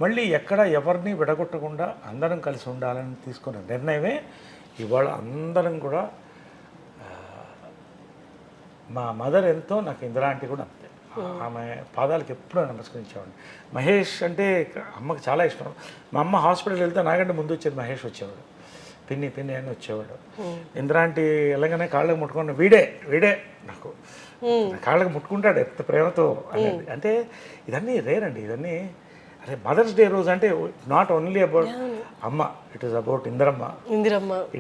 మళ్ళీ ఎక్కడ ఎవరిని విడగొట్టకుండా అందరం కలిసి ఉండాలని తీసుకున్న నిర్ణయమే ఇవాళ అందరం కూడా. మా మదర్ ఎంతో, నాకు ఇందిరా ఆంటీ కూడా అంతే. ఆమె పాదాలకు ఎప్పుడూ నమస్కరించేవాడిని. మహేష్ అంటే అమ్మకి చాలా ఇష్టం. మా అమ్మ హాస్పిటల్ వెళ్తే నాకంటే ముందు వచ్చేది మహేష్ వచ్చేవాడు, పిన్ని పిన్ని అని వచ్చేవాడు. ఇందిరా ఆంటీ వెళ్ళగానే కాళ్ళకు ముట్టుకుని వీడే నాకు కాళ్ళకు ముట్టుకుంటాడు ఎంత ప్రేమతో అనేది. అంటే ఇదన్నీ రేరండి, ఇదన్నీ. అదే మదర్స్ డే రోజు అంటే నాట్ ఓన్లీ అబౌట్ అమ్మ, it is about Indiramma,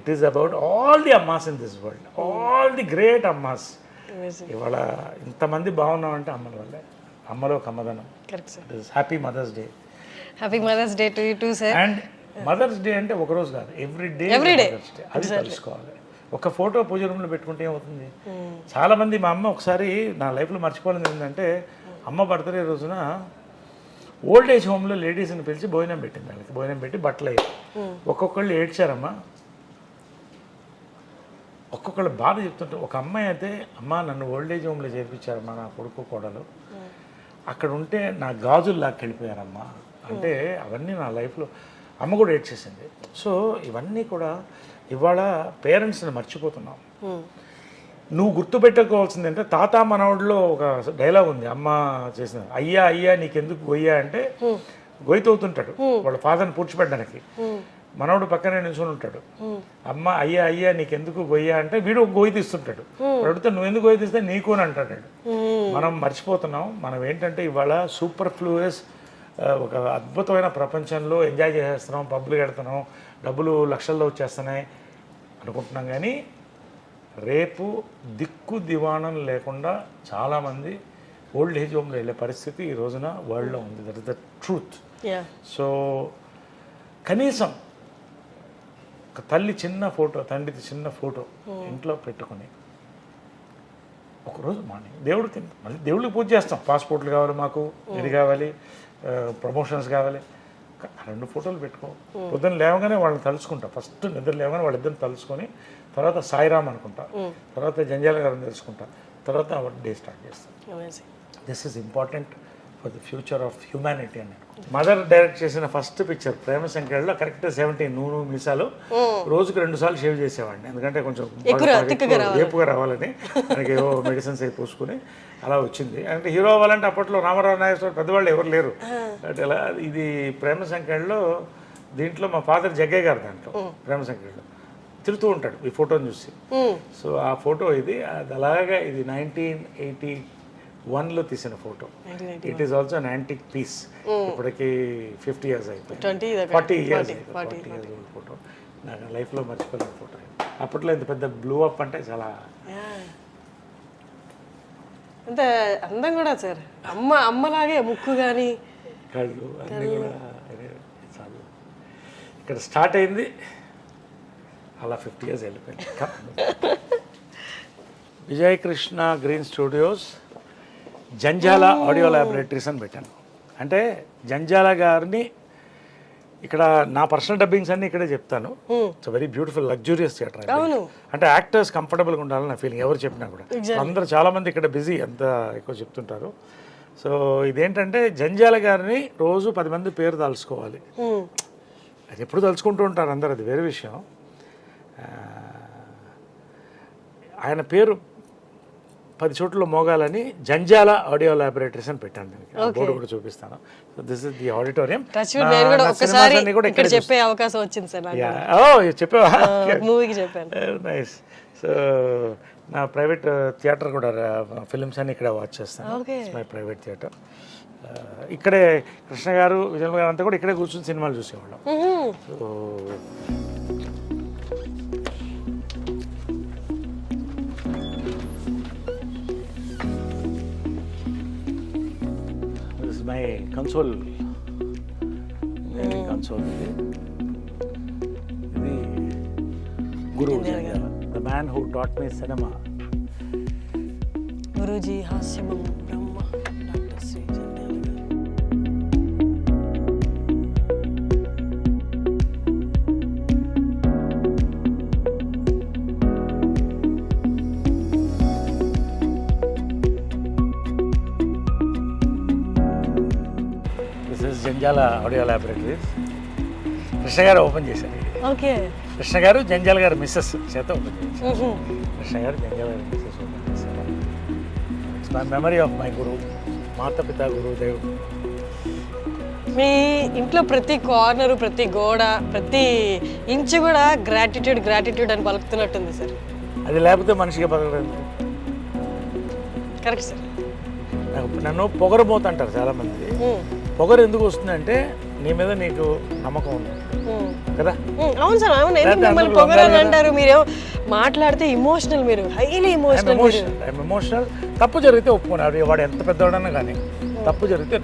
it is about all the ammas in this world, all the great ammas. ఇవాళ ఇంతమంది బాగున్నామంటే అమ్మల వల్లే. అమ్మలో ఒక అమ్మదనం. Happy mother's day. Happy mother's day to you too sir. And mother's day అంటే ఒక రోజు కాదు, ఎవ్రీ డే మదర్స్ డే. అది తెలుసుకోవాలి. ఒక ఫోటో పూజ రూమ్లో పెట్టుకుంటే ఏమవుతుంది? చాలా మంది, మా అమ్మ ఒకసారి నా లైఫ్లో మర్చిపోలేదు ఏంటంటే, అమ్మ బర్త్డే రోజున ఓల్డ్ ఏజ్ హోమ్లో లేడీస్ని పిలిచి భోజనం పెట్టింది. వాళ్ళకి భోజనం పెట్టి బట్టలు అయ్యి ఒక్కొక్కళ్ళు ఏడ్చారమ్మా. ఒక్కొక్కళ్ళు బాధ చెప్తుంటే, ఒక అమ్మాయి అయితే అమ్మ నన్ను ఓల్డ్ ఏజ్ హోమ్లో చేర్పించారమ్మా నా కొడుకు కోడలు, అక్కడ ఉంటే నా గాజుల్లాకి వెళ్ళిపోయారమ్మా అంటే. అవన్నీ నా లైఫ్లో అమ్మ కూడా ఏడ్చేసింది. సో ఇవన్నీ కూడా ఇవాళ పేరెంట్స్ని మర్చిపోతున్నాం. నువ్వు గుర్తుపెట్టుకోవాల్సింది అంటే, తాత మనవడిలో ఒక డైలాగ్ ఉంది అమ్మ చేసిన, అయ్యా అయ్యా నీకెందుకు గొయ్యా అంటే గొయ్యతవుతుంటాడు వాళ్ళ ఫాదర్ని పూడ్చిపెట్టడానికి. మనవడు పక్కనే నిల్చొని ఉంటాడు. అమ్మ అయ్యా అయ్యా నీకెందుకు గొయ్యా అంటే వీడు గొయ్యి తీస్తుంటాడు. అడిగితే నువ్వు ఎందుకు గొయ్యి తీస్తే నీకు అని అంటాడు. మనం మర్చిపోతున్నాం. మనం ఏంటంటే ఇవాళ సూపర్ ఫ్లూయస్ ఒక అద్భుతమైన ప్రపంచంలో ఎంజాయ్ చేసేస్తున్నాం, పబ్బులు కడుతున్నాం, డబ్బులు లక్షల్లో వచ్చేస్తున్నాయి అనుకుంటున్నాం. కానీ రేపు దిక్కు దివాణం లేకుండా చాలామంది ఓల్డ్ ఏజ్ హోమ్లో వెళ్ళే పరిస్థితి ఈ రోజున వరల్డ్లో ఉంది. That is the truth. So కనీసం ఒక తల్లి చిన్న ఫోటో, తండ్రిది చిన్న ఫోటో ఇంట్లో పెట్టుకుని ఒకరోజు మార్నింగ్ దేవుడికి, మళ్ళీ దేవుడికి పూజ చేస్తాం. పాస్పోర్ట్లు కావాలి మాకు, ఇది కావాలి, ప్రమోషన్స్ కావాలి, 2 ఫోటోలు పెట్టుకో. పొద్దున్న లేవగానే వాళ్ళని తలుచుకుంటా. ఫస్ట్ నిద్ర లేవగానే వాళ్ళిద్దరిని తలుచుకొని, తర్వాత సాయిరామ్ అనుకుంటా, తర్వాత జంజాల గారిని తెలుసుకుంటా, తర్వాత డే స్టార్ట్ చేస్తాం. This is important for the future of humanity అని. మదర్ డైరెక్ట్ చేసిన ఫస్ట్ పిక్చర్ ప్రేమ సంఖ్యలో కరెక్ట్ 17 నూనె మీసాలు రోజుకు 2 సార్లు షేవ్ చేసేవాడిని. ఎందుకంటే కొంచెం ఏపుగా రావాలని, మనకి ఏవో మెడిసిన్స్ అవి పూసుకుని అలా వచ్చింది. అంటే హీరో అవ్వాలంటే అప్పట్లో రామారావు నాగేశ్వర పెద్దవాళ్ళు ఎవరు లేరు. అంటే ఎలా ఇది ప్రేమ సంఖ్యలో, దీంట్లో మా ఫాదర్ జగ్గయ్య గారు దాంట్లో ప్రేమ సంఖ్యలో తిరుగుతూ ఉంటాడు ఈ ఫోటోని చూసి. సో ఆ ఫోటో ఇది, అది అలాగా ఇది 1981లో తీసిన photo. It is also an antique piece. ఇప్పటికి 50 years అయిపోయింది, 40 years ఫోటో. నాకు లైఫ్లో మర్చిపోలేని ఫోటో. అప్పట్లో ఇంత పెద్ద బ్లూ అప్ అంటే చాలా అంత అందం కూడా సార్. అమ్మలాగే ముక్కు కానీ కళ్ళు అన్నీ కూడా చాలా. ఇక్కడ స్టార్ట్ అయింది, అలా 50 years వెళ్ళిపోయింది. Vijay Krishna green studios Janjala audio laboratories అని పెట్టాను. అంటే జంజాల గారిని ఇక్కడ నా పర్సనల్ డబ్బింగ్స్ అన్ని ఇక్కడే చెప్తాను. It's very beautiful luxurious theatre. అంటే యాక్టర్స్ కంఫర్టబుల్గా ఉండాలని నా ఫీలింగ్. ఎవరు చెప్పినా కూడా అందరూ చాలామంది ఇక్కడ బిజీ అంత ఎక్కువ చెప్తుంటారు. సో ఇదేంటంటే జంజాల గారిని రోజు 10 మంది పేరు తలుచుకోవాలి. అది ఎప్పుడు తలుచుకుంటూ ఉంటారు అందరు, అది వేరే విషయం. ఆయన పేరు 10 చోట్ల మోగాలని జంజాల ఆడియో ల్యాబొరేటరీస్ అని పెట్టాను. దీనికి బోర్డు కూడా చూపిస్తాను. So this is the auditorium. చెప్పే అవకాశం వచ్చింది సార్. చెప్పావా? మూవీకి చెప్పాను. నైస్. సో నా ప్రైవేట్ థియేటర్ కూడా ఫిలిమ్స్ అన్ని ఇక్కడ వాచ్ చేస్తాను. My private theatre. ఇక్కడే కృష్ణ గారు, విజయ్ గారు అంతా కూడా ఇక్కడే కూర్చొని సినిమాలు చూసేవాళ్ళం. So my console, console. ఇది గురు, the man who taught me cinema. Guruji హాస్యమం Brahma doctor Shri Jandhyala garu. Jandhyala audio laboratories Krishna గారు ఓపెన్ చేశారు. ఓకే. కృష్ణ గారు జంజాల గారు మిస్సెస్ చేత ఓపెన్ చేశారు. కృష్ణ గారు జంజాల గారు మిస్సెస్ ఓపెన్ చేశారు. It's my memory of my guru, మాతపిత గురుదేవ్. మీ ఇంట్లో ప్రతి కార్నరు, ప్రతి గోడ, ప్రతి ఇంచు కూడా గ్రాటిట్యూడ్ అని పలుకుతున్నట్టుంది సార్. అది లేకపోతే మనిషిగా బతకలేదు. Correct sir. నన్ను పొగరబోతుంటారు చాలామంది. పొగరు ఎందుకు వస్తుందంటే నీ మీద నీకు నమ్మకం ఉంది కదా. అవును సార్, అవును. మిమ్మల్ని పొగరని అంటారు, మీరేమో మాట్లాడితే ఇమోషనల్, మీరు హైలీ ఎమోషనల్. తప్పు జరిగితే ఒప్పుకున్నారు. వాడు ఎంత పెద్దవాడన్నా కానీ తప్పు జరిగితే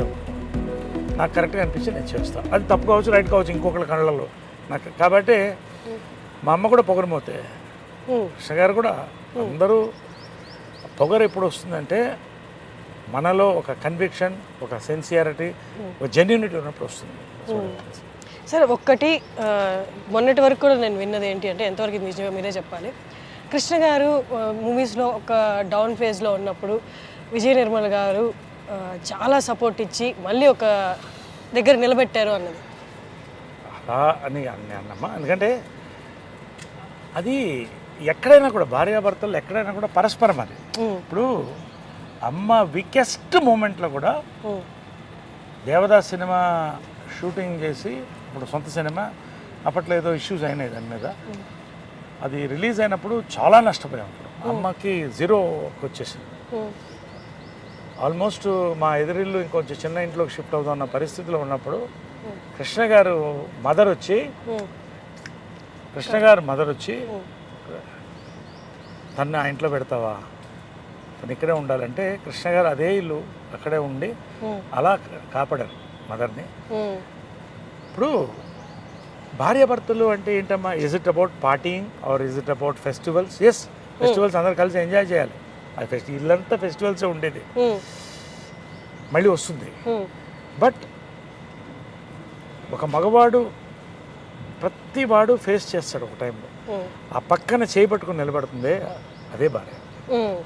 నాకు కరెక్ట్గా అనిపించి నేను చేస్తాను. అది తప్పు కావచ్చు, రైట్ కావచ్చు, ఇంకొకరి కళ్ళల్లో నాకు. కాబట్టి మా అమ్మ కూడా పొగరమోతే, కృష్ణ గారు కూడా. అందరూ పొగరు ఎప్పుడు వస్తుందంటే మనలో ఒక కన్విక్షన్, ఒక సిన్సియారిటీ, ఒక జెన్యూనిటీ ఉన్నప్పుడు వస్తుంది. సార్ ఒక్కటి మొన్నటి వరకు కూడా నేను విన్నది ఏంటి అంటే, ఎంతవరకు నిజంగా మీరే చెప్పాలి, కృష్ణ గారు మూవీస్లో ఒక డౌన్ ఫేజ్లో ఉన్నప్పుడు విజయ నిర్మల్ గారు చాలా సపోర్ట్ ఇచ్చి మళ్ళీ ఒక దగ్గర నిలబెట్టారు అన్నది. అలా అని అన్నమ్మా. ఎందుకంటే అది ఎక్కడైనా కూడా భార్యాభర్తలు ఎక్కడైనా కూడా పరస్పరం అది. ఇప్పుడు అమ్మ వీకెస్ట్ మూమెంట్లో కూడా దేవదాస్ సినిమా షూటింగ్ చేసి, ఇప్పుడు సొంత సినిమా, అప్పట్లో ఏదో ఇష్యూస్ అయినాయి దాని మీద. అది రిలీజ్ అయినప్పుడు చాలా నష్టపోయాం. అప్పుడు అమ్మకి 0 వచ్చేసింది. ఆల్మోస్ట్ మా ఎదురిల్లు ఇంకొంచెం చిన్న ఇంట్లోకి షిఫ్ట్ అవుతున్న పరిస్థితిలో ఉన్నప్పుడు కృష్ణ గారు మదర్ వచ్చి తను ఆ ఇంట్లో పెడతావా, తను ఇక్కడే ఉండాలంటే కృష్ణ గారు అదే ఇల్లు అక్కడే ఉండి అలా కాపాడారు మదర్ని. ఇప్పుడు భార్యాభర్తలు అంటే ఏంటమ్మా, is it about partying or is it about festivals? Yes, festivals అందరు కలిసి ఎంజాయ్ చేయాలి. అది ఇల్లంతా ఫెస్టివల్సే ఉండేది, మళ్ళీ వస్తుంది. బట్ ఒక మగవాడు ప్రతి వాడు ఫేస్ చేస్తాడు ఒక టైంలో. ఆ పక్కన చేపట్టుకుని నిలబడుతుంది అదే భార్య.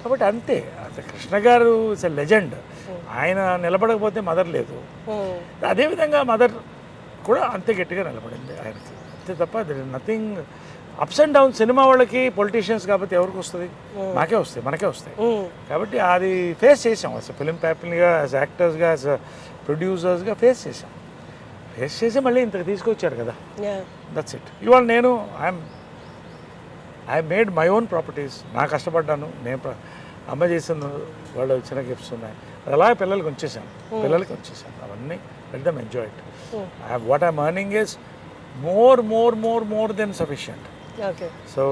కాబట్టి అంతే. అసలు కృష్ణ గారు ఇస్ ఎ లెజెండ్. ఆయన నిలబడకపోతే మదర్ లేదు. అదేవిధంగా మదర్ కూడా అంతే గట్టిగా నిలబడింది ఆయనకి, అంతే తప్ప there is nothing. Ups and down cinema వాళ్ళకి, పొలిటీషియన్స్ కాబట్టి ఎవరికి వస్తుంది? మాకే వస్తాయి, మనకే వస్తాయి. కాబట్టి అది ఫేస్ చేసాం. అసలు ఫిలిం ప్యాపిల్గా, యాజ్ యాక్టర్స్గా, యాజ్ ప్రొడ్యూసర్స్గా ఫేస్ చేసి మళ్ళీ ఇంతకు తీసుకొచ్చారు కదా. That's it. ఇవాళ నేను I'm I made my own properties. నా కష్టపడ్డాను, నేను అమ్మ చేసిన వాళ్ళు వచ్చిన గిఫ్ట్స్ ఉన్నాయి, అది అలాగే పిల్లలకి ఉంచేసాను అవన్నీ. Let them enjoy it. What I'm earning is more than sufficient. Okay. So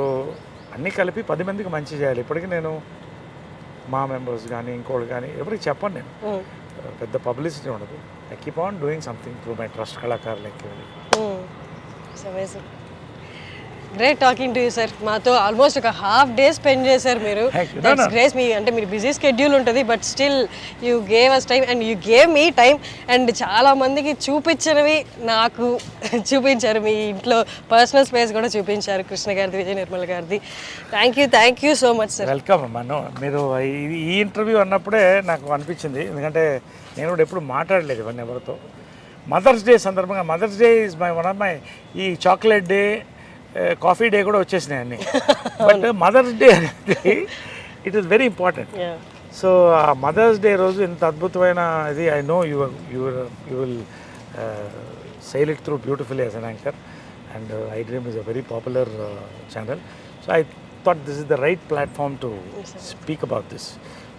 అన్నీ కలిపి 10 మందికి మంచి చేయాలి. ఇప్పటికీ నేను మా మెంబర్స్ కానీ ఇంకోళ్ళు కానీ ఎవరికి చెప్పను, నేను పెద్ద పబ్లిసిటీ ఉండదు. I keep on doing something through my trust కళాకారులకి. Great talking to you sir. మాతో ఆల్మోస్ట్ ఒక హాఫ్ డే స్పెండ్ చేశారు మీరు. That's great. మీ అంటే మీరు బిజీ స్కెడ్యూల్ ఉంటుంది, but still you gave us time and you gave me time. And చాలా మందికి చూపించినవి నాకు చూపించారు. మీ ఇంట్లో పర్సనల్ స్పేస్ కూడా చూపించారు, కృష్ణ గారిది, విజయ నిర్మల్ గారిది. Thank you so much sir. Welcome అమ్మా. మీరు ఈ ఇంటర్వ్యూ అన్నప్పుడే నాకు అనిపించింది, ఎందుకంటే నేను కూడా ఎప్పుడు మాట్లాడలేదు ఇవన్నీ ఎవరితో. మదర్స్ డే సందర్భంగా, Mother's Day is one of my, ఈ చాక్లెట్ డే, కాఫీ డే కూడా వచ్చేసినాయి అన్నీ. బట్ మదర్స్ డే అనేది it is very important. So ఆ మదర్స్ డే రోజు ఇంత అద్భుతమైన ఇది, I know you will sail it through beautifully as an anchor, and iDream is a very popular channel. So I thought this is the right platform to speak about this.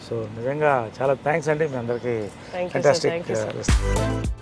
So నిజంగా చాలా thanks అండి మీ అందరికీ. Thank you, sir. Thank you, sir.